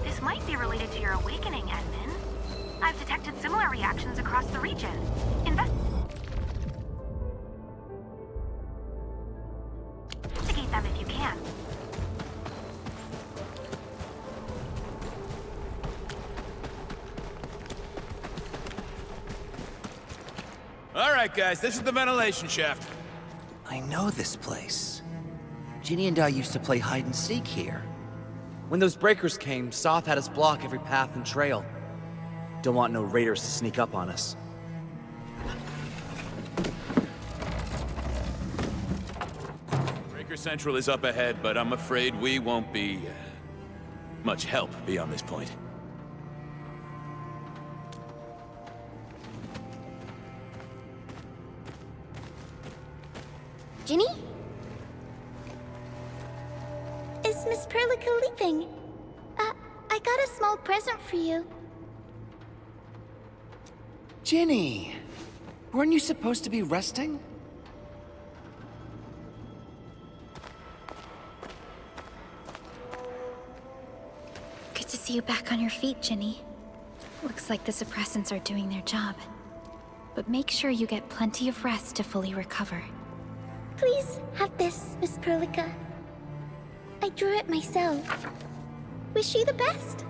This might be related to your awakening, Endman. I've detected similar reactions across the region. Investigate them if you can. Alright, guys, this is the ventilation shaft. I know this place. Ginny and I used to play hide and seek here. When those breakers came, Soth had us block every path and trail. Don't want no raiders to sneak up on us. Breaker Central is up ahead, but I'm afraid we won't be much help beyond this point. Ginny? Is Miss Perlica leaving? I got a small present for you. Ginny! Weren't you supposed to be resting? Good to see you back on your feet, Ginny. Looks like the suppressants are doing their job. But make sure you get plenty of rest to fully recover. Please have this, Miss Perlica. I drew it myself. Wish you the best.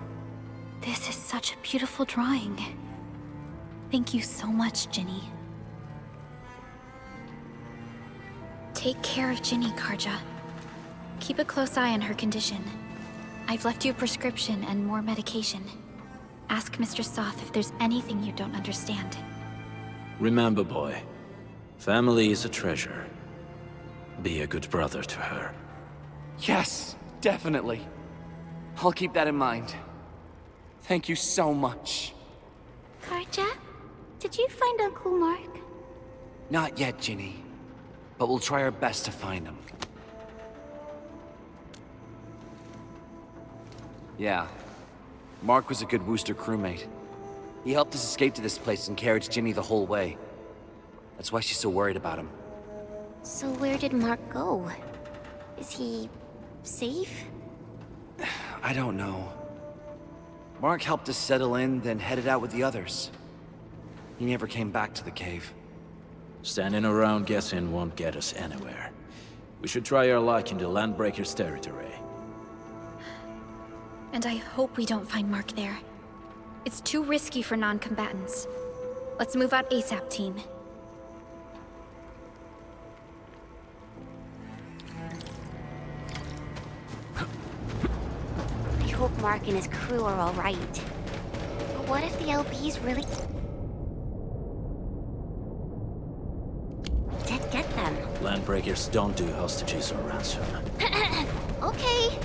This is such a beautiful drawing. Thank you so much, Ginny. Take care of Ginny, Karja. Keep a close eye on her condition. I've left you a prescription and more medication. Ask Mr. Soth if there's anything you don't understand. Remember, boy, family is a treasure. Be a good brother to her. Yes, definitely. I'll keep that in mind. Thank you so much. Karja, did you find Uncle Mark? Not yet, Ginny. But we'll try our best to find him. Yeah. Mark was a good Wooster crewmate. He helped us escape to this place and carried Ginny the whole way. That's why she's so worried about him. So where did Mark go? Is he safe? I don't know. Mark helped us settle in, then headed out with the others. He never came back to the cave. Standing around guessing won't get us anywhere. We should try our luck in the Landbreaker's territory. And I hope we don't find Mark there. It's too risky for non-combatants. Let's move out ASAP, team. I hope Mark and his crew are all right. But what if the LBs really did get them? Landbreakers don't do hostages or ransom. Okay.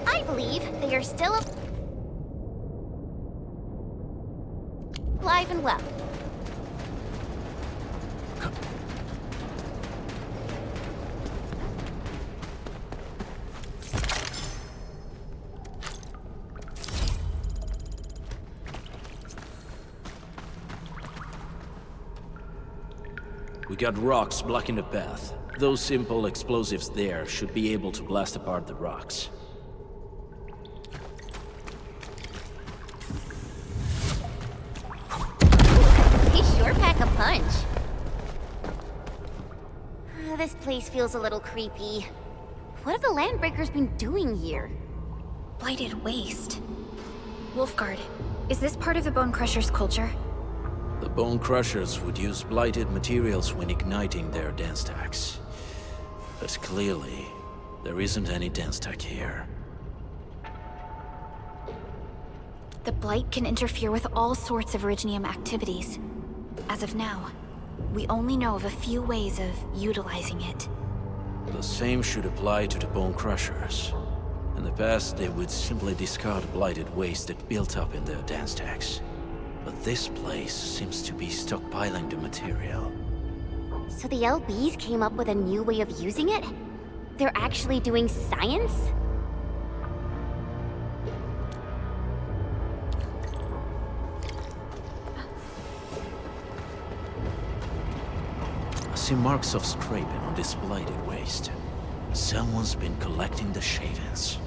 I believe they are still alive and well. We got rocks blocking the path. Those simple explosives there should be able to blast apart the rocks. He sure pack a punch. This place feels a little creepy. What have the Landbreakers been doing here? Blighted waste. Wolfguard, is this part of the Bone Crusher's culture? The Bone Crushers would use blighted materials when igniting their dance stacks. But clearly, there isn't any dance stack here. The Blight can interfere with all sorts of Originium activities. As of now, we only know of a few ways of utilizing it. The same should apply to the Bone Crushers. In the past, they would simply discard blighted waste that built up in their dance stacks. But this place seems to be stockpiling the material. So the LBs came up with a new way of using it? They're actually doing science? I see marks of scraping on this blighted waste. Someone's been collecting the shavings.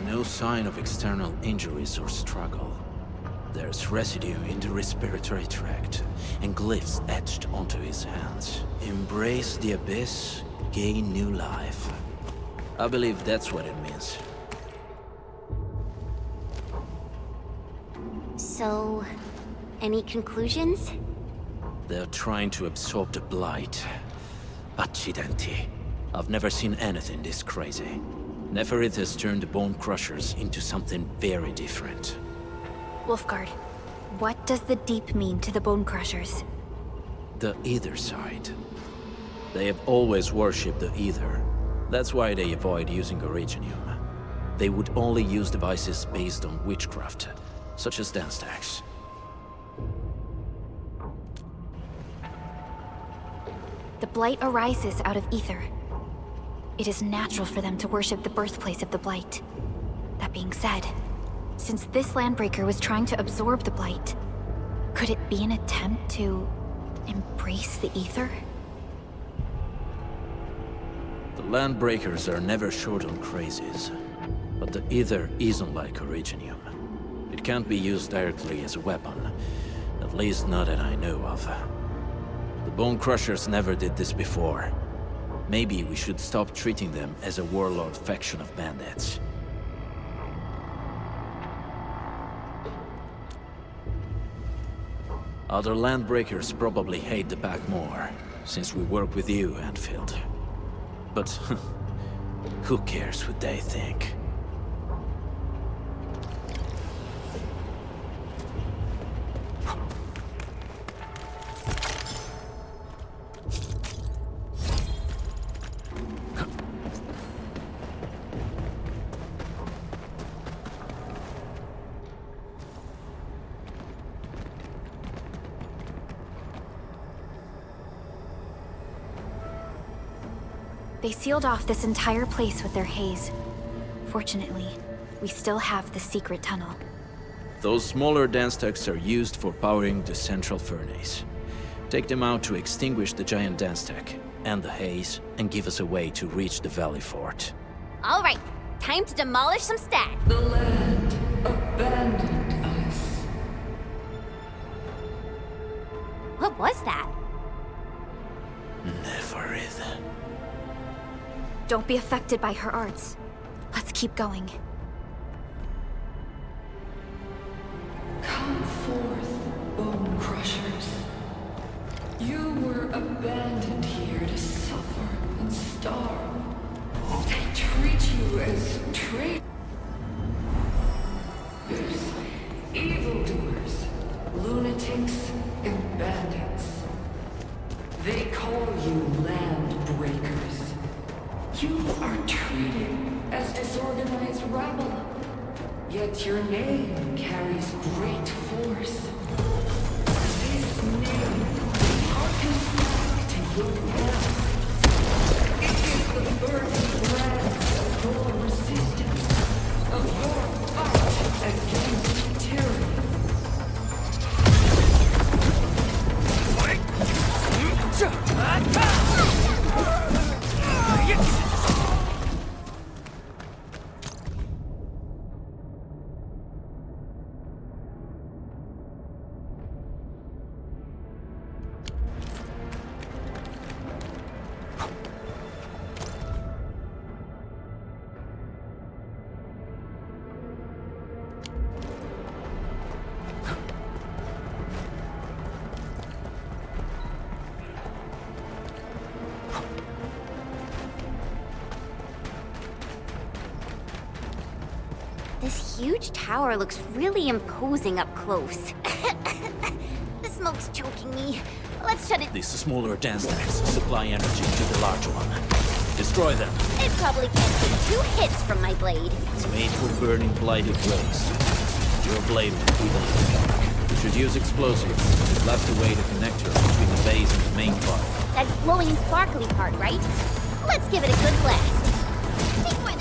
No sign of external injuries or struggle. There's residue in the respiratory tract, and glyphs etched onto his hands. Embrace the abyss, gain new life. I believe that's what it means. So, any conclusions? They're trying to absorb the blight. Accidenti. I've never seen anything this crazy. Neferith has turned the Bone Crushers into something very different. Wolfguard, what does the Deep mean to the Bone Crushers? The Ether side. They have always worshipped the Ether. That's why they avoid using Originium. They would only use devices based on witchcraft, such as dance stacks. The Blight arises out of Ether. It is natural for them to worship the birthplace of the Blight. That being said, since this Landbreaker was trying to absorb the Blight, could it be an attempt to embrace the Ether? The Landbreakers are never short on crazes, but the Ether isn't like Originium. It can't be used directly as a weapon, at least not that I know of. The Bone Crushers never did this before. Maybe we should stop treating them as a warlord faction of bandits. Other Landbreakers probably hate the pack more, since we work with you, Endfield. But who cares what they think? They sealed off this entire place with their haze. Fortunately, we still have the secret tunnel. Those smaller dance stacks are used for powering the central furnace. Take them out to extinguish the giant dance stack and the haze, and give us a way to reach the Valley Fort. All right, time to demolish some stacks. The land abandoned us. What was that? Neferith. Don't be affected by her arts. Let's keep going. Come forth, Bone Crushers. You were abandoned here to suffer and starve. They treat you as traitors, evildoers, lunatics, and bandits. They call you Landbreakers. You are treated as disorganized rabble, yet your name carries great force. This name harkens back to your past. It is the burning brand of your resistance, of your fight against tyranny. This huge tower looks really imposing up close. The smoke's choking me. Let's shut it. These smaller dance stacks supply energy to the large one. Destroy them. It probably can't take 2 hits from my blade. It's made for burning blighted waste. Your blade will be the You should use explosives to blast away the connector between the base and the main part. That glowing sparkly part, right? Let's give it a good blast. Think with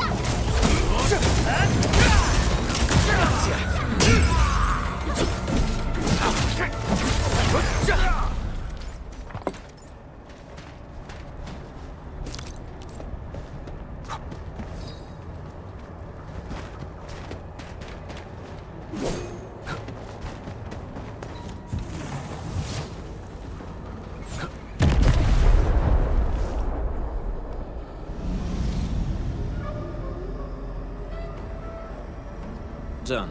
Done.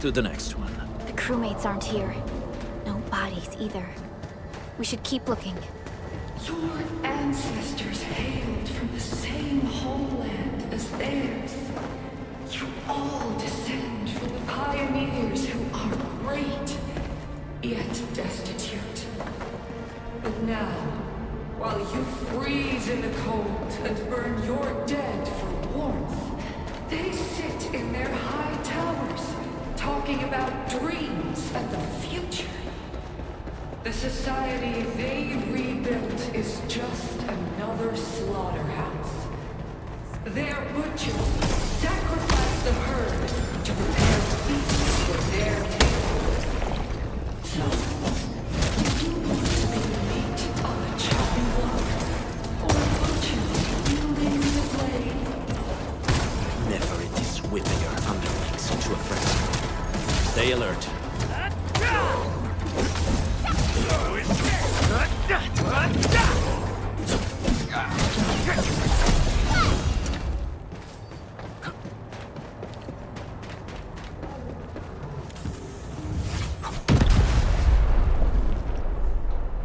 To the next one. The crewmates aren't here. No bodies either. We should keep looking. Your ancestors hailed from the same homeland as theirs. You all descend from the pioneers who are great, yet destitute. But now, while you freeze in the cold and burn your dead for warmth, they sit in their high towers, talking about dreams and the future. The society they rebuilt is just another slaughterhouse. Their butchers sacrifice the herd to prepare feasts for their table. So, do you want to be meat on the chopping block, or butchers wielding the blade? Never it is whipping your underlings into a frenzy. Stay alert.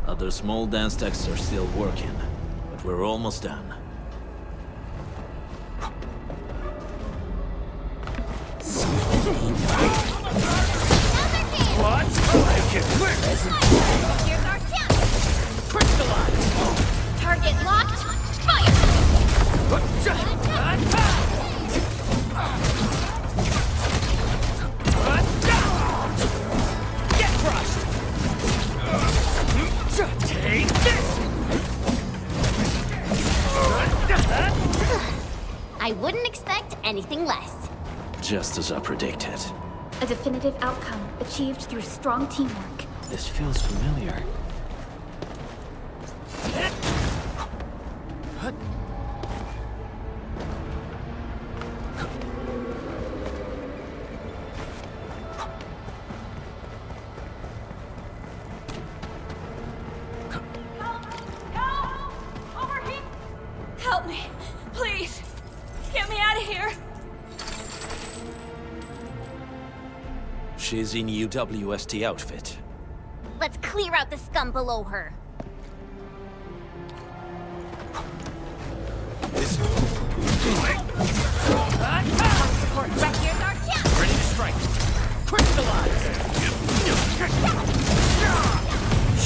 Other small dance stacks are still working, but we're almost done. What? Make it quick! Here's our chance! Crystallize! Target locked! Fire! Get crushed! Take this! I wouldn't expect anything less. Just as I predicted. A definitive outcome achieved through strong teamwork. This feels familiar. Help me, please. Get me out of here. She's in UWST outfit. Let's clear out the scum below her. Support. Right here's our chance! Ready to strike. Crystallize!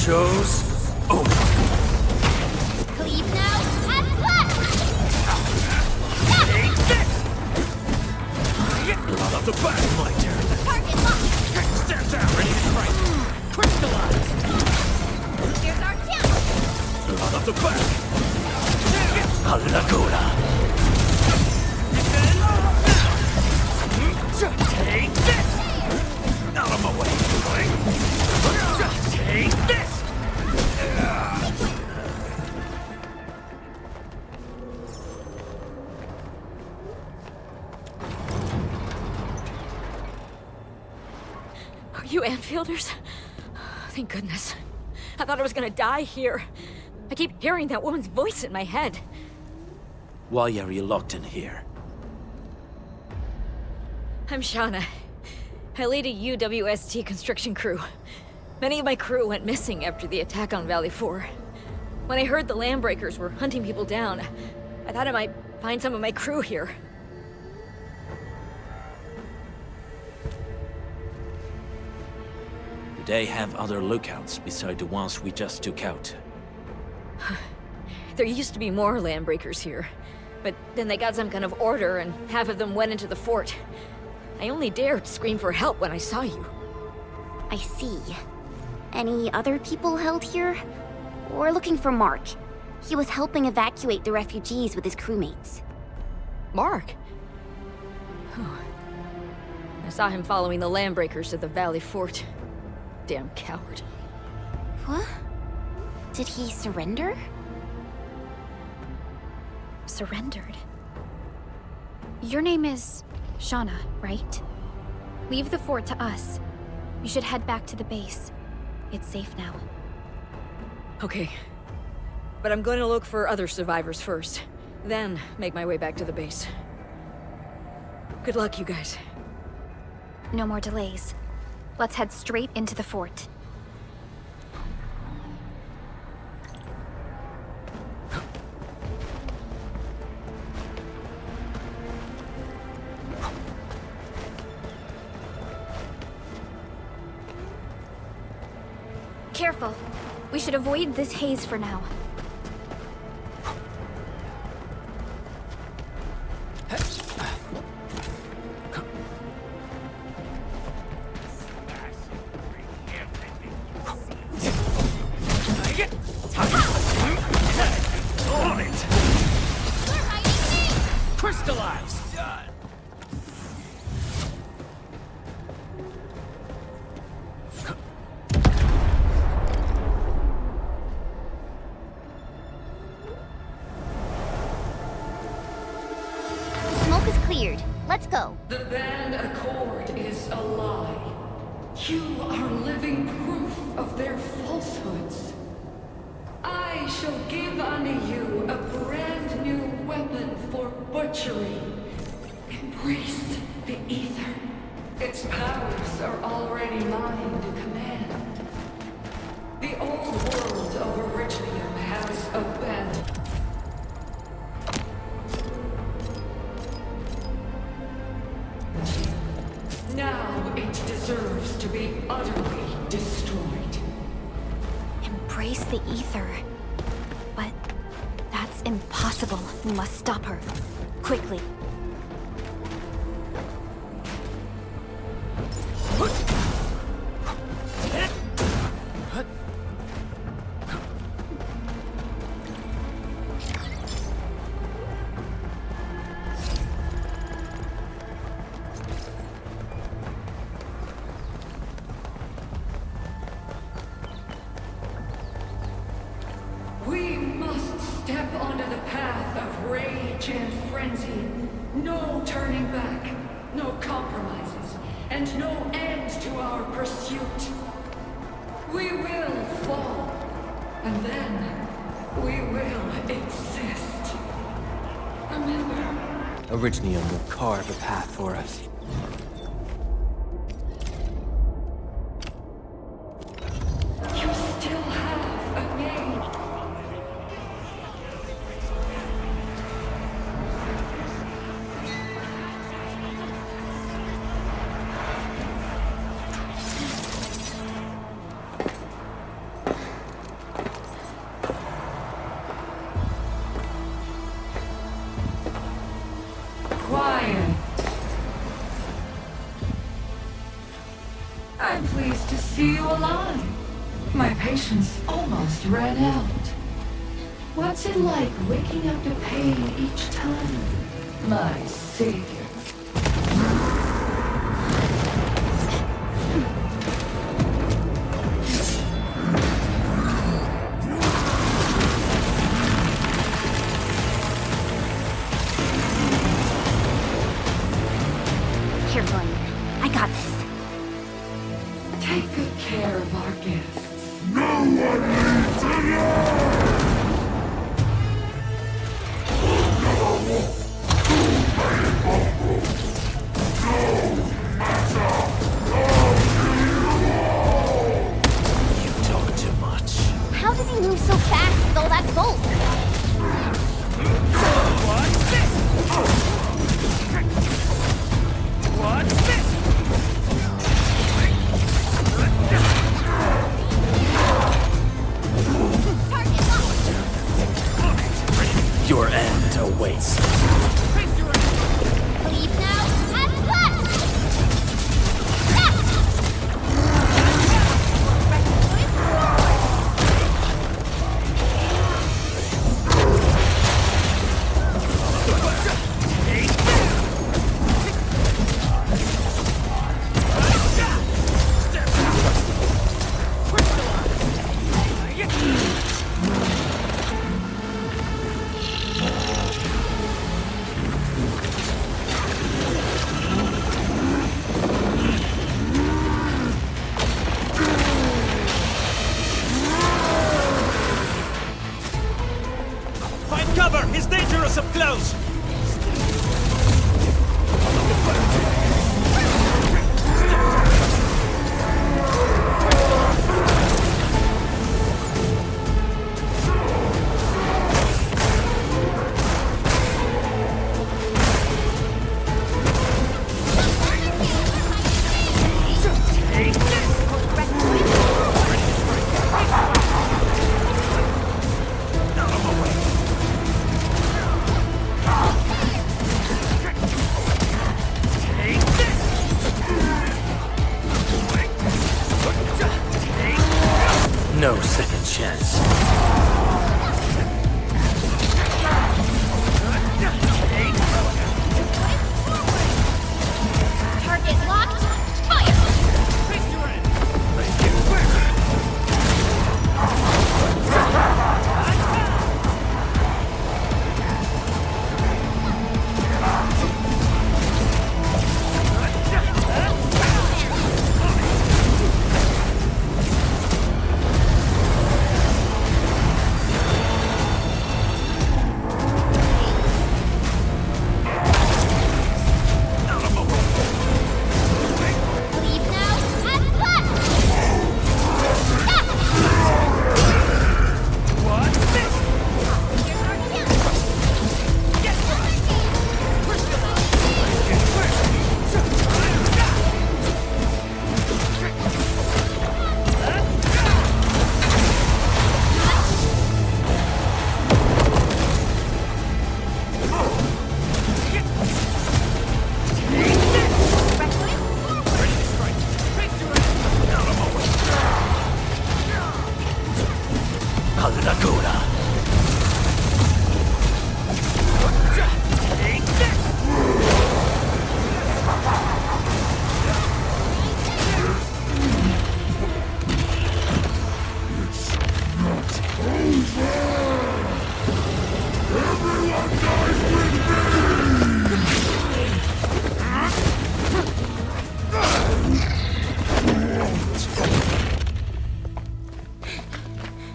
Show's over. Cleave now, and blast! Take this! Blood off the back, my turn. Target locked! Step down, ready to strike. Crystallize! Here's our chance! Blood off the back. A Laguna. Take this! Out of my way! Take this! Are you Enfielders? Thank goodness. I thought I was gonna die here. I keep hearing that woman's voice in my head. Why are you locked in here? I'm Shauna. I lead a UWST construction crew. Many of my crew went missing after the attack on Valley 4. When I heard the Landbreakers were hunting people down, I thought I might find some of my crew here. they have other lookouts beside the ones we just took out? There used to be more landbreakers here, but then they got some kind of order and half of them went into the fort. I only dared scream for help when I saw you. I see. Any other people held here? We're looking for Mark. He was helping evacuate the refugees with his crewmates. Mark? I saw him following the landbreakers to the Valley Fort. Damn coward. What? Did he surrender? Surrendered? Your name is Shauna, right? Leave the fort to us. You should head back to the base. It's safe now. Okay. But I'm going to look for other survivors first. Then make my way back to the base. Good luck, you guys. No more delays. Let's head straight into the fort. Careful. We should avoid this haze for now. On it! Crystallized! Smoke is cleared. Let's go. The band accord is a lie. You are living proof of their falsehoods. I shall give unto you a brand new weapon for butchery. Embrace the ether. Its powers are already mine to command. The old world of Arknights has abandoned. Now it deserves to be utterly destroyed. Embrace the ether. But that's impossible. We must stop her. Quickly. We must step onto the path of rage and frenzy. No turning back, no compromises, and no end to our pursuit. We will fall, and then we will exist. Remember, Arknights will carve a path for us. you still have a name. Quiet. I'm pleased to see you alive. My patience almost ran out. What's it like waking up to pain each time? My savior. Careful, I got this. Take good care of our guests. No one needs to know! You talk too much. How does he move so fast with all that bulk? What's this? What's this? No second chance. Target locked. Fire! Leave now and plus!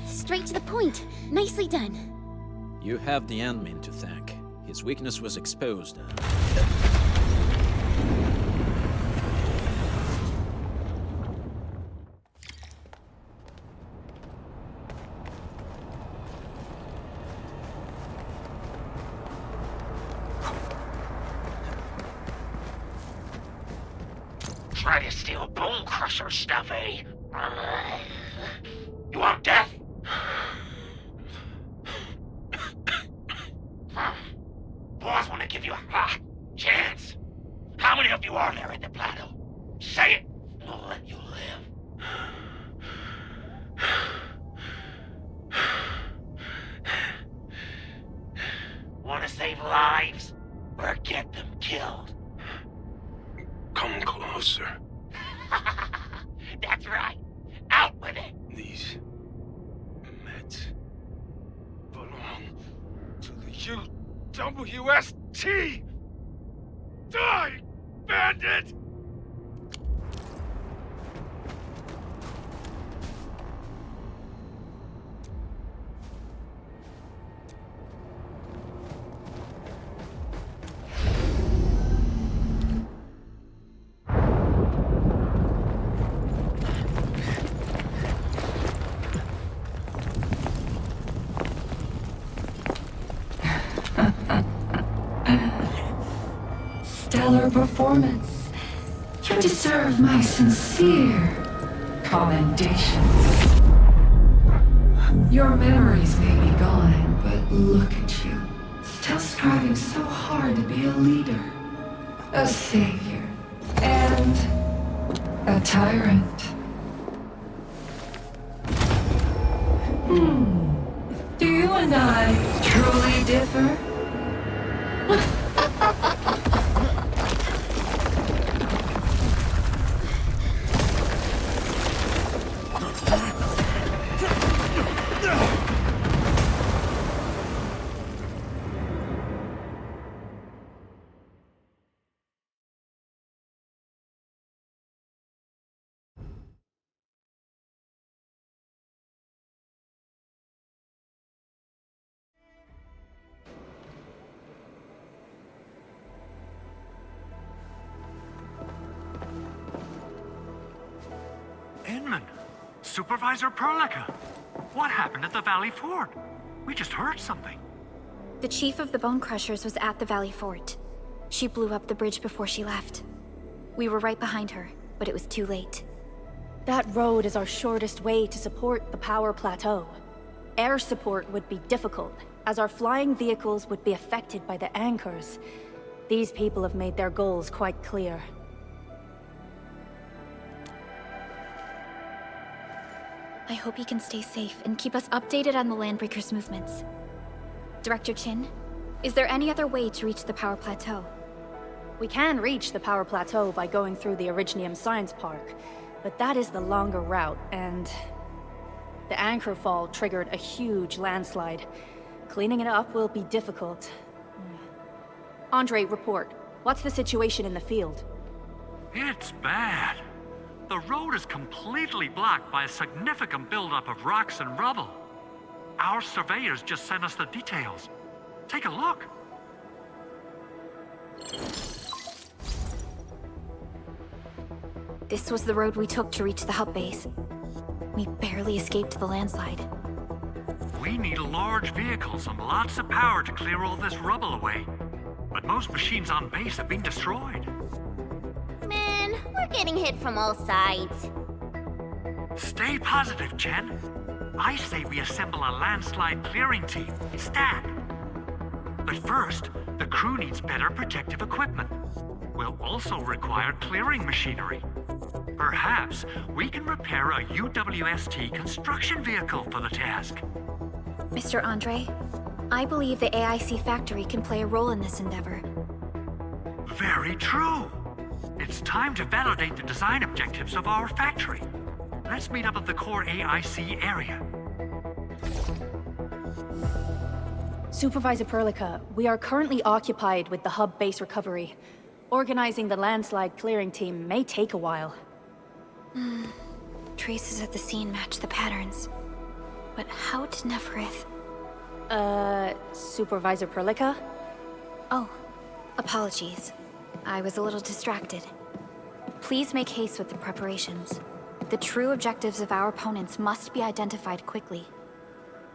Straight to the point. Nicely done. You have the Endman to thank. His weakness was exposed. Try to steal Bone Crusher stuff, eh? You want death? Boys want to give you a chance. How many of you are there in the plateau? Say it, and we'll let you live. Want to save lives? Or get them killed? Come closer. That's right. Out with it. These meds belong to the UWST! Die, bandit! Stellar performance. You deserve my sincere commendations. Your memories may be gone, but look at you. Still striving so hard to be a leader, a savior, and a tyrant. Do you and I truly differ? Inman! Supervisor Perlica! What happened at the Valley Fort? We just heard something. The chief of the Bone Crushers was at the Valley Fort. She blew up the bridge before she left. We were right behind her, but it was too late. That road is our shortest way to support the power plateau. Air support would be difficult, as our flying vehicles would be affected by the anchors. These people have made their goals quite clear. I hope he can stay safe and keep us updated on the Landbreakers' movements. Director Chin, is there any other way to reach the Power Plateau? We can reach the Power Plateau by going through the Originium Science Park, but that is the longer route, and the anchor fall triggered a huge landslide. Cleaning it up will be difficult. Andre, report. What's the situation in the field? It's bad. The road is completely blocked by a significant buildup of rocks and rubble. Our surveyors just sent us the details. Take a look. This was the road we took to reach the hub base. We barely escaped the landslide. We need large vehicles and lots of power to clear all this rubble away. But most machines on base have been destroyed. Man, we're getting hit from all sides. Stay positive, Chen. I say we assemble a landslide clearing team, stat. But first, the crew needs better protective equipment. We'll also require clearing machinery. Perhaps we can repair a UWST construction vehicle for the task. Mr. Andre, I believe the AIC factory can play a role in this endeavor. Very true. It's time to validate the design objectives of our factory. Let's meet up at the core AIC area. Supervisor Perlica, we are currently occupied with the hub base recovery. Organizing the landslide clearing team may take a while. Traces at the scene match the patterns. But how did Neferith... Supervisor Perlica? Oh, apologies. I was a little distracted. Please make haste with the preparations. The true objectives of our opponents must be identified quickly.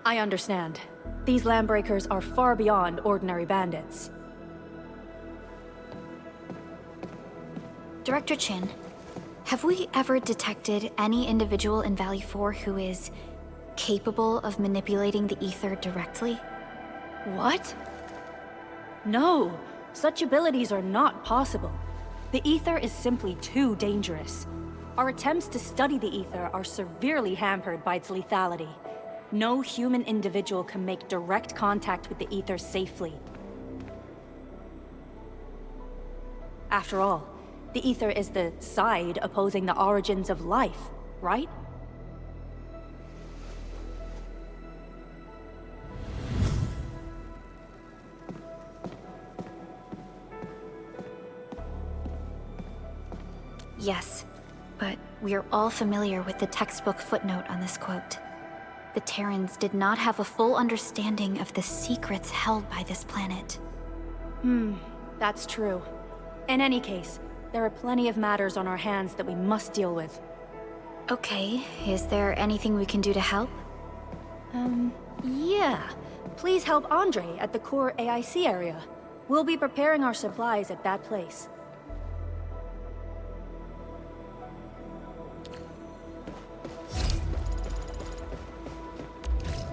I understand. These Landbreakers are far beyond ordinary bandits. Director Chin, have we ever detected any individual in Valley 4 who is capable of manipulating the ether directly? What? No, such abilities are not possible. The ether is simply too dangerous. Our attempts to study the ether are severely hampered by its lethality. No human individual can make direct contact with the ether safely. After all, the ether is the side opposing the origins of life, right? Yes, but we're all familiar with the textbook footnote on this quote. The Terrans did not have a full understanding of the secrets held by this planet. That's true. In any case, there are plenty of matters on our hands that we must deal with. Okay, is there anything we can do to help? Yeah. Please help Andre at the core AIC area. We'll be preparing our supplies at that place.